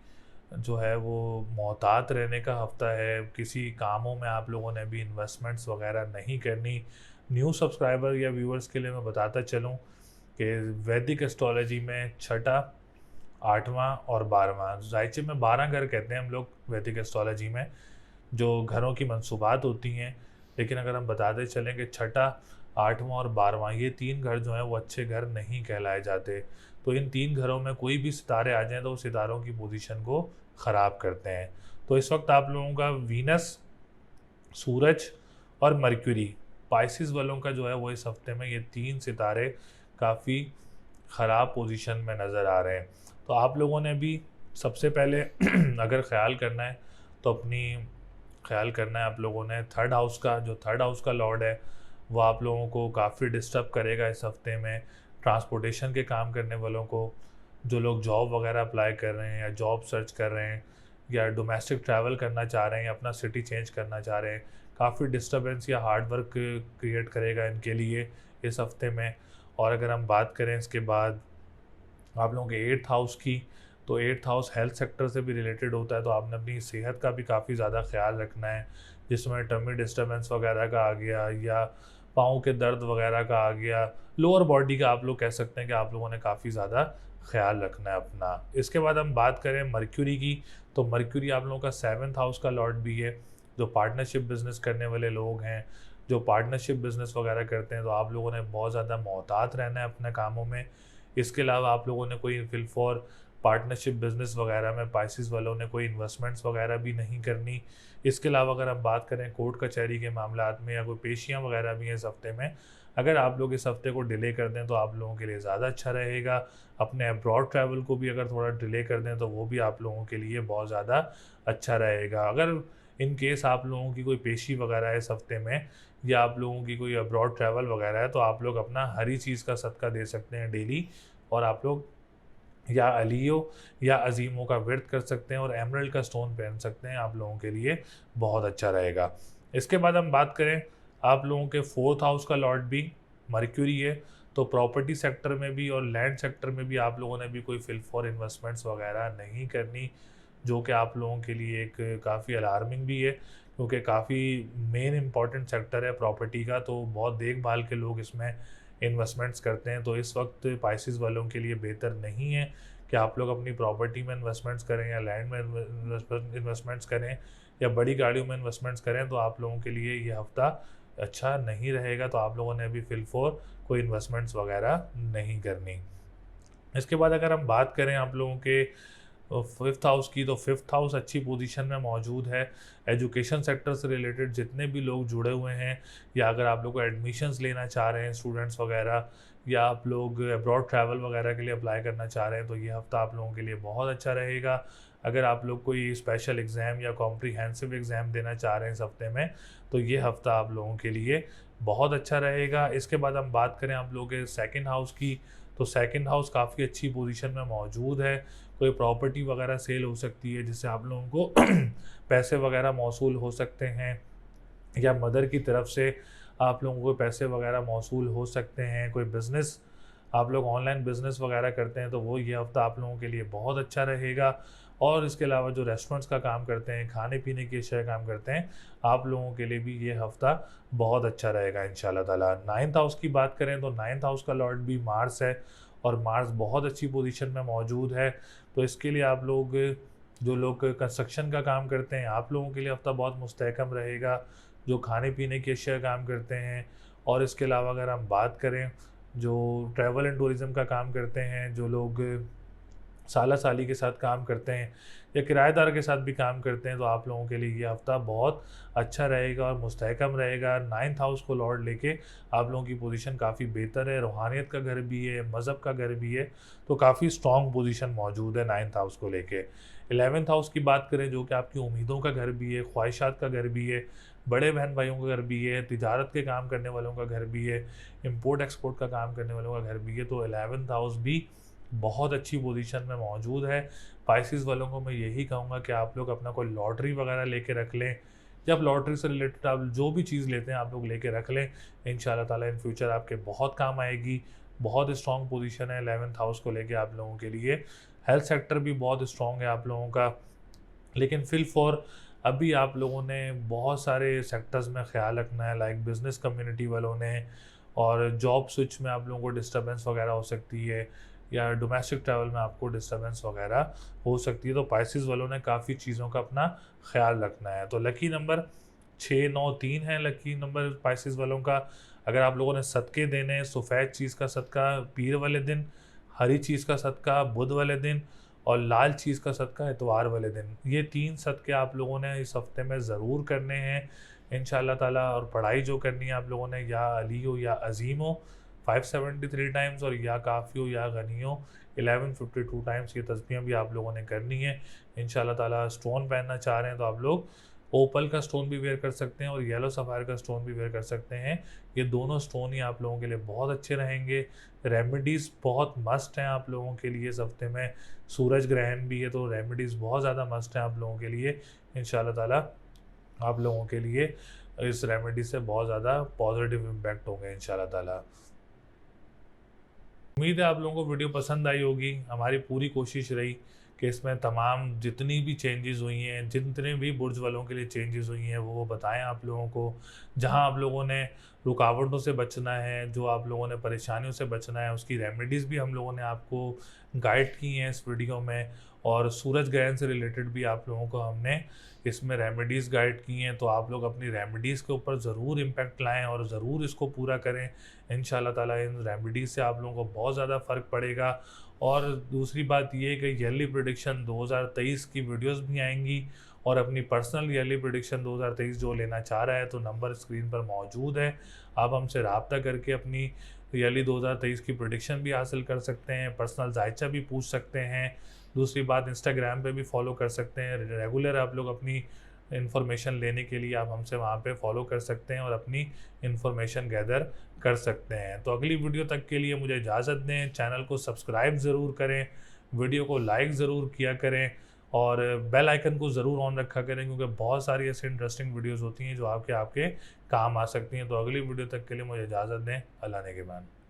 जो है वो मोहतात रहने का हफ्ता है। किसी कामों में आप लोगों ने भी इन्वेस्टमेंट्स वगैरह नहीं करनी। न्यू सब्सक्राइबर या व्यूअर्स के लिए मैं बताता चलूँ कि वैदिक एस्ट्रोलॉजी में छठा, 8वां और 12वां, जायचे में 12 घर कहते हैं हम लोग वैदिक एस्ट्रोलॉजी में, जो घरों की मंसूबात होती हैं। लेकिन अगर हम बताते चलें कि छठा, 8वां और 12वां ये 3 घर जो हैं वो अच्छे घर नहीं कहलाए जाते। तो इन 3 घरों में कोई भी सितारे आ जाएं तो सितारों की पोजीशन को ख़राब करते हैं। तो इस वक्त आप लोगों का वीनस, सूरज और मरक्यूरी, पाइसिस वालों का जो है वो इस हफ्ते में ये 3 सितारे काफ़ी ख़राब पोजीशन में नज़र आ रहे हैं। तो आप लोगों ने भी सबसे पहले अगर ख्याल करना है तो ख्याल करना है आप लोगों ने थर्ड हाउस का। जो थर्ड हाउस का लॉर्ड है वो आप लोगों को काफ़ी डिस्टर्ब करेगा इस हफ्ते में। ट्रांसपोर्टेशन के काम करने वालों को, जो लोग जॉब वगैरह अप्लाई कर रहे हैं या जॉब सर्च कर रहे हैं या डोमेस्टिक ट्रैवल करना चाह रहे हैं या अपना सिटी चेंज करना चाह रहे हैं, काफ़ी डिस्टर्बेंस या हार्ड वर्क क्रिएट करेगा इनके लिए इस हफ्ते में। और अगर हम बात करें इसके बाद आप लोगों के 8th हाउस की, तो 8th हाउस हेल्थ सेक्टर से भी रिलेटेड होता है। तो आपने अपनी सेहत का भी काफ़ी ज़्यादा ख्याल रखना है, जिसमें टमी डिस्टर्बेंस वगैरह का आ गया या पाँव के दर्द वगैरह का आ गया, लोअर बॉडी का आप लोग कह सकते हैं कि आप लोगों ने काफ़ी ज़्यादा ख्याल रखना है अपना। इसके बाद हम बात करें मर्क्यूरी की, तो मर्क्यूरी आप लोगों का 7th हाउस का लॉर्ड भी है। जो पार्टनरशिप बिजनेस करने वाले लोग हैं, जो पार्टनरशिप बिजनेस वगैरह करते हैं, तो आप लोगों ने बहुत ज़्यादा मोहतात रहना है अपने कामों में। इसके अलावा आप लोगों ने कोई फिल फॉर पार्टनरशिप बिजनेस वगैरह में पाइसिस वालों ने कोई इन्वेस्टमेंट्स वगैरह भी नहीं करनी। इसके अलावा अगर हम बात करें कोर्ट कचहरी के मामलात में या कोई पेशियाँ वगैरह भी हैं इस हफ्ते में, अगर आप लोग इस हफ्ते को डिले कर दें तो आप लोगों के लिए ज़्यादा अच्छा रहेगा। अपने अब्रॉड ट्रैवल को भी अगर थोड़ा डिले कर दें तो वो भी आप लोगों के लिए बहुत ज़्यादा अच्छा रहेगा। अगर इन केस आप लोगों की कोई पेशी वगैरह है इस हफ्ते में या आप लोगों की कोई अब्रॉड ट्रैवल वगैरह है, तो आप लोग अपना हरी चीज़ का सदका दे सकते हैं डेली। और आप लोग या अलियो या अजीमों का व्रत कर सकते हैं और एमरल्ड का स्टोन पहन सकते हैं, आप लोगों के लिए बहुत अच्छा रहेगा। इसके बाद हम बात करें आप लोगों के 4th हाउस का लॉर्ड भी मर्क्यूरी है। तो प्रॉपर्टी सेक्टर में भी और लैंड सेक्टर में भी आप लोगों ने भी कोई फिल फॉर इन्वेस्टमेंट्स वगैरह नहीं करनी, जो कि आप लोगों के लिए एक काफ़ी अलार्मिंग भी है, क्योंकि काफ़ी मेन इंपॉर्टेंट सेक्टर है प्रॉपर्टी का। तो बहुत देखभाल के लोग इसमें इन्वेस्टमेंट्स करते हैं। तो इस वक्त पाइसिस वालों के लिए बेहतर नहीं है कि आप लोग अपनी प्रॉपर्टी में इन्वेस्टमेंट्स करें या लैंड में इन्वेस्टमेंट्स करें या बड़ी गाड़ियों में इन्वेस्टमेंट्स करें। तो आप लोगों के लिए ये हफ्ता अच्छा नहीं रहेगा। तो आप लोगों ने अभी फिल फॉर कोई इन्वेस्टमेंट्स वगैरह नहीं करनी। इसके बाद अगर हम बात करें आप लोगों के 5th हाउस की, तो 5th हाउस अच्छी पोजीशन में मौजूद है। एजुकेशन सेक्टर से रिलेटेड जितने भी लोग जुड़े हुए हैं या अगर आप लोग को एडमिशन्स लेना चाह रहे हैं स्टूडेंट्स वगैरह या आप लोग अब्रॉड ट्रैवल वगैरह के लिए अप्लाई करना चाह रहे हैं, तो ये हफ्ता आप लोगों के लिए बहुत अच्छा रहेगा। अगर आप लोग कोई स्पेशल एग्ज़ाम या कॉम्प्रीहेंसिव एग्ज़ाम देना चाह रहे हैं इस हफ्ते में, तो ये हफ्ता आप लोगों के लिए बहुत अच्छा रहेगा। इसके बाद हम बात करें आप लोगों के 2nd हाउस की, तो 2nd हाउस काफ़ी अच्छी पोजीशन में मौजूद है। कोई प्रॉपर्टी वगैरह सेल हो सकती है जिससे आप लोगों को पैसे वगैरह मौसूल हो सकते हैं, या मदर की तरफ से आप लोगों को पैसे वगैरह मौसूल हो सकते हैं। कोई बिज़नेस आप लोग ऑनलाइन बिजनेस वगैरह करते हैं तो वो ये हफ्ता आप लोगों के लिए बहुत अच्छा रहेगा। और इसके अलावा जो रेस्टोरेंट्स का काम करते हैं, खाने पीने के शेयर काम करते हैं, आप लोगों के लिए भी ये हफ्ता बहुत अच्छा रहेगा इंशाल्लाह ताला। नाइन्थ हाउस की बात करें तो नाइन्थ हाउस का लॉर्ड भी मार्स है और मार्स बहुत अच्छी पोजीशन में मौजूद है। तो इसके लिए आप लोग, जो लोग कंस्ट्रक्शन का काम करते हैं, आप लोगों के लिए हफ्ता बहुत मुस्तहकम रहेगा। जो खाने पीने के अशिया काम करते हैं, और इसके अलावा अगर हम बात करें जो ट्रैवल एंड टूरिज़्म का काम करते हैं, जो लोग साला साली के साथ काम करते हैं या किराएदार के साथ भी काम करते हैं, तो आप लोगों के लिए ये हफ्ता बहुत अच्छा रहेगा और मुस्तहकम रहेगा। नाइन्थ हाउस को लॉर्ड लेके आप लोगों की पोजीशन काफ़ी बेहतर है। रूहानियत का घर भी है, मज़हब का घर भी है, तो काफ़ी स्ट्रॉन्ग पोजीशन मौजूद है नाइन्थ हाउस को लेके। 11th हाउस की बात करें जो कि आपकी उम्मीदों का घर भी है, ख्वाहिशात का घर भी है, बड़े बहन भाइयों का घर भी है, तिजारत के काम करने वालों का घर भी है, इंपोर्ट एक्सपोर्ट का काम करने वालों का घर भी है। तो 11th हाउस भी बहुत अच्छी पोजीशन में मौजूद है। पाइसिस वालों को मैं यही कहूँगा कि आप लोग अपना कोई लॉटरी वगैरह लेके रख लें, जब लॉटरी से रिलेटेड आप जो भी चीज़ लेते हैं आप लोग लेके रख लें। इंशाल्लाह ताला इन फ्यूचर आपके बहुत काम आएगी। बहुत स्ट्रॉन्ग पोजीशन है 11th हाउस को लेके आप लोगों के लिए। हेल्थ सेक्टर भी बहुत स्ट्रॉन्ग है आप लोगों का, लेकिन फिल फॉर अभी आप लोगों ने बहुत सारे सेक्टर्स में ख्याल रखना है, लाइक बिजनेस कम्युनिटी वालों ने, और जॉब स्विच में आप लोगों को डिस्टर्बेंस वगैरह हो सकती है, या डोमेस्टिक ट्रैवल में आपको डिस्टर्बेंस वगैरह हो सकती है। तो पाइसिस वालों ने काफ़ी चीज़ों का अपना ख्याल रखना है। तो लकी नंबर 693 है लकी नंबर पाइसिस वालों का। अगर आप लोगों ने सदक़े देने हैं, सफ़ेद चीज़ का सदका पीर वाले दिन, हरी चीज़ का सदका बुध वाले दिन, और लाल चीज़ का सदका इतवार वाले दिन, ये 3 सदक़े आप लोगों ने इस हफ्ते में ज़रूर करने हैं इंशाल्लाह ताला। और पढ़ाई जो करनी है आप लोगों ने, या अली हो या अज़ीम हो 573 टाइम्स, और या काफ़ी हो या गनी हो 1152 टाइम्स, ये तस्बीहें भी आप लोगों ने करनी है इंशाल्लाह ताला। स्टोन पहनना चाह रहे हैं तो आप लोग ओपल का स्टोन भी वेयर कर सकते हैं और येलो सफ़ायर का स्टोन भी वेयर कर सकते हैं। ये दोनों स्टोन ही आप लोगों के लिए बहुत अच्छे रहेंगे। रेमेडीज़ बहुत मस्ट हैं आप लोगों के लिए इस हफ्ते में। सूरज ग्रहण भी है तो रेमेडीज़ बहुत ज़्यादा मस्ट हैं आप लोगों के लिए इंशाल्लाह ताला। आप लोगों के लिए इस रेमेडी से बहुत ज़्यादा पॉजिटिव इम्पैक्ट होंगे इंशाल्लाह ताला। उम्मीद है आप लोगों को वीडियो पसंद आई होगी। हमारी पूरी कोशिश रही कि इसमें तमाम जितनी भी चेंजेस हुई हैं, जितने भी बुर्ज वालों के लिए चेंजेस हुई हैं, वो बताएं आप लोगों को। जहां आप लोगों ने रुकावटों से बचना है, जो आप लोगों ने परेशानियों से बचना है, उसकी रेमेडीज़ भी हम लोगों ने आपको गाइड की हैं इस वीडियो में। और सूरज ग्रहण से रिलेटेड भी आप लोगों को हमने इसमें रेमेडीज़ गाइड की हैं। तो आप लोग अपनी रेमेडीज़ के ऊपर ज़रूर इम्पैक्ट लाएँ और ज़रूर इसको पूरा करें इंशाल्लाह ताला। इन रेमेडीज़ से आप लोगों को बहुत ज़्यादा फ़र्क पड़ेगा। और दूसरी बात ये है कि ईयरली प्रेडिक्शन 2023 की वीडियोस भी आएंगी, और अपनी पर्सनल ईयरली प्रेडिक्शन 2023 जो लेना चाह रहा है तो नंबर स्क्रीन पर मौजूद है। आप हमसे रब्ता करके अपनी ईयरली 2023 की प्रेडिक्शन भी हासिल कर सकते हैं, पर्सनल जायचा भी पूछ सकते हैं। दूसरी बात, इंस्टाग्राम पे भी फॉलो कर सकते हैं। रेगुलर आप लोग अपनी इन्फॉर्मेशन लेने के लिए आप हमसे वहाँ पे फॉलो कर सकते हैं और अपनी इन्फॉर्मेशन गैदर कर सकते हैं। तो अगली वीडियो तक के लिए मुझे इजाज़त दें। चैनल को सब्सक्राइब ज़रूर करें, वीडियो को लाइक ज़रूर किया करें, और बेल आइकन को ज़रूर ऑन रखा करें, क्योंकि बहुत सारी ऐसी इंटरेस्टिंग वीडियोस होती हैं जो आपके काम आ सकती हैं। तो अगली वीडियो तक के लिए मुझे इजाज़त दें। अल्लाह ने के बाद।